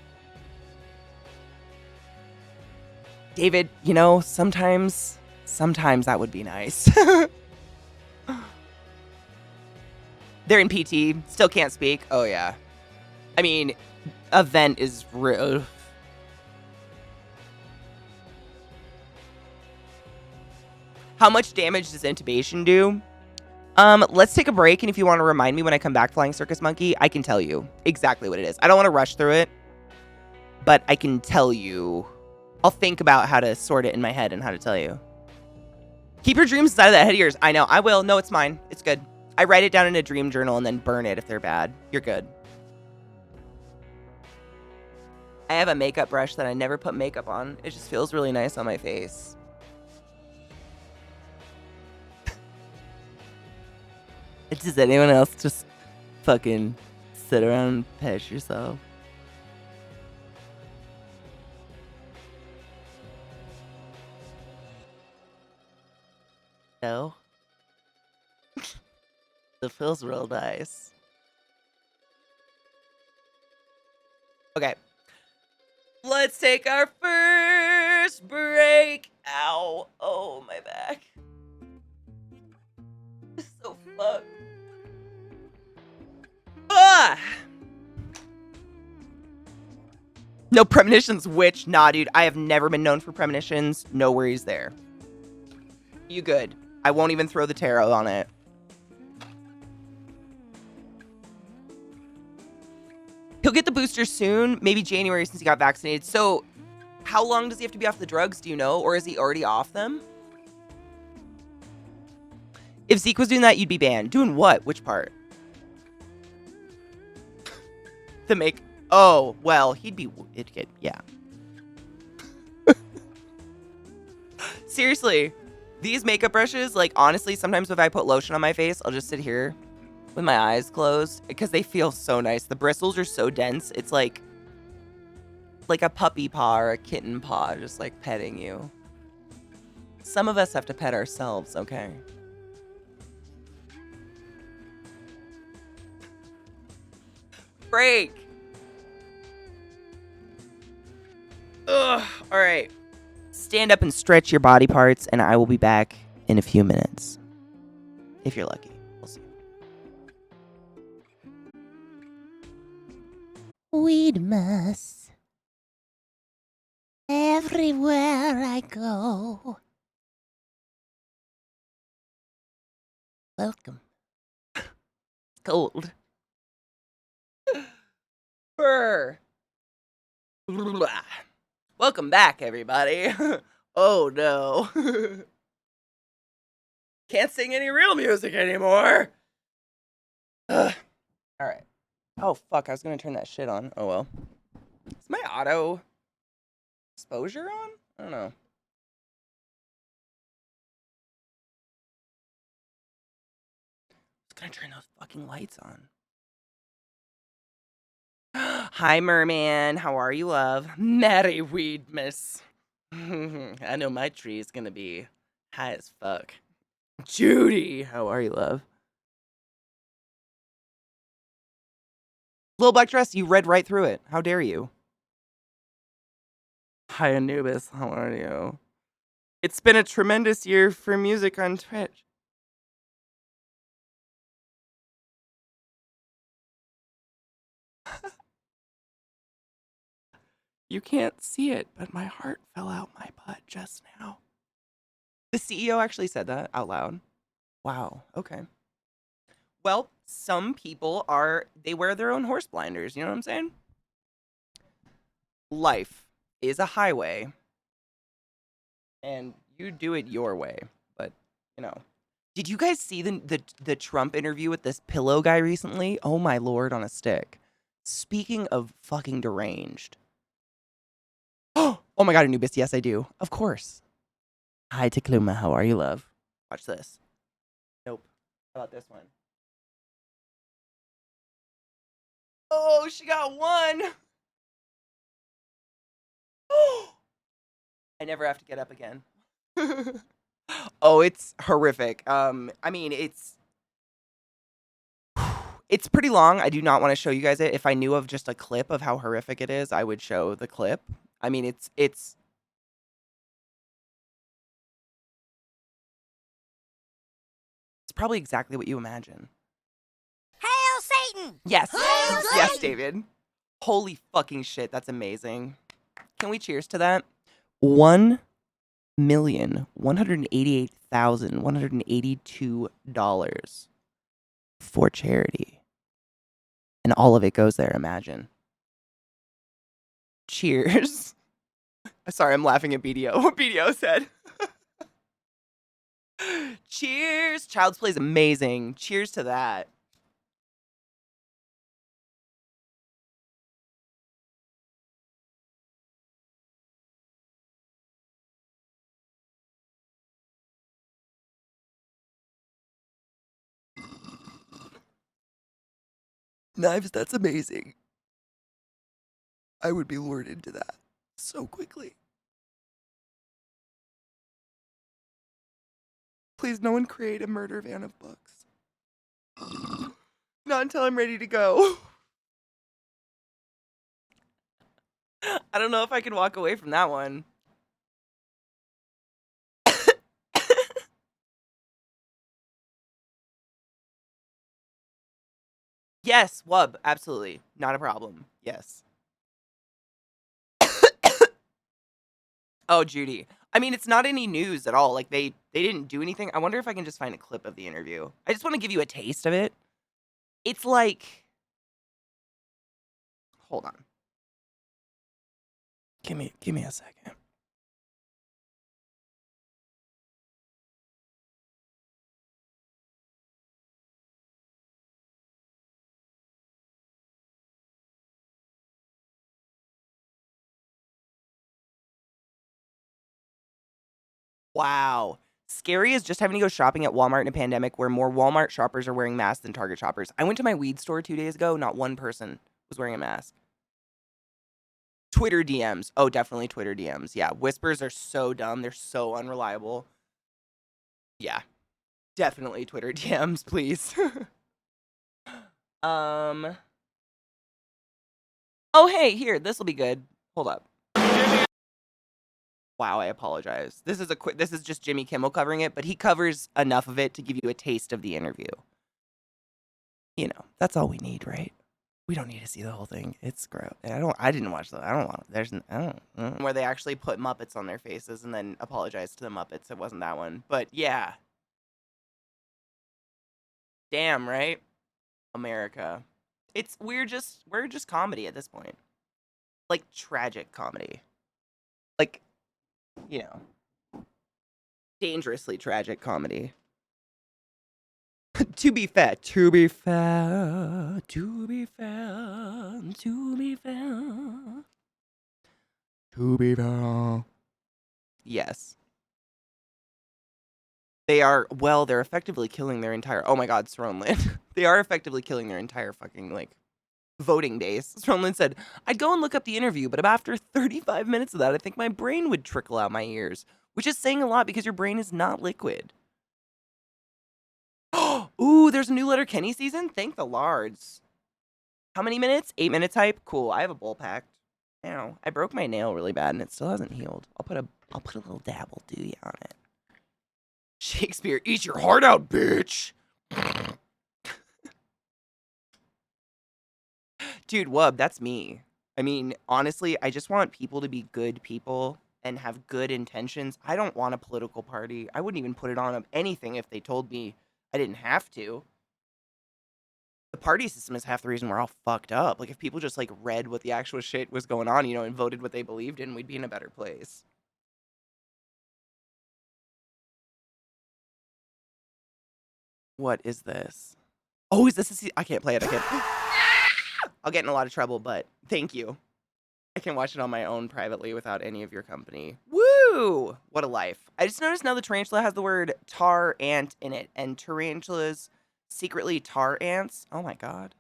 Speaker 1: David, you know, sometimes that would be nice. They're in PT, still can't speak. Oh, yeah. I mean, event is real. How much damage does intubation do? Let's take a break, and if you want to remind me when I come back, Flying Circus Monkey, I can tell you exactly what it is. I don't want to rush through it, but I can tell you. I'll think about how to sort it in my head and how to tell you. Keep your dreams inside of that head of yours. I know, I will. No, it's mine. It's good. I write it down in a dream journal and then burn it if they're bad. You're good. I have a makeup brush that I never put makeup on. It just feels really nice on my face. Does anyone else just fucking sit around and pet yourself? No? It feels real nice. Okay. Let's take our first break. Ow. Oh, my back. It's so fucked. Ah! No premonitions, witch. Nah, dude. I have never been known for premonitions. No worries there. You good. I won't even throw the tarot on it. He'll get the booster soon, maybe January since he got vaccinated. So how long does he have to be off the drugs, do you know? Or is he already off them? If Zeke was doing that, you'd be banned. Doing what? Which part? The make... Oh, well, he'd be... It'd get... Yeah. Seriously. These makeup brushes, like, honestly, sometimes if I put lotion on my face, I'll just sit here with my eyes closed because they feel so nice. The bristles are so dense. It's like a puppy paw or a kitten paw, just like petting you. Some of us have to pet ourselves, okay? Break. Ugh. All right. Stand up and stretch your body parts, and I will be back in a few minutes. If you're lucky. We'll see.
Speaker 7: Weed muss. Everywhere I go. Welcome.
Speaker 1: Cold. Brr. Welcome back, everybody. Oh, no. Can't sing any real music anymore. Ugh. All right. Oh, fuck. I was going to turn that shit on. Oh, well. Is my auto exposure on? I don't know. I was going to turn those fucking lights on. Hi, Merman. How are you, love? Merry weed, miss. I know my tree is going to be high as fuck. Judy, how are you, love? Little black dress, you read right through it. How dare you? Hi, Anubis. How are you? It's been a tremendous year for music on Twitch. You can't see it, but my heart fell out my butt just now. The CEO actually said that out loud. Wow. Okay. Well, some people they wear their own horse blinders. You know what I'm saying? Life is a highway, and you do it your way. But, you know. Did you guys see the Trump interview with this pillow guy recently? Oh my lord on a stick. Speaking of fucking deranged. Oh my god, Anubis. Yes, I do. Of course. Hi, Takluma. How are you, love? Watch this. Nope. How about this one? Oh, she got one. I never have to get up again. Oh, it's horrific. I mean, it's pretty long. I do not want to show you guys it. If I knew of just a clip of how horrific it is, I would show the clip. I mean, it's probably exactly what you imagine.
Speaker 7: Hail Satan!
Speaker 1: Yes.
Speaker 7: Hail
Speaker 1: Yes,
Speaker 7: Satan!
Speaker 1: David. Holy fucking shit, that's amazing. Can we cheers to that? $1,188,182 for charity. And all of it goes there, imagine. Cheers. Sorry, I'm laughing at BDO. What BDO said. Cheers. Child's Play is amazing. Cheers to that. Knives, that's amazing. I would be lured into that so quickly. Please, no one create a murder van of books. Not until I'm ready to go. I don't know if I can walk away from that one. Yes, Wub, absolutely. Not a problem. Yes. Oh, Judy. I mean, it's not any news at all. Like, they didn't do anything. I wonder if I can just find a clip of the interview. I just want to give you a taste of it. It's like... Hold on. Give me a second. Wow. Scary is just having to go shopping at Walmart in a pandemic where more Walmart shoppers are wearing masks than Target shoppers. I went to my weed store 2 days ago. Not one person was wearing a mask. Twitter DMs. Oh, definitely Twitter DMs. Yeah, whispers are so dumb. They're so unreliable. Yeah, definitely Twitter DMs, please. Oh, hey, here. This will be good. Hold up. Wow, I apologize. This is just Jimmy Kimmel covering it, but he covers enough of it to give you a taste of the interview. You know, that's all we need, right? We don't need to see the whole thing. It's gross. I didn't watch that. I don't want where they actually put Muppets on their faces and then apologize to the Muppets. It wasn't that one. But yeah. Damn, right? America. We're just comedy at this point. Like tragic comedy. Like, you know, dangerously tragic comedy. To be fair. Yes. They're effectively killing their entire, oh my god, Sronlin. They are effectively killing their entire fucking, like, voting base. Sronlin said, I'd go and look up the interview, but after 35 minutes of that, I think my brain would trickle out my ears, which is saying a lot because your brain is not liquid. Ooh, there's a new Letterkenny season? Thank the Lards. How many minutes? 8 minutes hype? Cool, I have a bowl packed. Ow. I broke my nail really bad and it still hasn't healed. I'll put a little dabble dooey on it. Shakespeare, eat your heart out, bitch. Dude, Wub, that's me. I mean, honestly, I just want people to be good people and have good intentions. I don't want a political party. I wouldn't even put it on anything if they told me I didn't have to. The party system is half the reason we're all fucked up. Like, if people just, like, read what the actual shit was going on, you know, and voted what they believed in, we'd be in a better place. What is this? Oh, is this I can't play it. I can't. I'll get in a lot of trouble, but thank you. I can watch it on my own privately without any of your company. Woo! What a life. I just noticed now the tarantula has the word tar ant in it, and tarantulas secretly tar ants. Oh my god.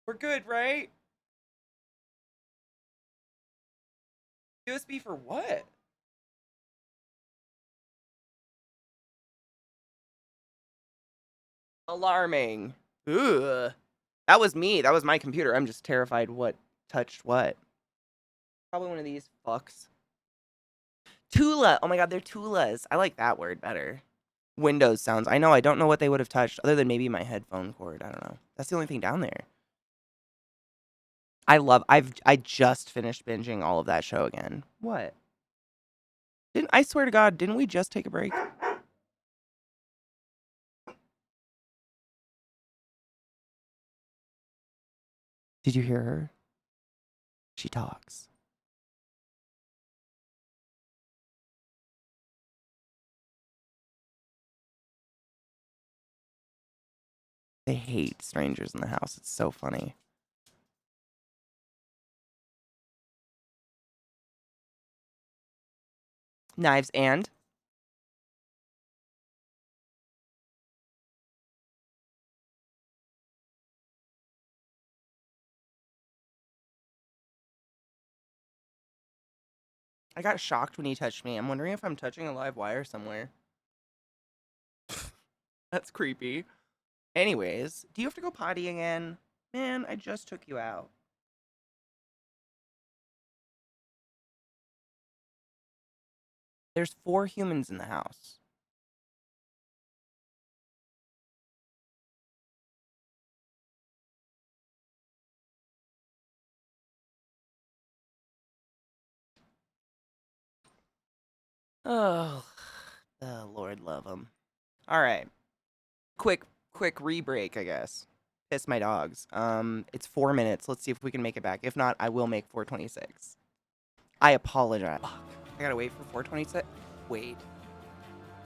Speaker 1: We're good, right? USB for what? Alarming. Ugh. That was me. That was my computer. I'm just terrified what touched what. Probably one of these fucks. Tula. Oh my god, they're tulas. I like that word better. Windows sounds. I know. I don't know what they would have touched other than maybe my headphone cord. I don't know. That's the only thing down there. I just finished binging all of that show again. What? I swear to God, didn't we just take a break? Did you hear her? She talks. They hate strangers in the house. It's so funny. Knives and? I got shocked when he touched me. I'm wondering if I'm touching a live wire somewhere. That's creepy. Anyways, do you have to go potty again? Man, I just took you out. There's 4 humans in the house. Oh, Lord love him. All right. Quick re-break, I guess. Piss my dogs. It's 4 minutes. Let's see if we can make it back. If not, I will make 4:26. I apologize. Fuck. I gotta wait for 4:26. Wait.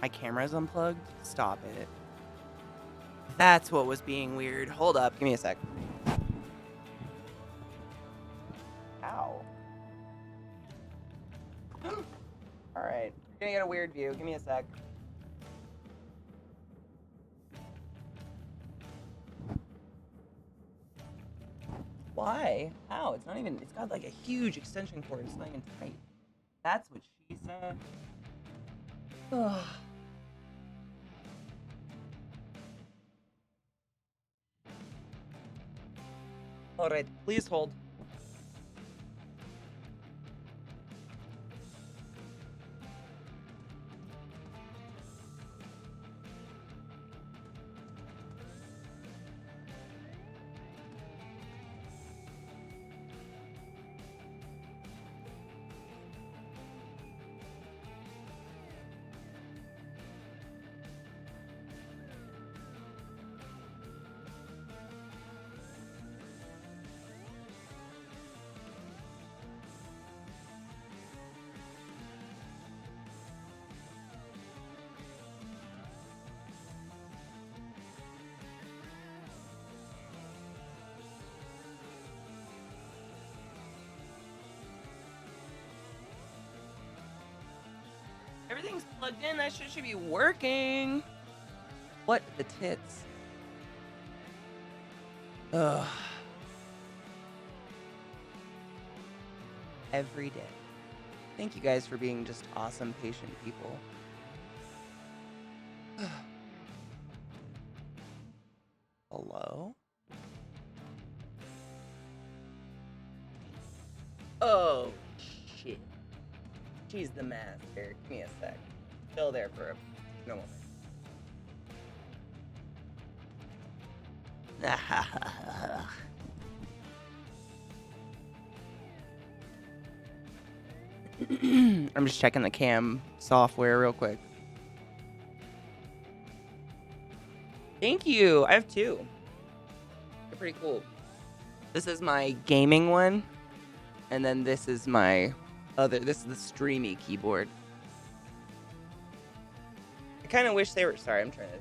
Speaker 1: My camera's unplugged? Stop it. That's what was being weird. Hold up. Give me a sec. Ow. Alright. You're gonna get a weird view. Give me a sec. Why? How? It's not even... It's got like a huge extension cord. It's not even tight. That's what she said. Ugh. Alright, please hold. Everything's plugged in. That shit should be working. What the tits? Ugh. Every day. Thank you guys for being just awesome, patient people. Hello? Oh, shit. She's the master. Give me a sec. Still there for a moment. I'm just checking the cam software real quick. Thank you. I have two. They're pretty cool. This is my gaming one. And then this is my other. This is the streamy keyboard. I kind of wish they were. Sorry, I'm trying to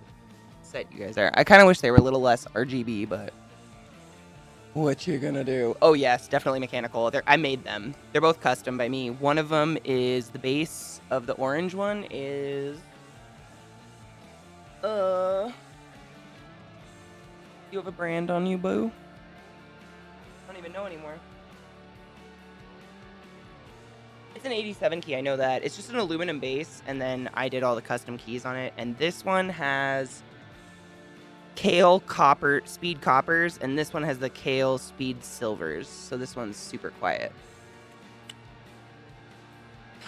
Speaker 1: set you guys there. I kind of wish they were a little less RGB, but what you gonna do? Oh yes, definitely mechanical. I made them. They're both custom by me. One of them is the base of the orange one is you have a brand on you, boo? I don't even know anymore. It's an 87 key, I know that. It's just an aluminum base, and then I did all the custom keys on it. And this one has Kale copper speed coppers, and this one has the Kale speed silvers. So this one's super quiet.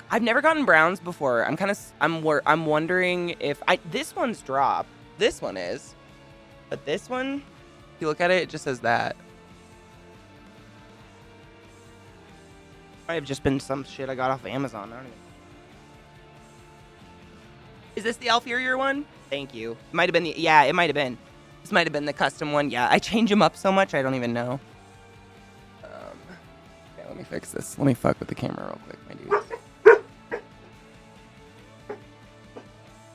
Speaker 1: I've never gotten browns before. I'm wondering if this one's drop. This one is, but this one, if you look at it, it just says that. Might have just been some shit I got off of Amazon. I don't even. Is this the inferior one? Thank you. It might have been yeah, it might have been. This might have been the custom one. Yeah, I change them up so much I don't even know. Okay, let me fix this. Let me fuck with the camera real quick, my dudes.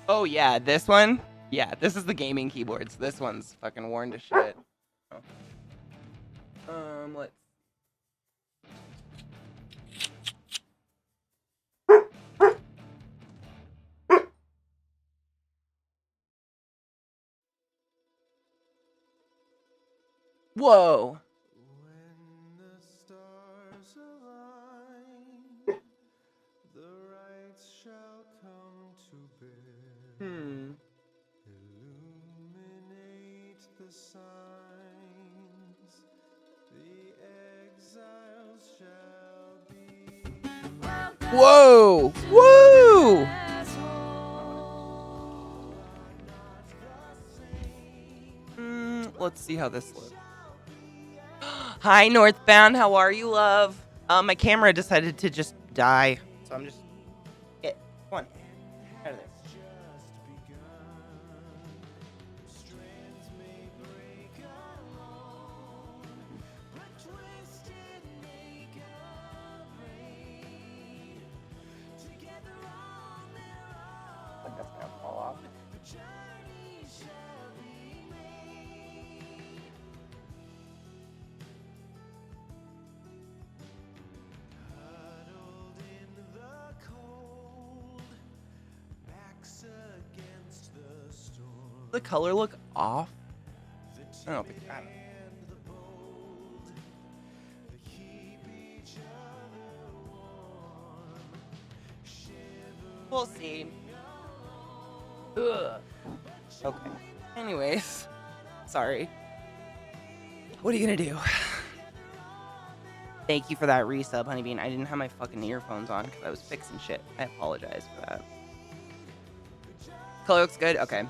Speaker 1: Oh yeah, this one. Yeah, this is the gaming keyboards. This one's fucking worn to shit. Let's. Whoa.
Speaker 8: When the stars align, the rights shall come to bear. Illuminate the signs, the exiles shall be.
Speaker 1: Whoa. Woo. Let's see how this looks. Hi, Northbound. How are you, love? My camera decided to just die, so I'm just. Come on. Out of there. I think that's gonna fall off. The color look off? I don't think that. We'll see. Ugh. Okay. Anyways, sorry. What are you gonna do? Thank you for that resub, Honeybean. I didn't have my fucking earphones on because I was fixing shit. I apologize for that. Color looks good? Okay.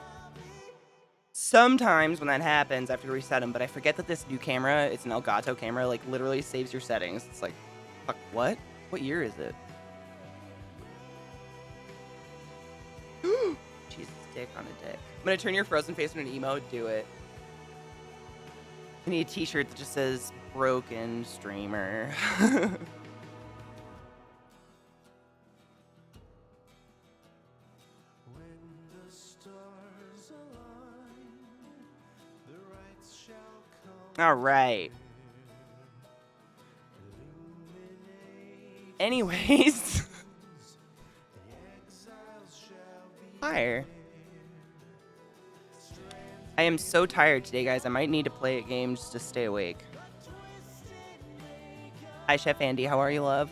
Speaker 1: Sometimes when that happens, I have to reset them, but I forget that this new camera, it's an Elgato camera, like literally saves your settings. It's like, fuck, what? What year is it? Jesus, dick on a dick. I'm gonna turn your frozen face into an emote. Do it. I need a t-shirt that just says broken streamer. All right. Anyways. fire. I am so tired today, guys. I might need to play a game just to stay awake. Hi, Chef Andy. How are you, love?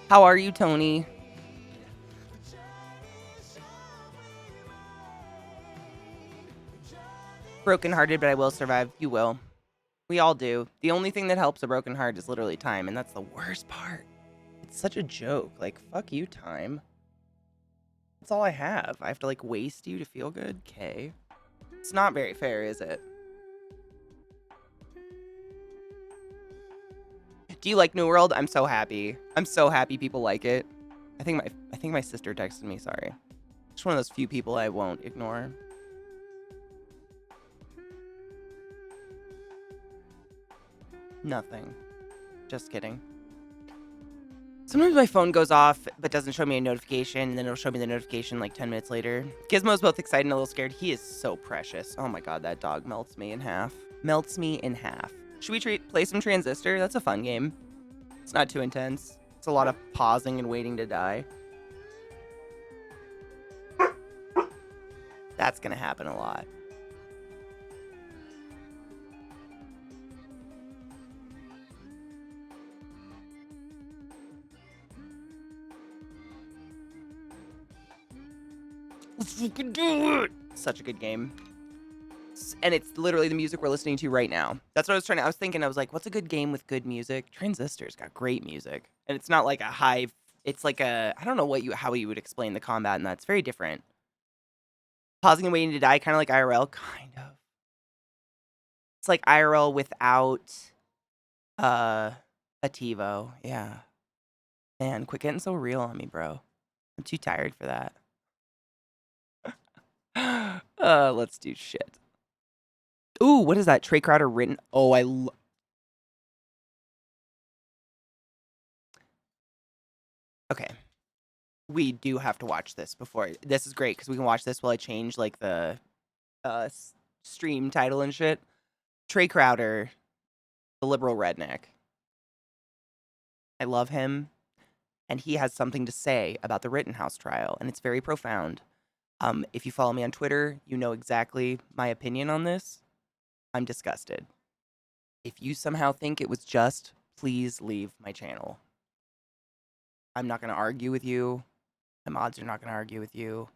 Speaker 1: How are you, Tony? Brokenhearted, but I will survive. You will. We all do. The only thing that helps a broken heart is literally time, and that's the worst part. It's such a joke. Like, fuck you, time. That's all I have. I have to, like, waste you to feel good? Okay. It's not very fair, is it? Do you like New World? I'm so happy. I'm so happy people like it. I think my sister texted me, sorry. Just one of those few people I won't ignore. Nothing. Just kidding. Sometimes my phone goes off, but doesn't show me a notification, and then it'll show me the notification like 10 minutes later. Gizmo's both excited and a little scared. He is so precious. Oh my god, that dog melts me in half. Melts me in half. Should we play some Transistor? That's a fun game. It's not too intense. It's a lot of pausing and waiting to die. That's gonna happen a lot. Let's fucking do it! Such a good game. And it's literally the music we're listening to right now. That's what I was thinking. I was like, what's a good game with good music? Transistor's got great music. And it's not like a high, it's like a, I don't know how you would explain the combat in that. It's very different. Pausing and waiting to die, kind of like IRL. Kind of. It's like IRL without a TiVo. Yeah. Man, quit getting so real on me, bro. I'm too tired for that. Let's do shit. Ooh, what is that? Trey Crowder written. Oh, okay. We do have to watch this before. This is great because we can watch this while I change like the stream title and shit. Trey Crowder, the liberal redneck. I love him, and he has something to say about the Rittenhouse trial, and it's very profound. If you follow me on Twitter, you know exactly my opinion on this. I'm disgusted. If you somehow think it was just, please leave my channel. I'm not going to argue with you. My mods are not going to argue with you.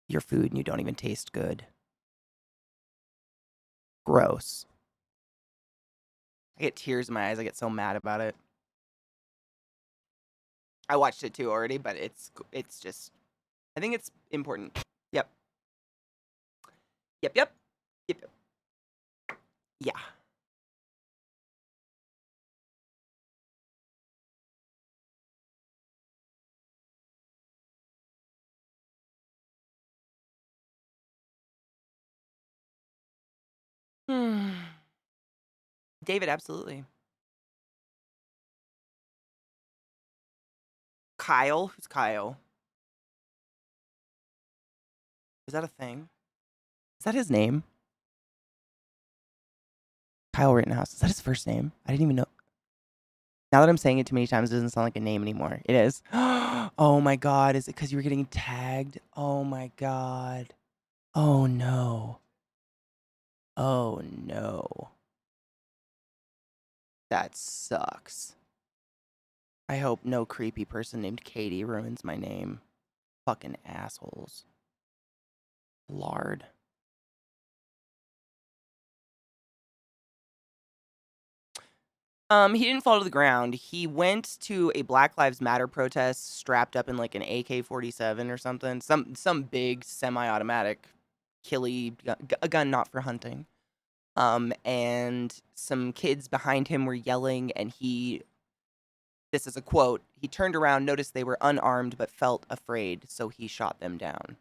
Speaker 1: Your food and you don't even taste good. Gross. I get tears in my eyes. I get so mad about it. I watched it too already, but it's just, I think it's important. Yep. Yep, yep. Yep, yep. Yeah. David, absolutely. Kyle? Who's Kyle? Is that a thing? Is that his name? Kyle Rittenhouse. Is that his first name? I didn't even know. Now that I'm saying it too many times, it doesn't sound like a name anymore. It is. Oh my god. Is it because you were getting tagged? Oh my god. Oh no. Oh no. That sucks. I hope no creepy person named Katie ruins my name. Fucking assholes. Lard. He didn't fall to the ground. He went to a Black Lives Matter protest strapped up in like an AK-47 or something. Some big semi-automatic a gun not for hunting. And some kids behind him were yelling, and this is a quote, he turned around, noticed they were unarmed, but felt afraid, so he shot them down.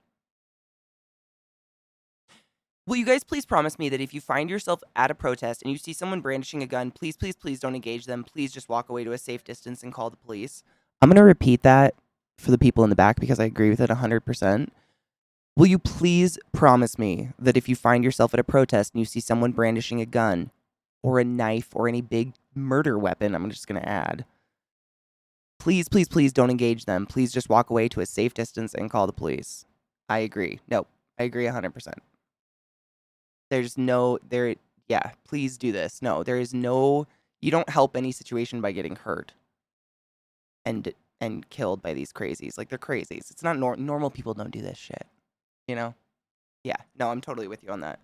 Speaker 1: Will you guys please promise me that if you find yourself at a protest and you see someone brandishing a gun, please, please, please don't engage them. Please just walk away to a safe distance and call the police. I'm going to repeat that for the people in the back because I agree with it 100%. Will you please promise me that if you find yourself at a protest and you see someone brandishing a gun or a knife or any big murder weapon, I'm just going to add, please, please, please don't engage them. Please just walk away to a safe distance and call the police. I agree. No, I agree 100%. There's no, yeah, please do this. No, there is no, you don't help any situation by getting hurt and killed by these crazies. Like, they're crazies. It's not normal people don't do this shit, you know? Yeah, no, I'm totally with you on that.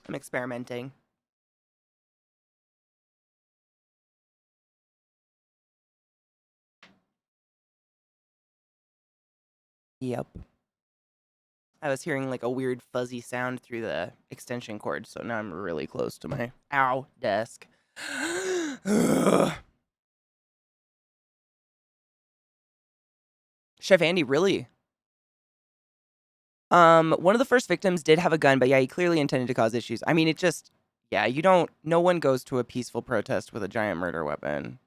Speaker 1: I'm experimenting. Yep. I was hearing like a weird fuzzy sound through the extension cord, so now I'm really close to my desk. Chef Andy, really? One of the first victims did have a gun, but yeah, he clearly intended to cause issues. I mean, yeah, no one goes to a peaceful protest with a giant murder weapon.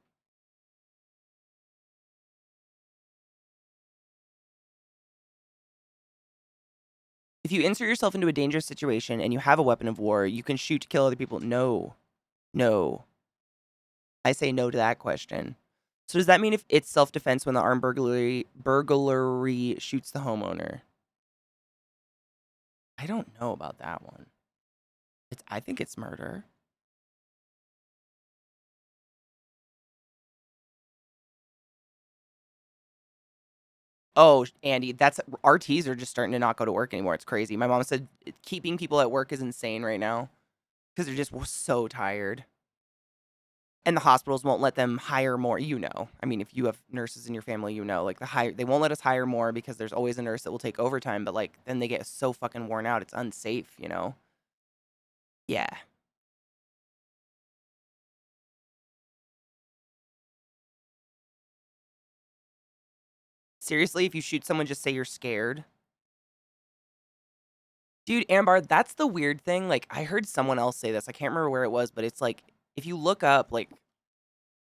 Speaker 1: If you insert yourself into a dangerous situation and you have a weapon of war, you can shoot to kill other people. No. No. I say no to that question. So does that mean if it's self-defense when the armed burglary shoots the homeowner? I don't know about that one. I think it's murder. Oh, Andy, RTs are just starting to not go to work anymore. It's crazy. My mom said keeping people at work is insane right now because they're just so tired. And the hospitals won't let them hire more, you know. I mean, if you have nurses in your family, you know, like they won't let us hire more because there's always a nurse that will take overtime, but like then they get so fucking worn out. It's unsafe, you know. Yeah. Seriously, if you shoot someone, just say you're scared. Dude, Ambar, that's the weird thing. Like, I heard someone else say this. I can't remember where it was, but it's like, if you look up, like,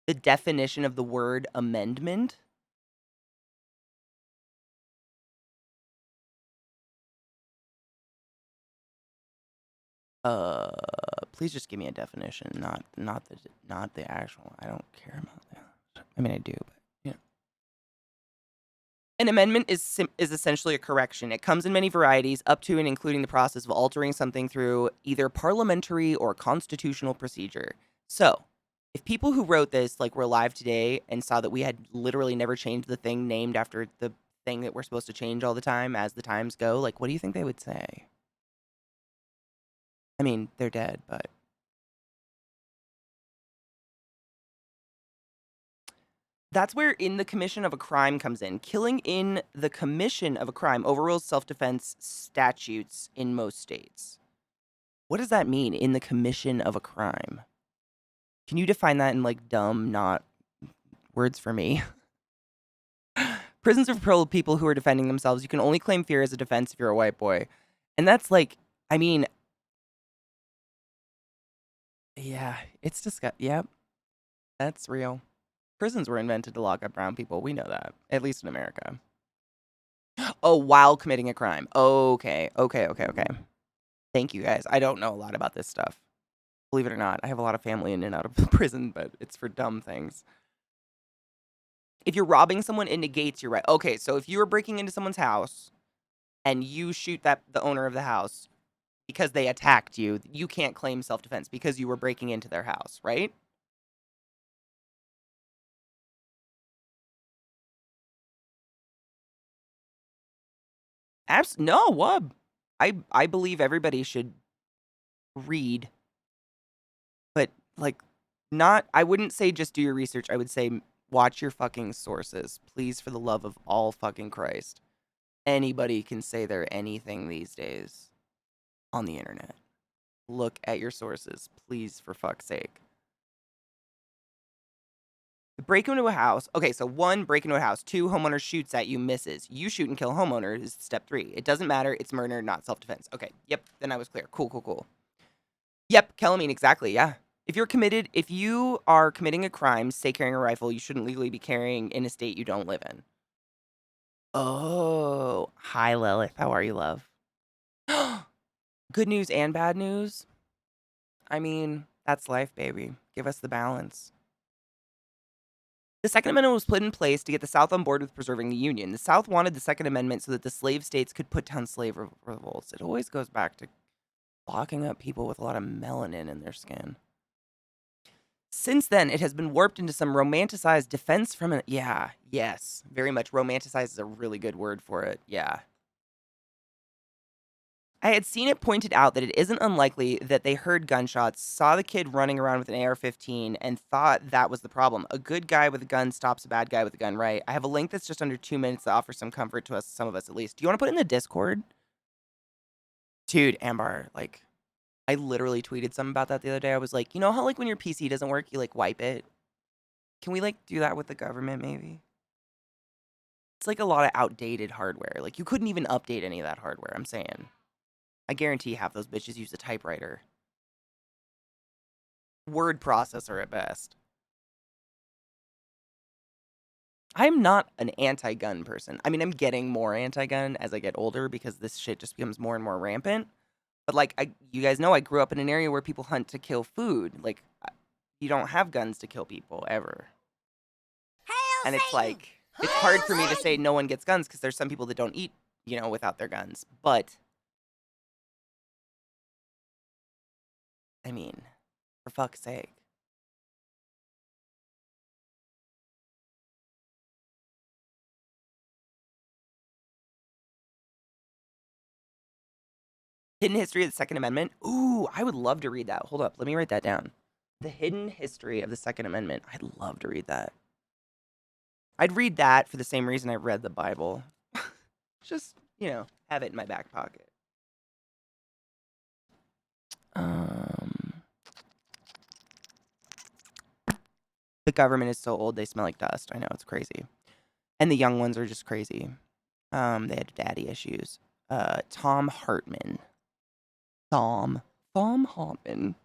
Speaker 1: the definition of the word amendment. Please just give me a definition, not the actual. I don't care about that. I mean, I do, but yeah. An amendment is essentially a correction. It comes in many varieties, up to and including the process of altering something through either parliamentary or constitutional procedure. So, if people who wrote this like were alive today and saw that we had literally never changed the thing named after the thing that we're supposed to change all the time as the times go, like, what do you think they would say? I mean, they're dead, but that's where in the commission of a crime comes in. Killing in the commission of a crime overrules self-defense statutes in most states. What does that mean, in the commission of a crime? Can you define that in like dumb, not words for me? Prisons are full of people who are defending themselves. You can only claim fear as a defense if you're a white boy. And that's like, I mean, yeah, it's disgusting. Yep, that's real. Prisons were invented to lock up brown people. We know that, at least in America. Oh, while committing a crime. Okay. Thank you, guys. I don't know a lot about this stuff. Believe it or not, I have a lot of family in and out of prison, but it's for dumb things. If you're robbing someone, it negates your right. Okay, so if you were breaking into someone's house and you shoot the owner of the house because they attacked you, you can't claim self-defense because you were breaking into their house, right? No, Wub. I believe everybody should read, but like I wouldn't say just do your research. I would say watch your fucking sources. Please, for the love of all fucking Christ. Anybody can say they're anything these days on the internet. Look at your sources, please, for fuck's sake. Break into a house. Okay, so 1, break into a house. 2, homeowner shoots at you, misses. You shoot and kill homeowner is step 3. It doesn't matter. It's murder, not self-defense. Okay, yep. Then I was clear. Cool. Yep, Kelamine, exactly, yeah. If you are committing a crime, say carrying a rifle, you shouldn't legally be carrying in a state you don't live in. Oh, hi, Lilith. How are you, love? Good news and bad news? I mean, that's life, baby. Give us the balance. The Second Amendment was put in place to get the South on board with preserving the Union. The South wanted the Second Amendment so that the slave states could put down slave revolts. It always goes back to locking up people with a lot of melanin in their skin. Since then, it has been warped into some romanticized defense from it. Yeah, yes, very much. Romanticized is a really good word for it. Yeah. I had seen it pointed out that it isn't unlikely that they heard gunshots, saw the kid running around with an AR-15, and thought that was the problem. A good guy with a gun stops a bad guy with a gun, right? I have a link that's just under 2 minutes that offers some comfort to us, some of us at least. Do you want to put it in the Discord? Dude, Amber, like, I literally tweeted something about that the other day. I was like, you know how, like, when your PC doesn't work, you, like, wipe it? Can we, like, do that with the government, maybe? It's, like, a lot of outdated hardware. Like, you couldn't even update any of that hardware, I'm saying. I guarantee half those bitches use a typewriter. Word processor at best. I'm not an anti-gun person. I mean, I'm getting more anti-gun as I get older because this shit just becomes more and more rampant. But, like, you guys know I grew up in an area where people hunt to kill food. Like, you don't have guns to kill people, ever. And it's like, it's hard for me to say no one gets guns because there's some people that don't eat, you know, without their guns. But I mean, for fuck's sake. Hidden History of the Second Amendment. Ooh, I would love to read that. Hold up, let me write that down. The Hidden History of the Second Amendment. I'd love to read that. I'd read that for the same reason I read the Bible. Just, you know, have it in my back pocket. The government is so old, they smell like dust. I know, it's crazy. And the young ones are just crazy. They had daddy issues. Tom Hartman. Tom Hartman.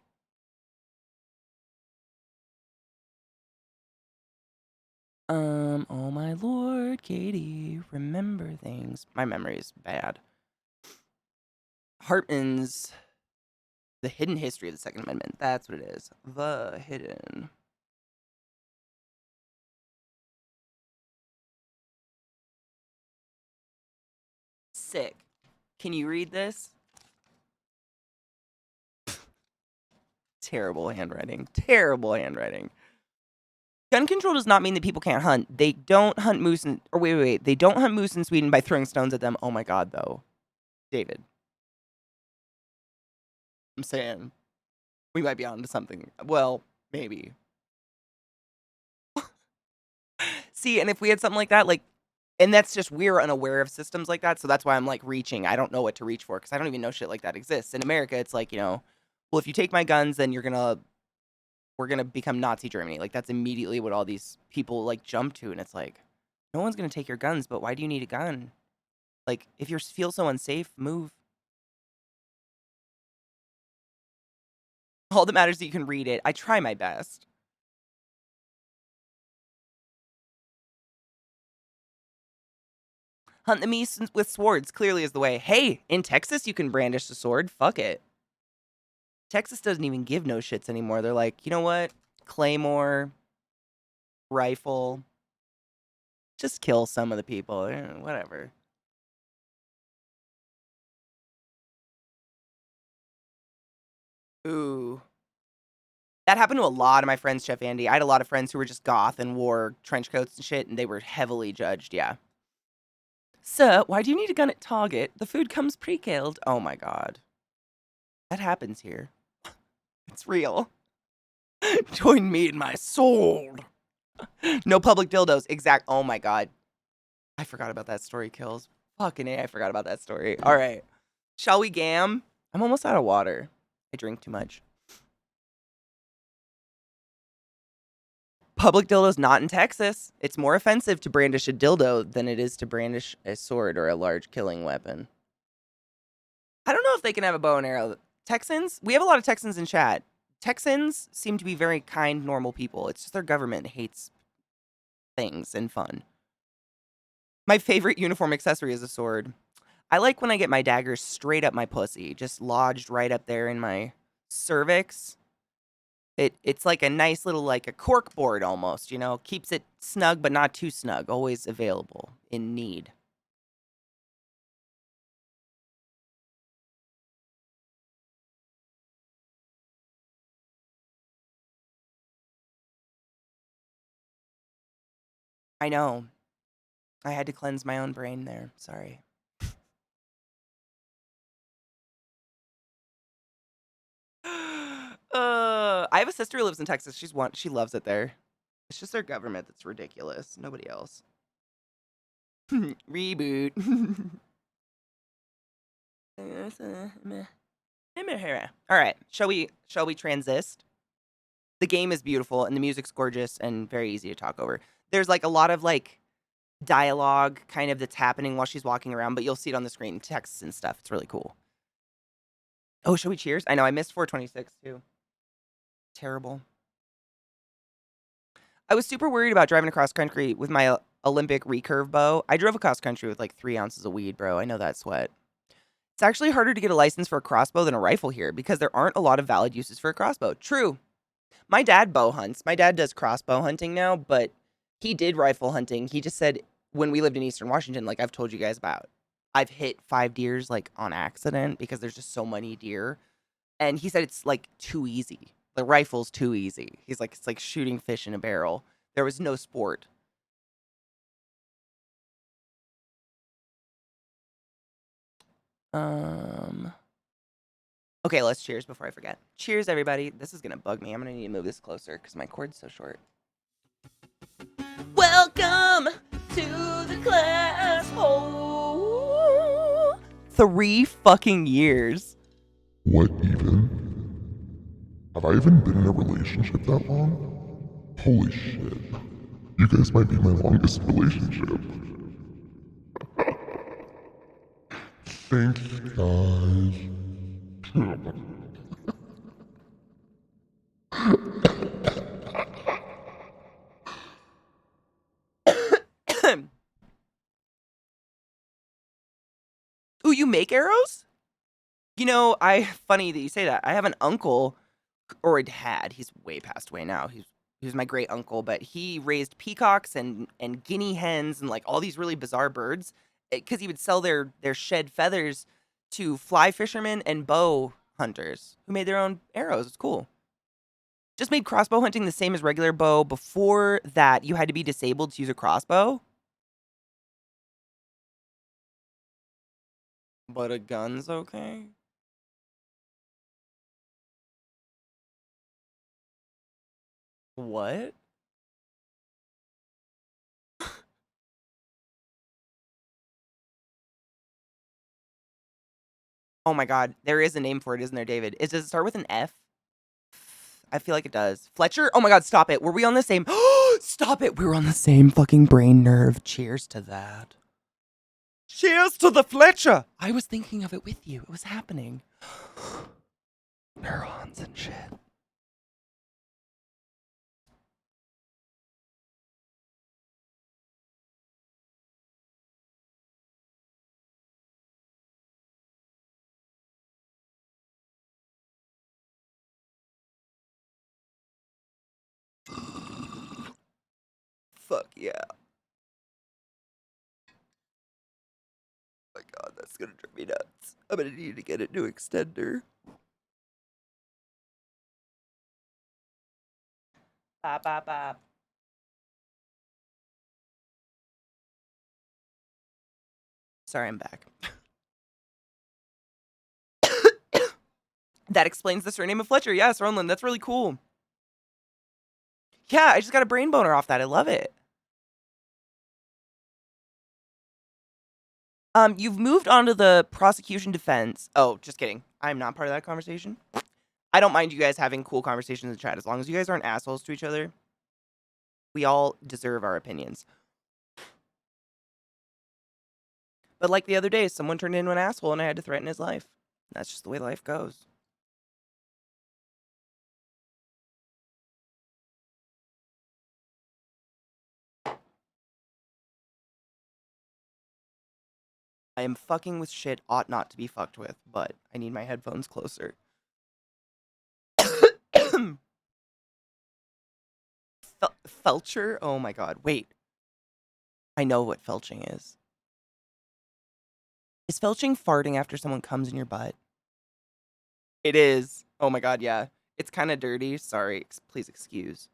Speaker 1: Oh my lord, Katie, remember things. My memory is bad. Hartman's The Hidden History of the Second Amendment. That's what it is. The Hidden. Sick. Can you read this? Terrible handwriting. Terrible handwriting. Gun control does not mean that people can't hunt. They don't hunt moose in... Or wait. They don't hunt moose in Sweden by throwing stones at them. Oh my god, though. David. I'm saying we might be onto something. Well, maybe. See, and if we had something like that, like... And that's just, we're unaware of systems like that, so that's why I'm, like, reaching. I don't know what to reach for, because I don't even know shit like that exists. In America, it's like, you know, well, if you take my guns, then we're gonna become Nazi Germany. Like, that's immediately what all these people, like, jump to, and it's like, no one's gonna take your guns, but why do you need a gun? Like, if you feel so unsafe, move. All that matters is that you can read it. I try my best. Hunt the meese with swords clearly is the way. Hey, in Texas, you can brandish a sword. Fuck it. Texas doesn't even give no shits anymore. They're like, you know what? Claymore, rifle. Just kill some of the people. Whatever. Ooh. That happened to a lot of my friends, Chef Andy. I had a lot of friends who were just goth and wore trench coats and shit, and they were heavily judged, yeah. Sir, why do you need a gun at Target? The food comes pre-killed. Oh my god. That happens here. It's real. Join me in my sword. No public dildos. Oh my god. I forgot about that story, Kills. Fucking A, I forgot about that story. Alright. Shall we gam? I'm almost out of water. I drink too much. Public dildos not in Texas. It's more offensive to brandish a dildo than it is to brandish a sword or a large killing weapon. I don't know if they can have a bow and arrow. Texans? We have a lot of Texans in chat. Texans seem to be very kind, normal people. It's just their government hates things and fun. My favorite uniform accessory is a sword. I like when I get my daggers straight up my pussy, just lodged right up there in my cervix. It's like a nice little, like a cork board almost, you know, keeps it snug but not too snug, always available in need. I know. I had to cleanse my own brain there. Sorry. I have a sister who lives in Texas. She loves it there. It's just their government that's ridiculous. Nobody else. Reboot. All right. Shall we transist? The game is beautiful and the music's gorgeous and very easy to talk over. There's like a lot of like dialogue kind of that's happening while she's walking around, but you'll see it on the screen, texts and stuff. It's really cool. Oh, shall we cheers? I know I missed 426 too. Terrible. I was super worried about driving across country with my Olympic recurve bow. I drove across country with like 3 ounces of weed, bro. I know that sweat. It's actually harder to get a license for a crossbow than a rifle here because there aren't a lot of valid uses for a crossbow. True. My dad bow hunts. My dad does crossbow hunting now, but he did rifle hunting. He just said when we lived in Eastern Washington, like I've told you guys about, I've hit 5 deers like on accident because there's just so many deer. And he said it's like too easy. The rifle's too easy. He's like, it's like shooting fish in a barrel. There was no sport. Okay, let's cheers before I forget. Cheers, everybody. This is gonna bug me. I'm gonna need to move this closer because my cord's so short. Welcome to the class. Oh, 3 fucking years.
Speaker 3: What even? Have I even been in a relationship that long? Holy shit. You guys might be my longest relationship. Thank you, guys.
Speaker 1: Ooh, you make arrows? You know, funny that you say that. I have an uncle, or it had. He's way passed away now. He was my great uncle, but he raised peacocks and guinea hens and like all these really bizarre birds because he would sell their shed feathers to fly fishermen and bow hunters who made their own arrows. It's cool. Just made crossbow hunting the same as regular bow. Before that, you had to be disabled to use a crossbow. But a gun's okay? What? Oh my god, there is a name for it, isn't there, David? Does it start with an F? I feel like it does. Fletcher? Oh my god, stop it. Were we on the same... Stop it. We were on the same fucking brain nerve. Cheers to that. Cheers to the Fletcher. I was thinking of it with you. It was happening. Neurons and shit. Fuck yeah. Oh my god, that's gonna drive me nuts. I'm gonna need to get a new extender. Bop, bop, bop. Sorry, I'm back. That explains the surname of Fletcher. Yes, Ronlin, that's really cool. Yeah, I just got a brain boner off that. I love it. You've moved on to the prosecution defense. Oh, just kidding. I'm not part of that conversation. I don't mind you guys having cool conversations in the chat as long as you guys aren't assholes to each other. We all deserve our opinions. But like the other day, someone turned into an asshole and I had to threaten his life. That's just the way life goes. I am fucking with shit ought not to be fucked with, but I need my headphones closer. Felcher? Oh my god. Wait. I know what felching is. Is felching farting after someone comes in your butt? It is. Oh my god, yeah. It's kind of dirty. Sorry. Please excuse.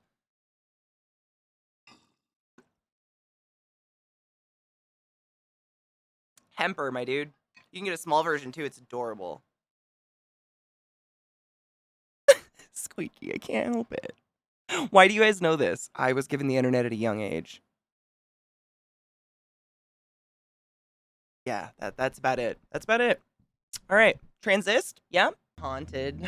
Speaker 1: Hemper, my dude. You can get a small version too. It's adorable. Squeaky, I can't help it. Why do you guys know this? I was given the internet at a young age. Yeah, that's about it. That's about it. All right. Transist? Yeah. Haunted.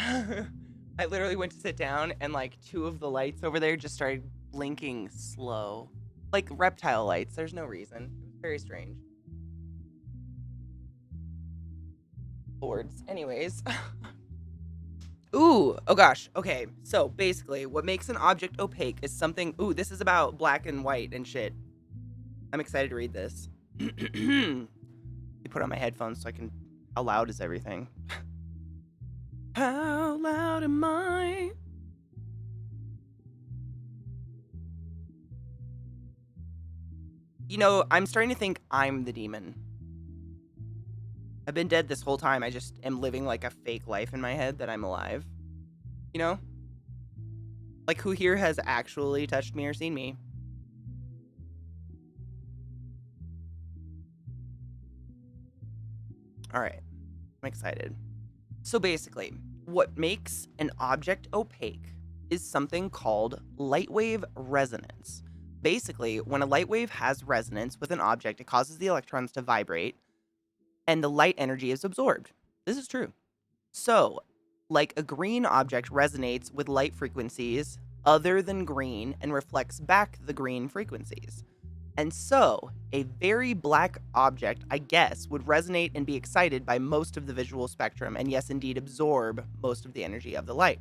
Speaker 1: I literally went to sit down and like 2 of the lights over there just started blinking slow. Like reptile lights. There's no reason. It was very strange. Boards. Anyways. Ooh, oh gosh. Okay, so basically, what makes an object opaque is something. Ooh, this is about black and white and shit. I'm excited to read this. You put on my headphones so I can. How loud is everything? How loud am I? You know, I'm starting to think I'm the demon. I've been dead this whole time. I just am living like a fake life in my head that I'm alive. You know? Like, who here has actually touched me or seen me? Alright. I'm excited. So basically, what makes an object opaque is something called light wave resonance. Basically, when a light wave has resonance with an object, it causes the electrons to vibrate, and the light energy is absorbed. This is true. So, like a green object resonates with light frequencies other than green and reflects back the green frequencies. And so, a very black object, I guess, would resonate and be excited by most of the visual spectrum, and yes, indeed, absorb most of the energy of the light.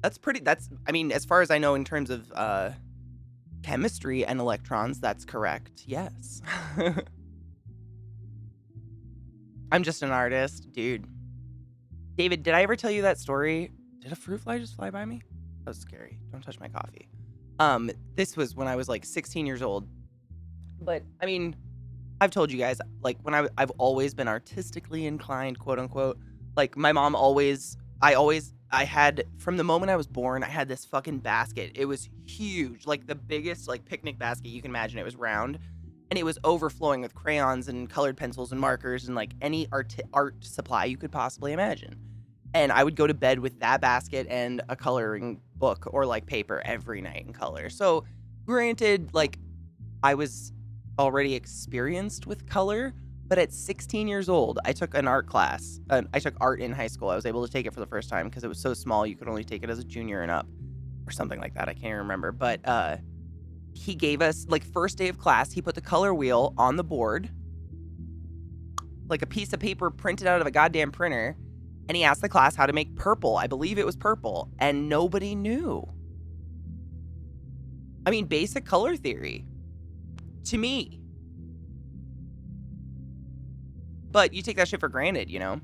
Speaker 1: I mean, as far as I know in terms of chemistry and electrons, that's correct, yes. I'm just an artist, dude. David, did I ever tell you that story? Did a fruit fly just fly by me? That was scary. Don't touch my coffee. This was when I was like 16 years old. But I mean, I've told you guys, like when I've always been artistically inclined, quote unquote. Like my mom I had from the moment I was born, I had this fucking basket. It was huge, like the biggest like picnic basket you can imagine. It was round. And it was overflowing with crayons and colored pencils and markers and like any art supply you could possibly imagine. And I would go to bed with that basket and a coloring book or like paper every night in color. So granted, like I was already experienced with color, but at 16 years old, I took an art class. I took art in high school. I was able to take it for the first time because it was so small you could only take it as a junior and up or something like that. I can't remember. But he gave us, like, first day of class, he put the color wheel on the board, like a piece of paper printed out of a goddamn printer, and he asked the class how to make purple. I believe it was purple, and nobody knew. I mean, basic color theory. To me. But you take that shit for granted, you know?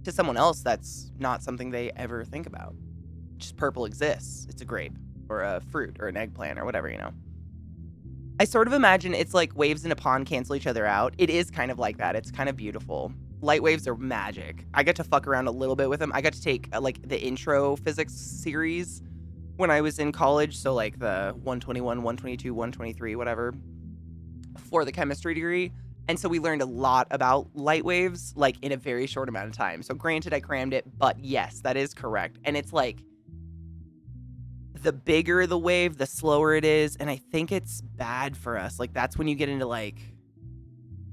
Speaker 1: To someone else, that's not something they ever think about. Just purple exists. It's a grape, or a fruit, or an eggplant, or whatever, you know? I sort of imagine it's like waves in a pond cancel each other out. It is kind of like that. It's kind of beautiful. Light waves are magic. I got to fuck around a little bit with them. I got to take like the intro physics series when I was in college. So like the 121, 122, 123, whatever, for the chemistry degree. And so we learned a lot about light waves like in a very short amount of time. So granted, I crammed it, but yes, that is correct. And it's like, the bigger the wave, the slower it is, and I think it's bad for us. Like that's when you get into like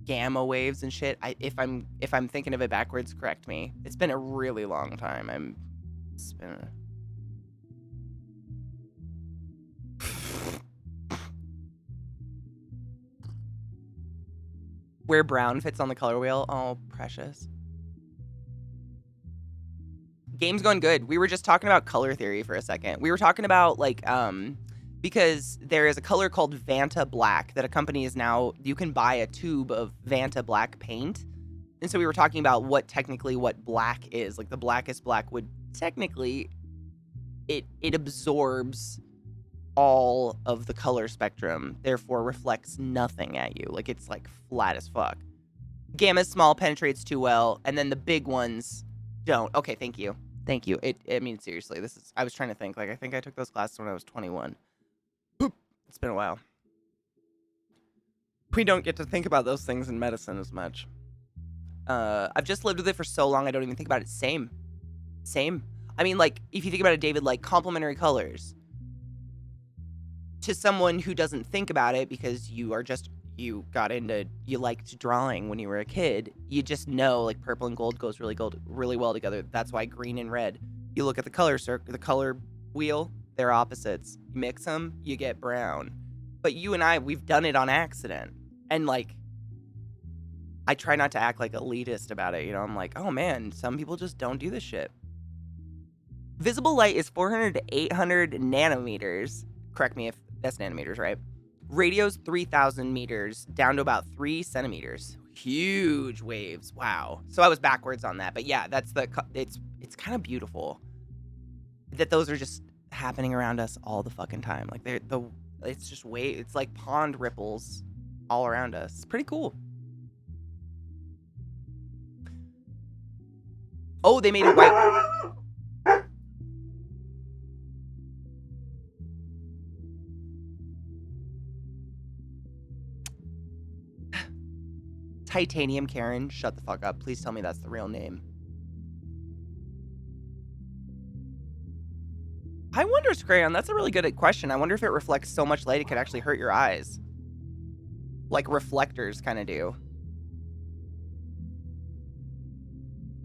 Speaker 1: gamma waves and shit. If I'm thinking of it backwards, correct me. It's been a really long time. Where brown fits on the color wheel. Oh, precious. Game's going good. We were just talking about color theory for a second. We were talking about like because there is a color called Vanta Black that a company is now, you can buy a tube of Vanta Black paint. And so we were talking about what black is. Like the blackest black would technically, it absorbs all of the color spectrum, therefore reflects nothing at you. Like it's like flat as fuck. Gamma's small, penetrates too well, and then the big ones don't. Okay, thank you. Thank you. I mean, seriously, I was trying to think. Like, I think I took those classes when I was 21. It's been a while. We don't get to think about those things in medicine as much. I've just lived with it for so long, I don't even think about it. Same. I mean, like, if you think about it, David, like, complementary colors. To someone who doesn't think about it because you liked drawing when you were a kid, you just know, like, purple and gold goes really well together. That's why green and red. You look at the color wheel, they're opposites. You mix them, you get brown. But you and I, we've done it on accident. And, like, I try not to act like elitist about it. You know, I'm like, oh man, some people just don't do this shit. Visible light is 400 to 800 nanometers. Correct me if that's nanometers, right? Radio's 3,000 meters down to about 3 centimeters. Huge waves. Wow. So I was backwards on that. But yeah, it's kind of beautiful that those are just happening around us all the fucking time. Like it's just it's like pond ripples all around us. It's pretty cool. Oh, they made it white. Titanium Karen, shut the fuck up. Please tell me that's the real name. I wonder, Scrayon, that's a really good question. I wonder if it reflects so much light it could actually hurt your eyes. Like reflectors kind of do.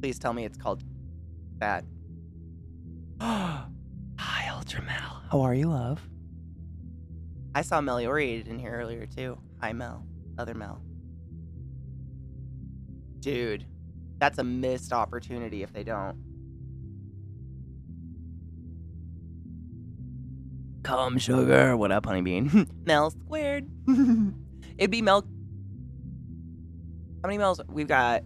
Speaker 1: Please tell me it's called that. Hi, Ultramel. How are you, love? I saw Melioriated in here earlier, too. Hi, Mel. Other Mel. Dude, that's a missed opportunity if they don't. Come, sugar. What up, honeybean? Mel squared. It'd be Mel. How many Mels? We've got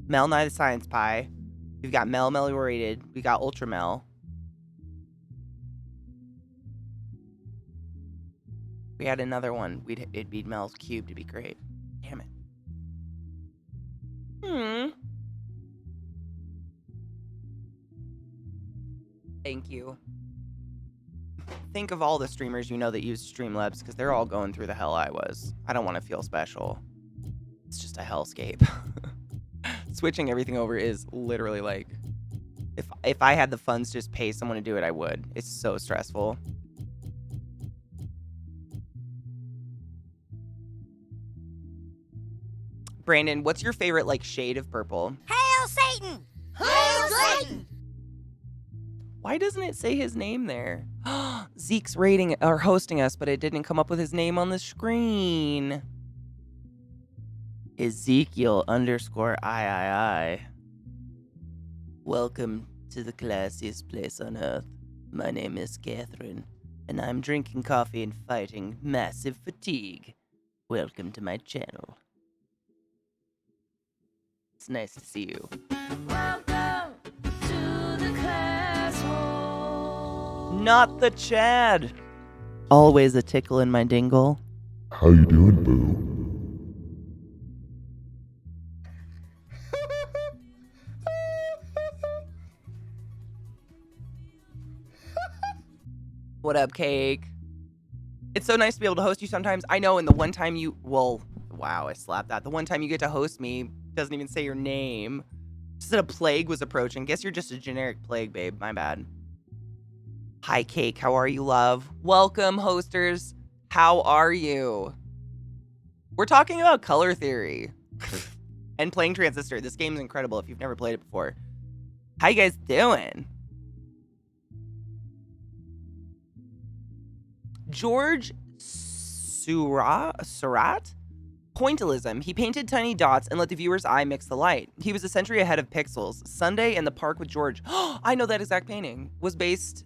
Speaker 1: Mel Nye the Science Pie. We've got Mel Melioriated. We got Ultra Mel. We had another one. It'd be Mel's Cube to be great. Damn it. Thank you. Think of all the streamers you know that use Streamlabs because they're all going through the hell I was. I don't want to feel special. It's just a hellscape. Switching everything over is literally like, if I had the funds to just pay someone to do it, I would. It's so stressful. Brandon, what's your favorite like shade of purple?
Speaker 7: Hail Satan! Hail Satan!
Speaker 1: Why doesn't it say his name there? Zeke's rating or hosting us, but it didn't come up with his name on the screen. Ezekiel _I. Welcome to the classiest place on earth. My name is Catherine, and I'm drinking coffee and fighting massive fatigue. Welcome to my channel. It's nice to see you. Welcome to the class hole. Not the Chad. Always a tickle in my dingle.
Speaker 3: How you doing, boo?
Speaker 1: What up, Cake? It's so nice to be able to host you sometimes. I know, and the one time wow, I slapped that. The one time you get to host me doesn't even say your name. Just that a plague was approaching. Guess you're just a generic plague, babe. My bad. Hi, Cake. How are you, love? Welcome, hosters. How are you? We're talking about color theory and playing Transistor. This game's incredible if you've never played it before. How you guys doing? George Surat? Pointillism. He painted tiny dots and let the viewer's eye mix the light. He was a century ahead of pixels. Sunday in the Park with George. I know that exact painting. Was based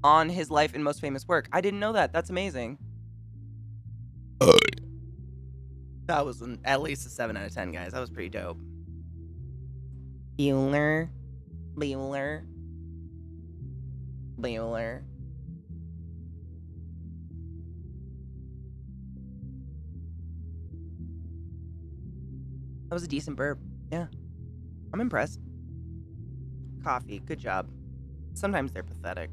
Speaker 1: on his life and most famous work. I didn't know that. That's amazing. That was at least a 7 out of 10, guys. That was pretty dope. Bueller. That was a decent burp. Yeah. I'm impressed. Coffee. Good job. Sometimes they're pathetic.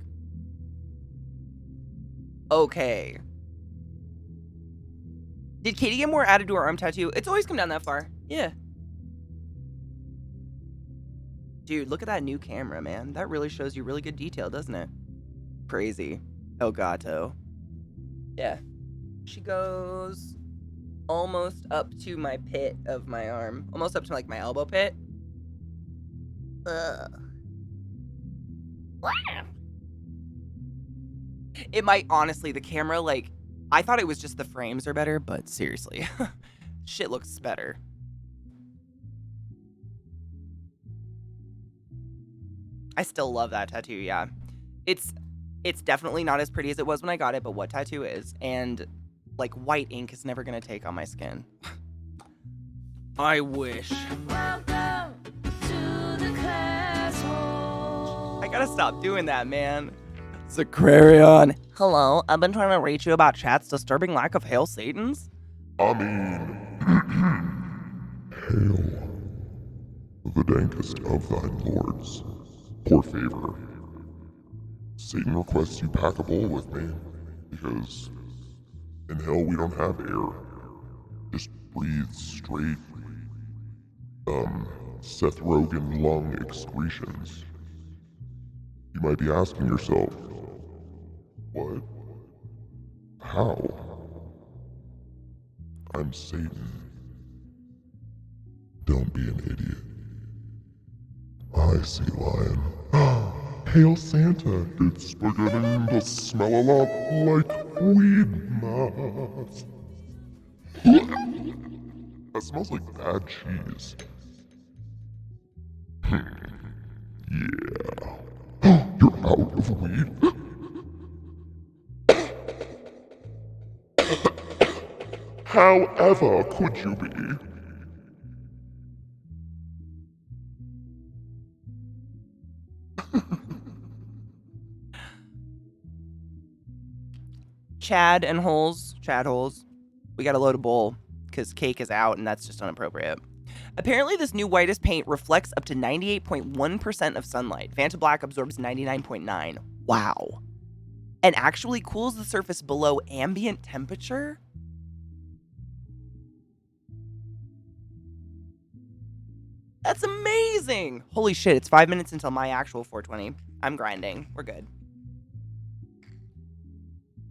Speaker 1: Okay. Did Katie get more added to her arm tattoo? It's always come down that far. Yeah. Dude, look at that new camera, man. That really shows you really good detail, doesn't it? Crazy. Elgato. Yeah. She goes almost up to my pit of my arm. Almost up to, like, my elbow pit. Ugh. It might, honestly, the camera, like, I thought it was just the frames are better, but seriously. Shit looks better. I still love that tattoo, yeah. It's definitely not as pretty as it was when I got it, but what tattoo is? And, like, white ink is never gonna take on my skin. I wish. Welcome to the classroom. I gotta stop doing that, man. Zaquarion. Hello, I've been trying to reach you about chat's disturbing lack of Hail Satans.
Speaker 3: I mean, hail the dankest of thine lords. Poor favor. Satan requests you pack a bowl with me, because in hell we don't have air. Just breathe straight, Seth Rogen lung excretions. You might be asking yourself, what? How? I'm Satan. Don't be an idiot. I see lion. Hail Santa, it's beginning to smell a lot like weed mass. That smells like bad cheese. Yeah. You're out of weed? However could you be?
Speaker 1: Chad Holes. We got a load of bowl because cake is out and that's just inappropriate. Apparently, this new whitest paint reflects up to 98.1% of sunlight. Vanta Black absorbs 99.9. Wow. And actually cools the surface below ambient temperature? That's amazing. Holy shit, it's 5 minutes until my actual 420. I'm grinding. We're good.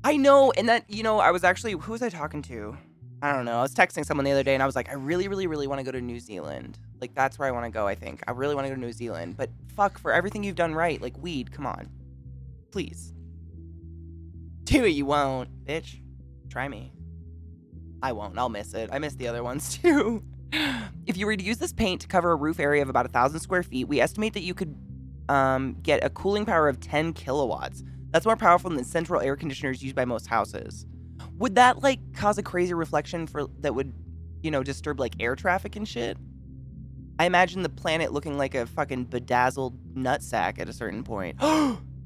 Speaker 1: I know, and that, you know, I was actually, who was I talking to? I don't know. I was texting someone the other day and I was like, I really, really, really want to go to New Zealand. Like, that's where I want to go, I think. I really want to go to New Zealand. But fuck, for everything you've done right, like weed, come on. Please. Do it, you won't. Bitch, try me. I won't. I'll miss it. I miss the other ones too. If you were to use this paint to cover a roof area of about 1,000 square feet, we estimate that you could get a cooling power of 10 kilowatts. That's more powerful than central air conditioners used by most houses. Would that, like, cause a crazy reflection that would, you know, disturb, like, air traffic and shit? I imagine the planet looking like a fucking bedazzled nutsack at a certain point.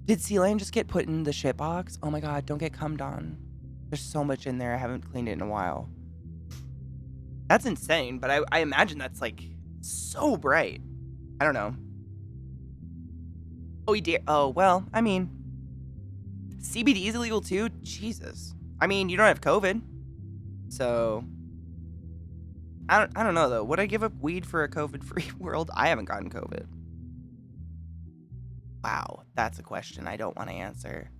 Speaker 1: Did Sea Lion just get put in the shit box? Oh my god, don't get cummed on. There's so much in there, I haven't cleaned it in a while. That's insane, but I imagine that's, like, so bright. I don't know. Oh, he did. Oh, well, I mean, CBD is illegal too? Jesus. I mean, you don't have COVID. So, I don't know, though. Would I give up weed for a COVID-free world? I haven't gotten COVID. Wow, that's a question I don't want to answer.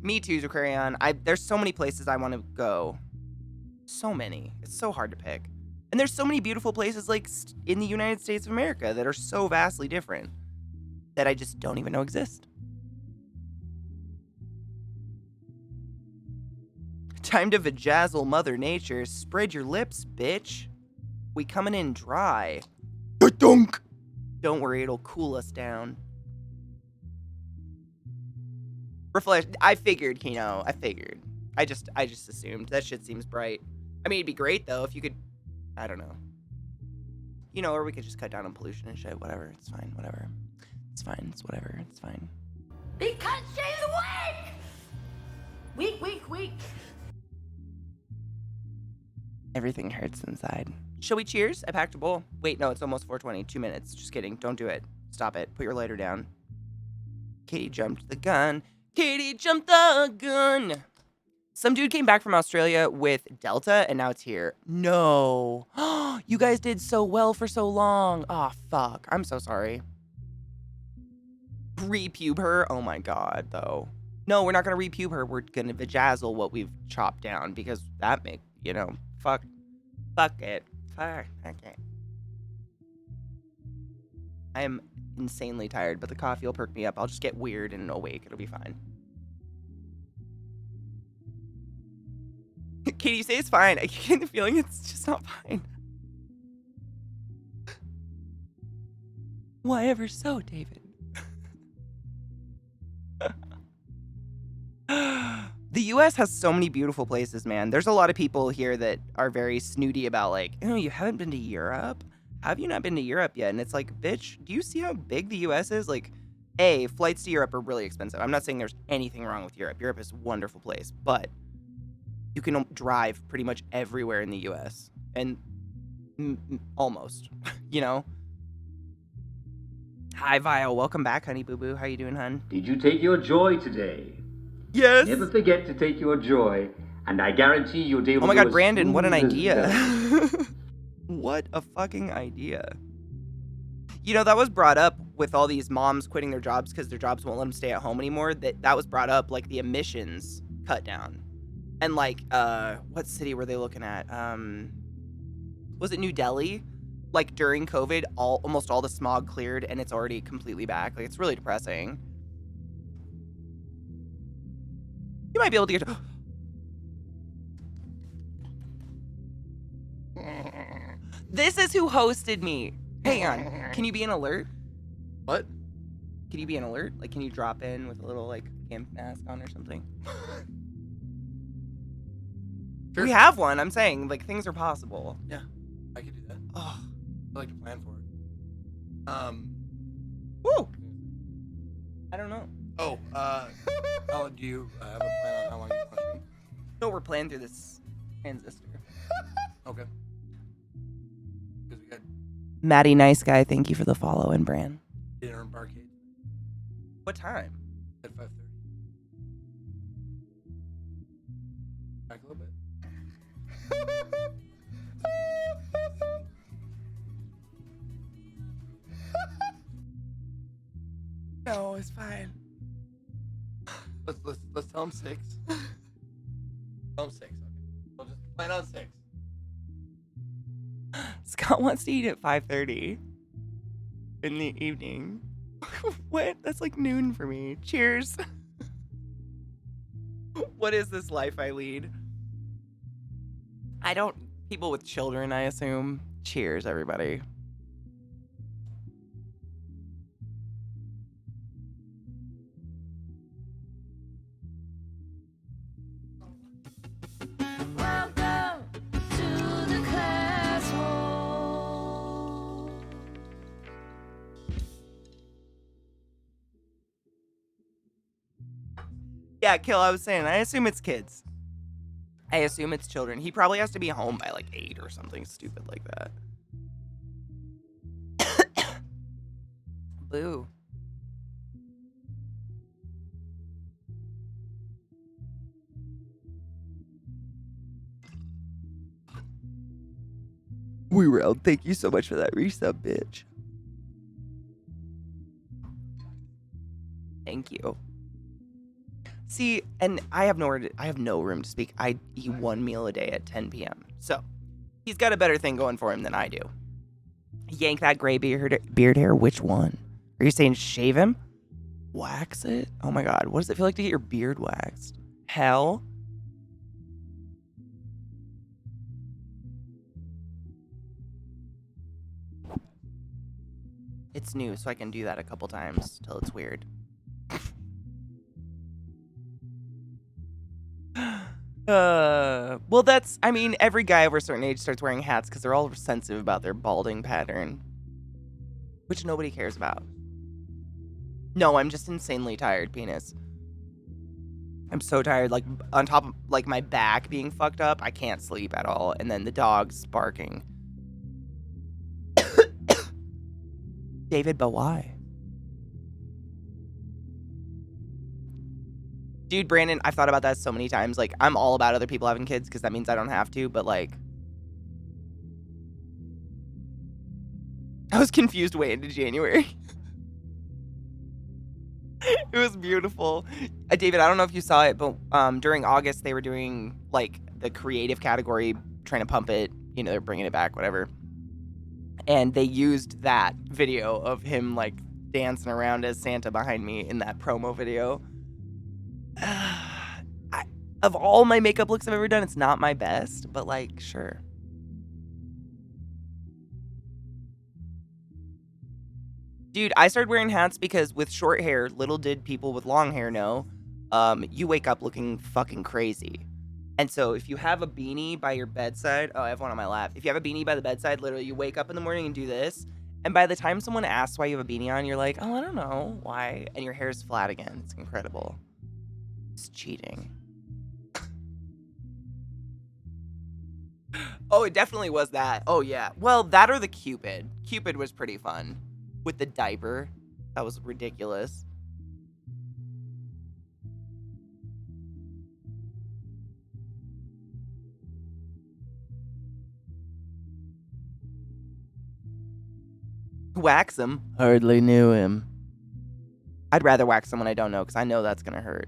Speaker 1: Me too, Zaquarion. There's so many places I want to go. So many. It's so hard to pick. And there's so many beautiful places, like, in the United States of America that are so vastly different that I just don't even know exist. Time to vajazzle Mother Nature. Spread your lips, bitch. We coming in dry. Dunk. Don't worry, it'll cool us down. Reflect. I figured, Kino. I figured. I just assumed. That shit seems bright. I mean, it'd be great, though, if you could... I don't know. You know, or we could just cut down on pollution and shit. Whatever. It's fine. Whatever. It's fine. It's whatever. It's fine.
Speaker 7: Because she's weak! Weak.
Speaker 1: Everything hurts inside. Shall we cheers? I packed a bowl. Wait, no, it's almost 4:20. 2 minutes. Just kidding. Don't do it. Stop it. Put your lighter down. Katie jumped the gun. Katie jumped the gun. Some dude came back from Australia with Delta, and now it's here. No. You guys did so well for so long. Oh, fuck. I'm so sorry. Repube her? Oh, my God, though. No, we're not going to repube her. We're going to vajazzle what we've chopped down, because that make, you know, fuck it. Fuck it. I am insanely tired, but the coffee will perk me up. I'll just get weird and awake. It'll be fine. Katie, you say it's fine. I get the feeling it's just not fine. Why ever so, David? The U.S. has so many beautiful places, man. There's a lot of people here that are very snooty about, like, oh, you haven't been to Europe? Have you not been to Europe yet? And it's like, bitch, do you see how big the U.S. is? Like, A, flights to Europe are really expensive. I'm not saying there's anything wrong with Europe. Europe is a wonderful place, but you can drive pretty much everywhere in the U.S. And almost, you know? Hi, Vile. Welcome back, honey boo boo. How you doing, hun?
Speaker 2: Did you take your joy today?
Speaker 1: Yes.
Speaker 2: Never forget to take your joy, and I guarantee you'll be able to...
Speaker 1: Oh my
Speaker 2: go
Speaker 1: God,
Speaker 2: as
Speaker 1: Brandon, what an
Speaker 2: smooth as
Speaker 1: idea.
Speaker 2: butter.
Speaker 1: What a fucking idea. You know, that was brought up with all these moms quitting their jobs because their jobs won't let them stay at home anymore. That was brought up, like, the emissions cut down. And, like, what city were they looking at? Was it New Delhi? Like, during COVID, almost all the smog cleared, and it's already completely back. Like, it's really depressing. You might be able to get... This is who hosted me. Hang on. Can you be an alert?
Speaker 9: What?
Speaker 1: Can you be an alert? Like, can you drop in with a little, like, gimp mask on or something?
Speaker 9: Sure.
Speaker 1: We have one. I'm saying, like, things are possible.
Speaker 9: Yeah, I could do that.
Speaker 1: Oh.
Speaker 9: I like to plan for it.
Speaker 1: Woo! I don't know.
Speaker 9: Oh, Alan, do you have a plan on how long you want to stream?
Speaker 1: No, we're playing through this transistor.
Speaker 9: Okay. Because we got
Speaker 1: Maddie, nice guy. Thank you for the follow and Bran.
Speaker 9: dinner in Barcade
Speaker 1: What time?
Speaker 9: at 5:30. Back a little bit.
Speaker 1: No, it's fine.
Speaker 9: Let's tell him 6. Tell him 6. Okay. We'll just plan on 6.
Speaker 1: Scott wants to eat at 5:30 in the evening. What? That's like noon for me. Cheers. What is this life I lead? People with children, I assume. Cheers, everybody.
Speaker 7: Welcome to the classroom.
Speaker 1: Yeah, Kill, I was saying, I assume it's kids. I assume it's children. He probably has to be home by like 8 or something stupid like that. Boo. We World, thank you so much for that resub, bitch. Thank you. See, and I have no room to speak. I eat one meal a day at 10 p.m. So he's got a better thing going for him than I do. Yank that gray beard hair. Which one? Are you saying shave him? Wax it? Oh my God. What does it feel like to get your beard waxed? Hell? It's new, so I can do that a couple times till it's weird. Well, I mean, every guy over a certain age starts wearing hats because they're all sensitive about their balding pattern, which nobody cares about. No, I'm just insanely tired, penis. I'm so tired, like, on top of, like, my back being fucked up, I can't sleep at all, and then the dog's barking. David, but why? Dude, Brandon, I've thought about that so many times. Like, I'm all about other people having kids because that means I don't have to, but, like, I was confused way into January. It was beautiful. David, I don't know if you saw it, but during August, they were doing, like, the creative category, trying to pump it. You know, they're bringing it back, whatever. And they used that video of him, like, dancing around as Santa behind me in that promo video. Of all my makeup looks I've ever done, it's not my best, but, like, sure. Dude, I started wearing hats because with short hair, little did people with long hair know, you wake up looking fucking crazy. And so if you have a beanie by your bedside, oh, I have one on my lap. If you have a beanie by the bedside, literally you wake up in the morning and do this. And by the time someone asks why you have a beanie on, you're like, oh, I don't know why. And your hair's flat again. It's incredible. It's cheating. Oh, it definitely was that. Oh, yeah. Well, that or the Cupid. Cupid was pretty fun. With the diaper. That was ridiculous. Wax him. Hardly knew him. I'd rather wax someone I don't know because I know that's going to hurt.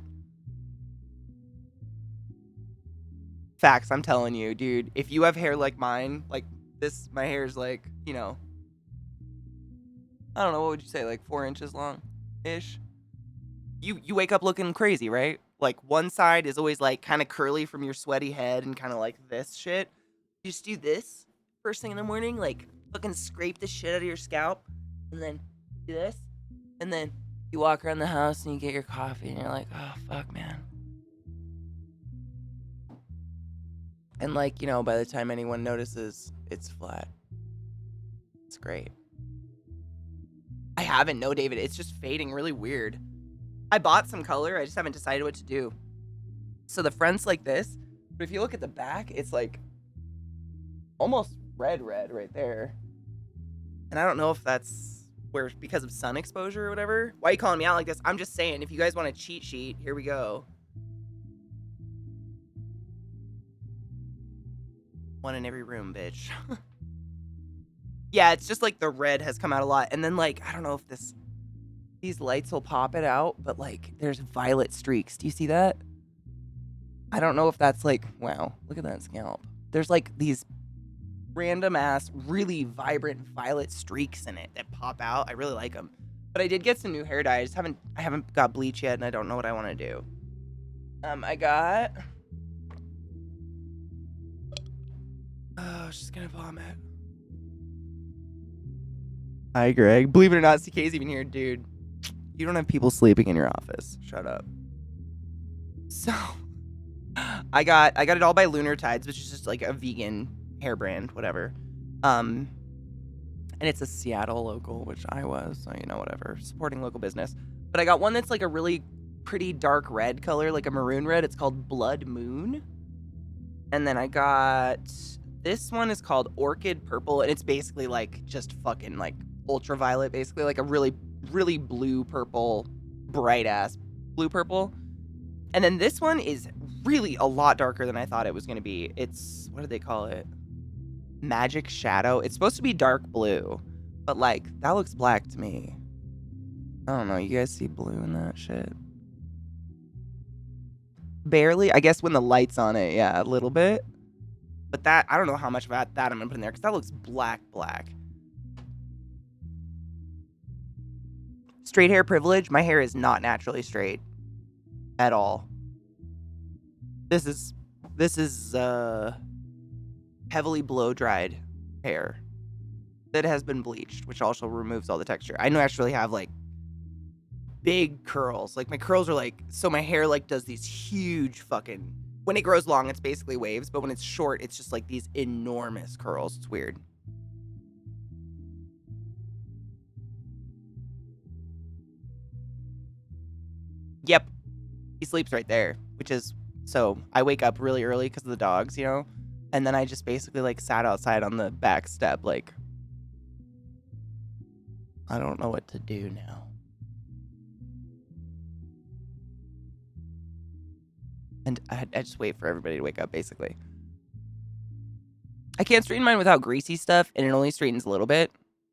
Speaker 1: Facts, I'm telling you, dude. If you have hair like mine, like this, my hair's like, you know, I don't know, what would you say, like 4 inches long-ish? You wake up looking crazy, right? Like one side is always like kind of curly from your sweaty head and kind of like this shit. You just do this first thing in the morning, like fucking scrape the shit out of your scalp, and then do this, and then you walk around the house and you get your coffee and you're like, oh fuck, man. And like, you know, by the time anyone notices, it's flat. It's great. I haven't, no, David. It's just fading really weird. I bought some color. I just haven't decided what to do. So the front's like this, but if you look at the back, it's like almost red right there. And I don't know if that's because of sun exposure or whatever. Why are you calling me out like this? I'm just saying, if you guys want a cheat sheet, here we go. One in every room, bitch. Yeah, it's just like the red has come out a lot. And then like, I don't know if these lights will pop it out, but like there's violet streaks. Do you see that? I don't know if that's like, wow, look at that scalp. There's like these random ass, really vibrant violet streaks in it that pop out. I really like them. But I did get some new hair dye. I haven't got bleach yet and I don't know what I want to do. I got... Oh, she's gonna vomit. Hi, Greg. Believe it or not, CK's even here, dude. You don't have people sleeping in your office. Shut up. So, I got it all by Lunar Tides, which is just like a vegan hair brand, whatever. And it's a Seattle local, which I was, so you know, whatever, supporting local business. But I got one that's like a really pretty dark red color, like a maroon red. It's called Blood Moon. And then I got this one is called Orchid Purple, and it's basically like just fucking like ultraviolet, basically like a really, really blue purple, bright ass blue purple. And then this one is really a lot darker than I thought it was going to be. It's, what do they call it? Magic Shadow. It's supposed to be dark blue, but like that looks black to me. I don't know. You guys see blue in that shit? Barely. I guess when the light's on it, yeah, a little bit. But that, I don't know how much of that I'm going to put in there because that looks black. Straight hair privilege. My hair is not naturally straight at all. This is heavily blow dried hair. that has been bleached, which also removes all the texture. I naturally have like big curls. Like my curls are like, so my hair like does these huge fucking, when it grows long, it's basically waves, but when it's short, it's just like these enormous curls. It's weird. Yep. He sleeps right there, which is, so I wake up really early because of the dogs, you know? And then I just basically like sat outside on the back step, like, I don't know what to do now. And I just wait for everybody to wake up, basically. I can't straighten mine without greasy stuff, and it only straightens a little bit.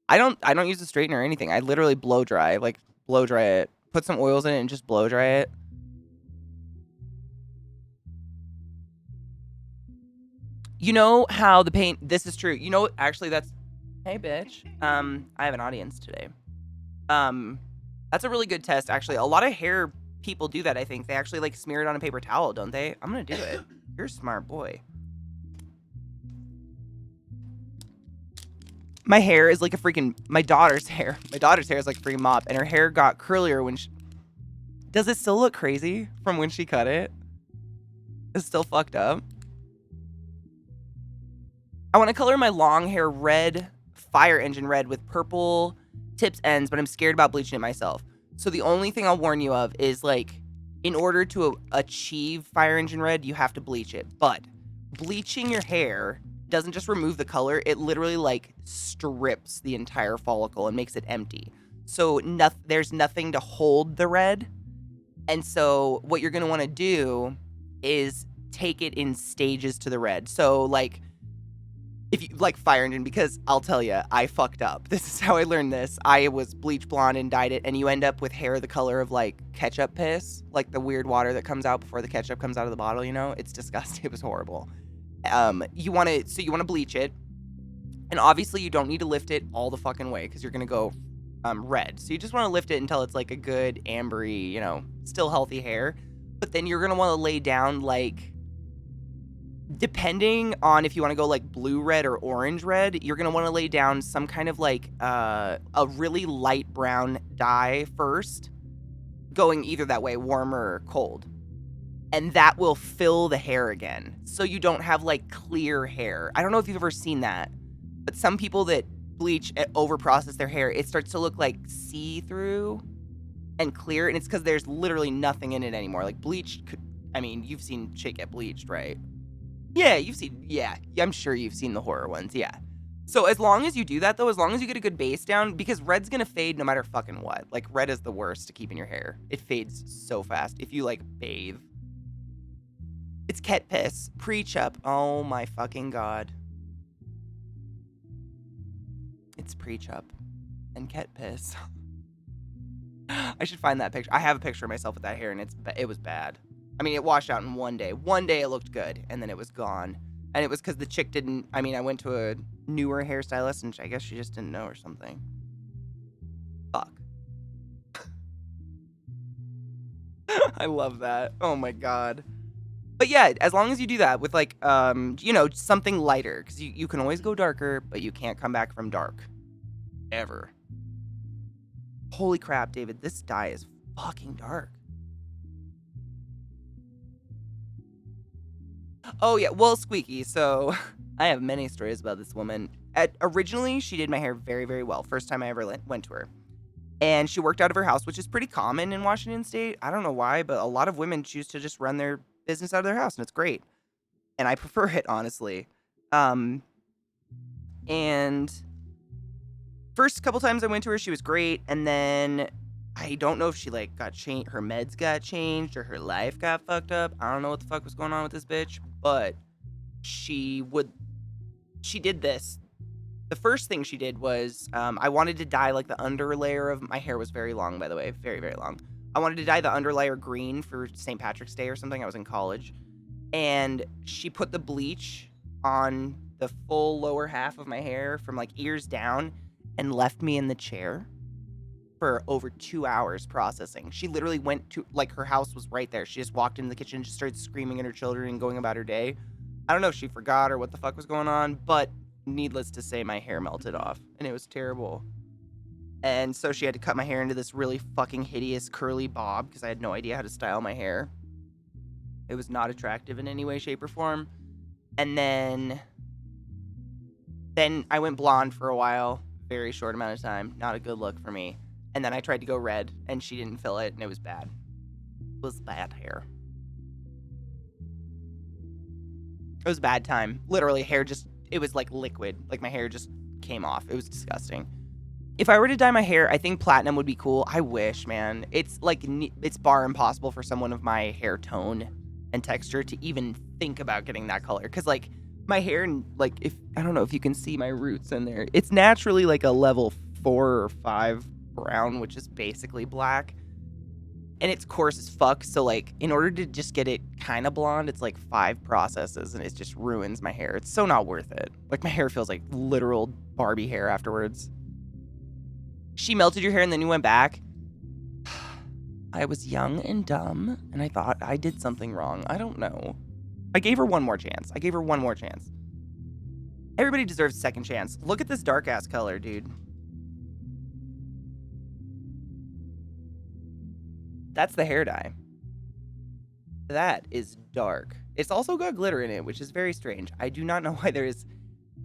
Speaker 1: I don't use a straightener or anything. I literally blow dry it, put some oils in it, and just blow dry it. You know how the paint, this is true. You know, actually that's, hey bitch. I have an audience today. That's a really good test, actually. A lot of hair people do that, I think. They actually like smear it on a paper towel, don't they? I'm gonna do it. You're a smart boy. My hair is like a freaking, my daughter's hair is like a freaking mop, and her hair got curlier when she, does it still look crazy from when she cut it? It's still fucked up. I want to color my long hair red, fire engine red with purple tips ends, but I'm scared about bleaching it myself. So the only thing I'll warn you of is like, in order to achieve fire engine red, you have to bleach it. But bleaching your hair doesn't just remove the color, it literally like strips the entire follicle and makes it empty. So there's nothing to hold the red. And so what you're going to want to do is take it in stages to the red. So like, if you like fire engine, because I'll tell you, I fucked up. This is how I learned this. I was bleach blonde and dyed it, and you end up with hair the color of like ketchup piss, like the weird water that comes out before the ketchup comes out of the bottle, you know? It's disgusting. It was horrible. You want to bleach it, and obviously you don't need to lift it all the fucking way because you're going to go red. So you just want to lift it until it's like a good ambery, you know, still healthy hair. But then you're going to want to lay down like, depending on if you want to go like blue red or orange red, you're going to want to lay down some kind of like a really light brown dye first, going either that way, warm or cold. And that will fill the hair again. So you don't have like clear hair. I don't know if you've ever seen that, but some people that bleach over process their hair, it starts to look like see-through and clear. And it's because there's literally nothing in it anymore. Like bleach could, I mean, you've seen shit get bleached, right? Yeah, I'm sure you've seen the horror ones, yeah. So as long as you do that, though, as long as you get a good base down, because red's gonna fade no matter fucking what. Like, red is the worst to keep in your hair. It fades so fast. If you, like, bathe. It's ket piss. Pre-chup. Oh my fucking god. It's pre-chup. And ket piss. I should find that picture. I have a picture of myself with that hair, and it was bad. I mean, it washed out in one day. One day it looked good, and then it was gone. And it was because the chick didn't, I mean, I went to a newer hairstylist, and I guess she just didn't know or something. Fuck. I love that. Oh my god. But yeah, as long as you do that with like, you know, something lighter, because you can always go darker, but you can't come back from dark. Ever. Holy crap, David, this dye is fucking dark. Oh yeah, well, Squeaky, so I have many stories about this woman. Originally, she did my hair very, very well. First time I ever went to her. And she worked out of her house, which is pretty common in Washington State. I don't know why, but a lot of women choose to just run their business out of their house, and it's great. And I prefer it, honestly. And first couple times I went to her, she was great. And then I don't know if she like got changed, her meds got changed, or her life got fucked up. I don't know what the fuck was going on with this bitch, but she did this. The first thing she did was, I wanted to dye like the underlayer of my hair was very long, by the way, very, very long. I wanted to dye the underlayer green for St. Patrick's Day or something. I was in college, and she put the bleach on the full lower half of my hair from like ears down and left me in the chair for over 2 hours processing. She literally went to, like, her house was right there. She just walked into the kitchen, just started screaming at her children and going about her day. I don't know if she forgot or what the fuck was going on, but needless to say, my hair melted off, and it was terrible. And so she had to cut my hair into this really fucking hideous curly bob because I had no idea how to style my hair. It was not attractive in any way, shape, or form. And then I went blonde for a while, very short amount of time. Not a good look for me. And then I tried to go red, and she didn't fill it, and it was bad. It was bad hair. It was a bad time. Literally, hair just, it was like liquid. Like my hair just came off. It was disgusting. If I were to dye my hair, I think platinum would be cool. I wish, man. It's like, it's bar impossible for someone of my hair tone and texture to even think about getting that color. Because, like, my hair, like, if, I don't know if you can see my roots in there. It's naturally like a level 4 or 5 brown, which is basically black. And it's coarse as fuck. So, like, in order to just get it kind of blonde, it's like 5 processes, and it just ruins my hair. It's so not worth it. Like, my hair feels like literal Barbie hair afterwards. She melted your hair and then you went back. I was young and dumb, and I thought I did something wrong. I don't know. I gave her one more chance. Everybody deserves a second chance. Look at this dark-ass color, dude. That's the hair dye. That is dark. It's also got glitter in it, which is very strange. I do not know why there is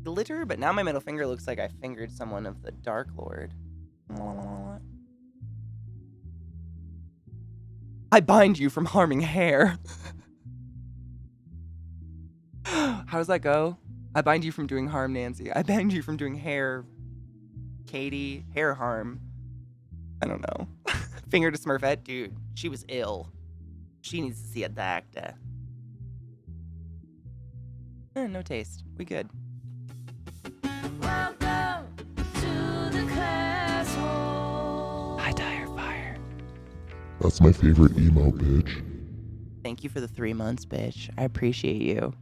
Speaker 1: glitter, but now my middle finger looks like I fingered someone of the Dark Lord. I bind you from harming hair. How does that go? I bind you from doing harm, Nancy. I bind you from doing hair, Katie. Hair harm. I don't know. Finger to Smurfette. Dude, she was ill. She needs to see a doctor. No taste. We good.
Speaker 7: Welcome to the classroom.
Speaker 1: Hi, Tire Fire.
Speaker 3: That's my favorite emo, bitch.
Speaker 1: Thank you for the 3 months, bitch. I appreciate you.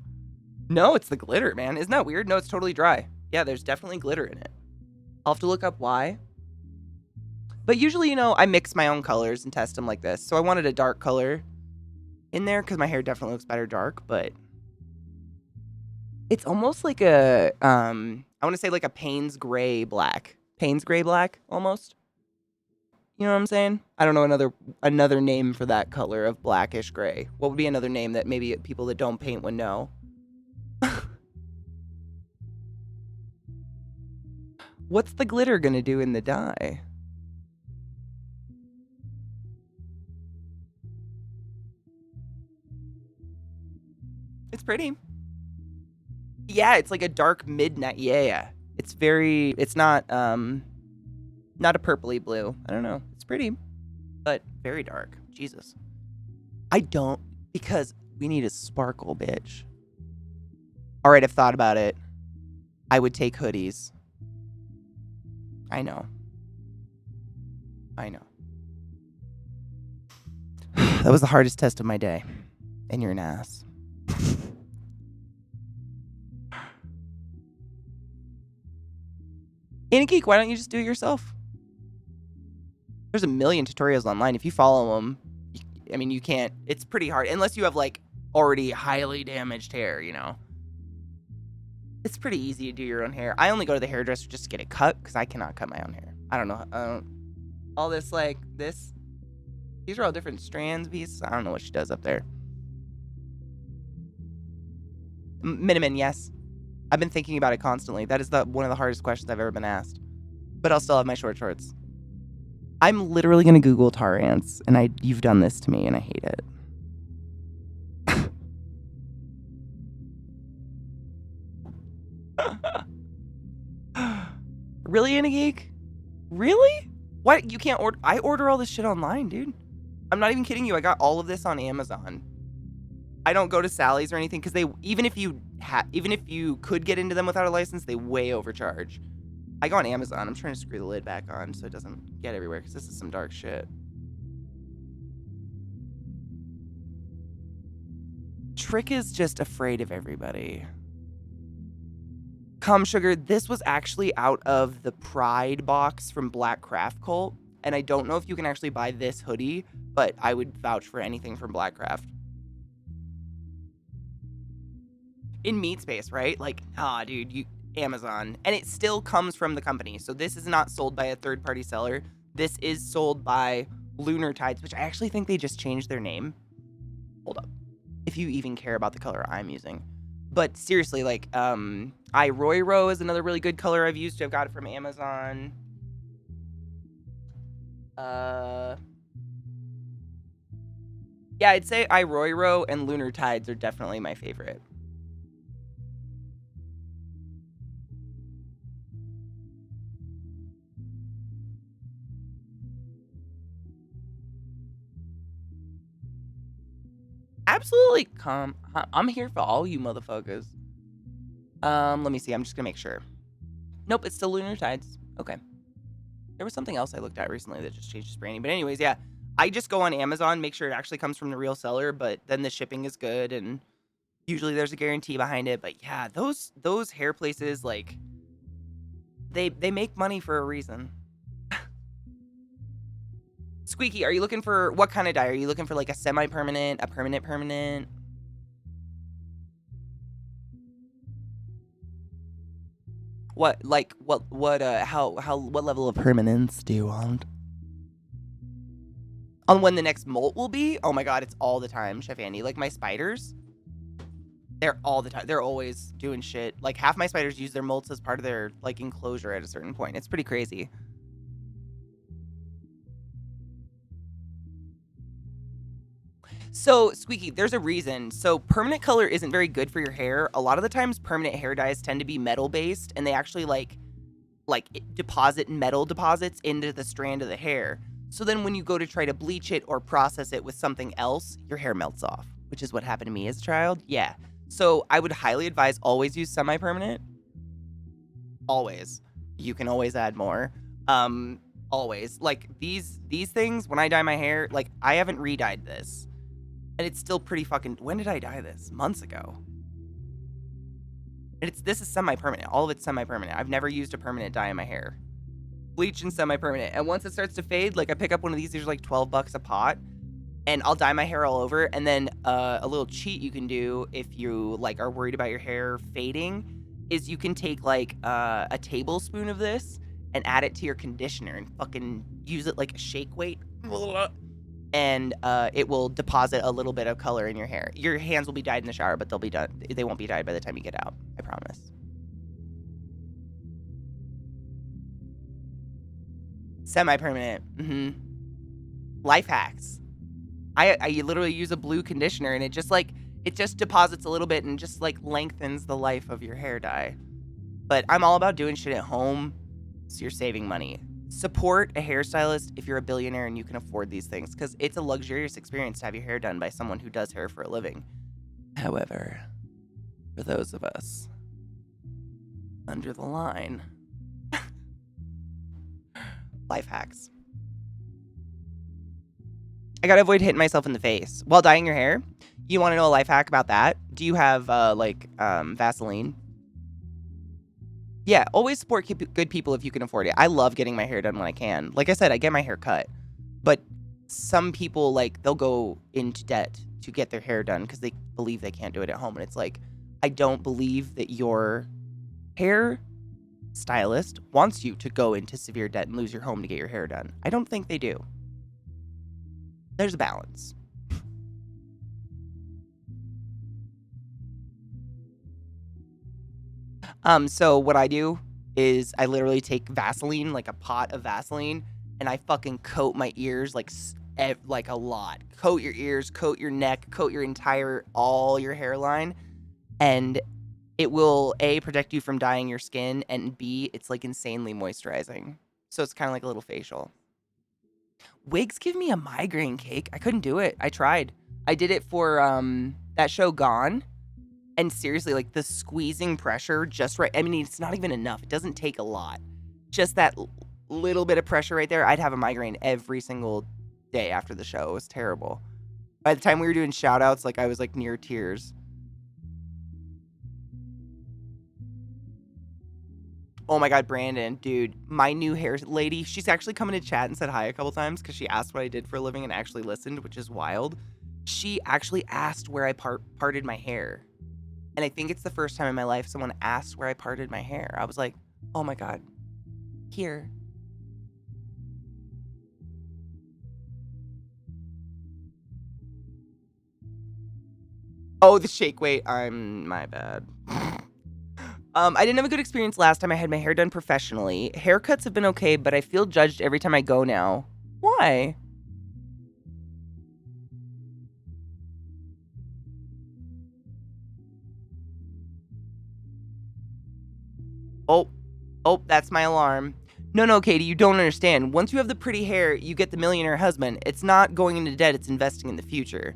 Speaker 1: No, it's the glitter, man. Isn't that weird? No, it's totally dry. Yeah, there's definitely glitter in it. I'll have to look up why. But usually, you know, I mix my own colors and test them like this. So I wanted a dark color in there because my hair definitely looks better dark, but it's almost like a, I want to say like a Payne's gray black. Payne's gray black, almost. You know what I'm saying? I don't know another name for that color of blackish gray. What would be another name that maybe people that don't paint would know? What's the glitter gonna do in the dye? It's pretty. Yeah, it's like a dark midnight. Yeah. It's not a purpley blue. I don't know. It's pretty, but very dark. Jesus. Because we need a sparkle, bitch. All right, I've thought about it. I would take hoodies. I know. That was the hardest test of my day. And you're an ass. In a Geek, why don't you just do it yourself? There's a million tutorials online. If you follow them, I mean, you can't. It's pretty hard. Unless you have, like, already highly damaged hair, you know. It's pretty easy to do your own hair. I only go to the hairdresser just to get it cut because I cannot cut my own hair. I don't know. All this, like, this. These are all different strands pieces. I don't know what she does up there. Minimin, yes. I've been thinking about it constantly. That is one of the hardest questions I've ever been asked. But I'll still have my short shorts. I'm literally going to Google tar ants, and you've done this to me, and I hate it. Really, In a Geek? Really? Why you can't order? I order all this shit online, dude. I'm not even kidding you. I got all of this on Amazon. I don't go to Sally's or anything because even if you could get into them without a license, they way overcharge. I go on Amazon. I'm trying to screw the lid back on so it doesn't get everywhere because this is some dark shit. Trick is just afraid of everybody. Cum Sugar, this was actually out of the Pride box from Black Craft Cult, and I don't know if you can actually buy this hoodie, but I would vouch for anything from Black Craft. In Meat Space, right? Like, dude, Amazon, and it still comes from the company. So this is not sold by a third-party seller. This is sold by Lunar Tides, which I actually think they just changed their name. Hold up. If you even care about the color I'm using. But seriously, like, Iroiro is another really good color I've used. I've got it from Amazon. Yeah, I'd say Iroiro and Lunar Tides are definitely my favorite. Absolutely, come. I'm here for all you motherfuckers. Let me see. I'm just gonna make sure. Nope, it's still Lunar Tides. Okay. There was something else I looked at recently that just changed its branding. But anyways, yeah. I just go on Amazon, make sure it actually comes from the real seller, but then the shipping is good, and usually there's a guarantee behind it. But yeah, those hair places, like, they make money for a reason. Squeaky, are you looking for what kind of dye? Are you looking for like a semi-permanent, a permanent? What level of permanence do you want? On when the next molt will be? Oh my god, it's all the time, Chef Andy. Like my spiders, they're all the time. They're always doing shit. Like half my spiders use their molts as part of their like enclosure at a certain point. It's pretty crazy. So, Squeaky, there's a reason. So, permanent color isn't very good for your hair. A lot of the times, permanent hair dyes tend to be metal-based, and they actually, like deposit metal deposits into the strand of the hair. So then when you go to try to bleach it or process it with something else, your hair melts off, which is what happened to me as a child. Yeah. So, I would highly advise always use semi-permanent. Always. You can always add more. Always. Like, these things, when I dye my hair, like, I haven't re-dyed this. And it's still pretty fucking... When did I dye this? Months ago. And this is semi-permanent. All of it's semi-permanent. I've never used a permanent dye in my hair. Bleach and semi-permanent. And once it starts to fade, like I pick up one of these are like $12 a pot. And I'll dye my hair all over. And then a little cheat you can do if you like are worried about your hair fading is you can take like a tablespoon of this and add it to your conditioner and fucking use it like a shake weight. And it will deposit a little bit of color in your hair. Your hands will be dyed in the shower, but they'll be done. They won't be dyed by the time you get out. I promise. Semi-permanent. Life hacks. I literally use a blue conditioner, and it just deposits a little bit and just like lengthens the life of your hair dye. But I'm all about doing shit at home, so you're saving money. Support a hairstylist if you're a billionaire and you can afford these things, because it's a luxurious experience to have your hair done by someone who does hair for a living. However, for those of us under the line, life hacks. I gotta avoid hitting myself in the face while dyeing your hair. You want to know a life hack about that? Do you have Vaseline? Yeah, always support good people if you can afford it. I love getting my hair done when I can. Like I said, I get my hair cut. But some people, like, they'll go into debt to get their hair done because they believe they can't do it at home. And it's like, I don't believe that your hair stylist wants you to go into severe debt and lose your home to get your hair done. I don't think they do. There's a balance. So what I do is I literally take Vaseline, like a pot of Vaseline, and I fucking coat my ears like a lot. Coat your ears, coat your neck, coat your all your hairline, and it will A, protect you from dyeing your skin, and B, it's like insanely moisturizing. So it's kind of like a little facial. Wigs give me a migraine, Cake. I couldn't do it. I tried. I did it for that show Gone. And seriously, like the squeezing pressure just right. I mean, it's not even enough. It doesn't take a lot. Just that little bit of pressure right there. I'd have a migraine every single day after the show. It was terrible. By the time we were doing shout outs, like I was like near tears. Oh my God, Brandon, dude, my new hair lady, she's actually come into chat and said hi a couple times because she asked what I did for a living and actually listened, which is wild. She actually asked where I parted my hair. And I think it's the first time in my life someone asked where I parted my hair. I was like, oh my God, here. Oh, the shake weight. My bad. I didn't have a good experience last time I had my hair done professionally. Haircuts have been okay, but I feel judged every time I go now. Why? Oh, that's my alarm. No, Katie, you don't understand. Once you have the pretty hair, you get the millionaire husband. It's not going into debt, it's investing in the future.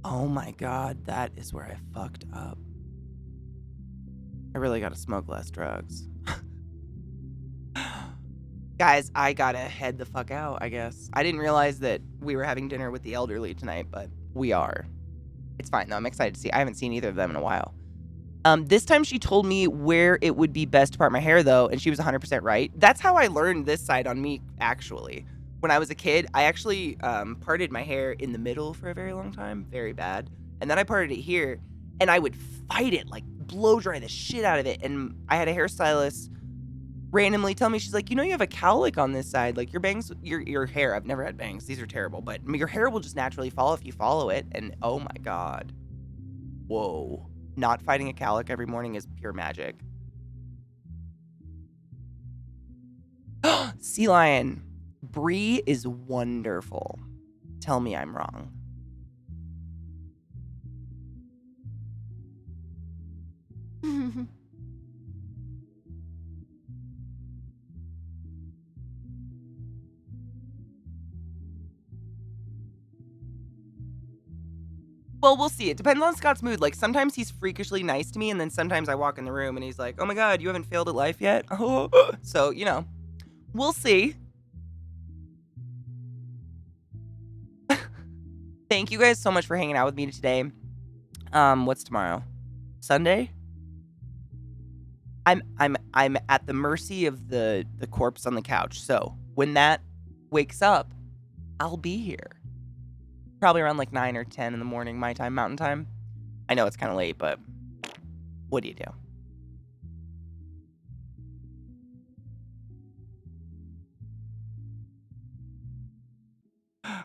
Speaker 1: Oh my God, that is where I fucked up. I really gotta smoke less drugs. Guys, I gotta head the fuck out, I guess. I didn't realize that we were having dinner with the elderly tonight, but we are. It's fine, though. I'm excited to see. I haven't seen either of them in a while. This time she told me where it would be best to part my hair, though, and she was 100% right. That's how I learned this side on me, actually. When I was a kid, I actually parted my hair in the middle for a very long time. Very bad. And then I parted it here, and I would fight it, like blow dry the shit out of it. And I had a hairstylist randomly tell me, she's like, you know, you have a cowlick on this side. Like, your bangs, your hair, I've never had bangs. These are terrible. But your hair will just naturally fall if you follow it. And oh my God. Whoa. Not fighting a cowlick every morning is pure magic. Sea lion. Brie is wonderful. Tell me I'm wrong. Well, we'll see. It depends on Scott's mood. Like, sometimes he's freakishly nice to me, and then sometimes I walk in the room and he's like, oh my God, you haven't failed at life yet? So, you know, we'll see. Thank you guys so much for hanging out with me today. What's tomorrow? Sunday? I'm at the mercy of the corpse on the couch. So when that wakes up, I'll be here. Probably around like 9 or 10 in the morning, my time, mountain time. I know it's kind of late, but what do you do?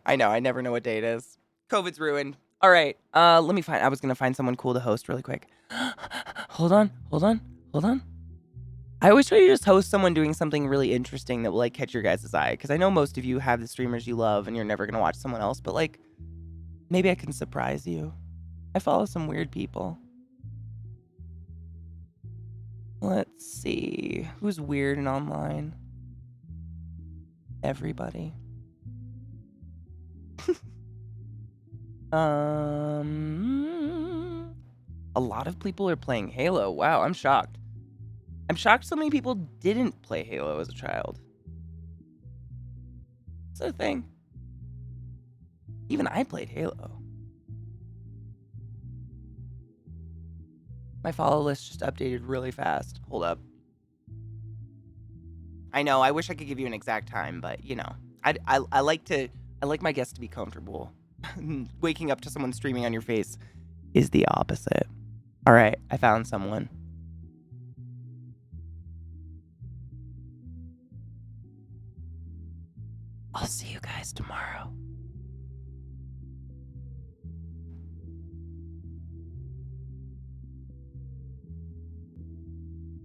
Speaker 1: I know, I never know what day it is. COVID's ruined. All right, let me find, I was going to find someone cool to host really quick. Hold on. I always try to just host someone doing something really interesting that will like catch your guys' eye. Because I know most of you have the streamers you love and you're never going to watch someone else, but like, maybe I can surprise you. I follow some weird people. Let's see. Who's weird and online? Everybody. A lot of people are playing Halo. Wow, I'm shocked. I'm shocked so many people didn't play Halo as a child. It's a thing. Even I played Halo. My follow list just updated really fast. Hold up. I know, I wish I could give you an exact time, but you know, I like my guests to be comfortable. Waking up to someone streaming on your face is the opposite. All right, I found someone. I'll see you guys tomorrow.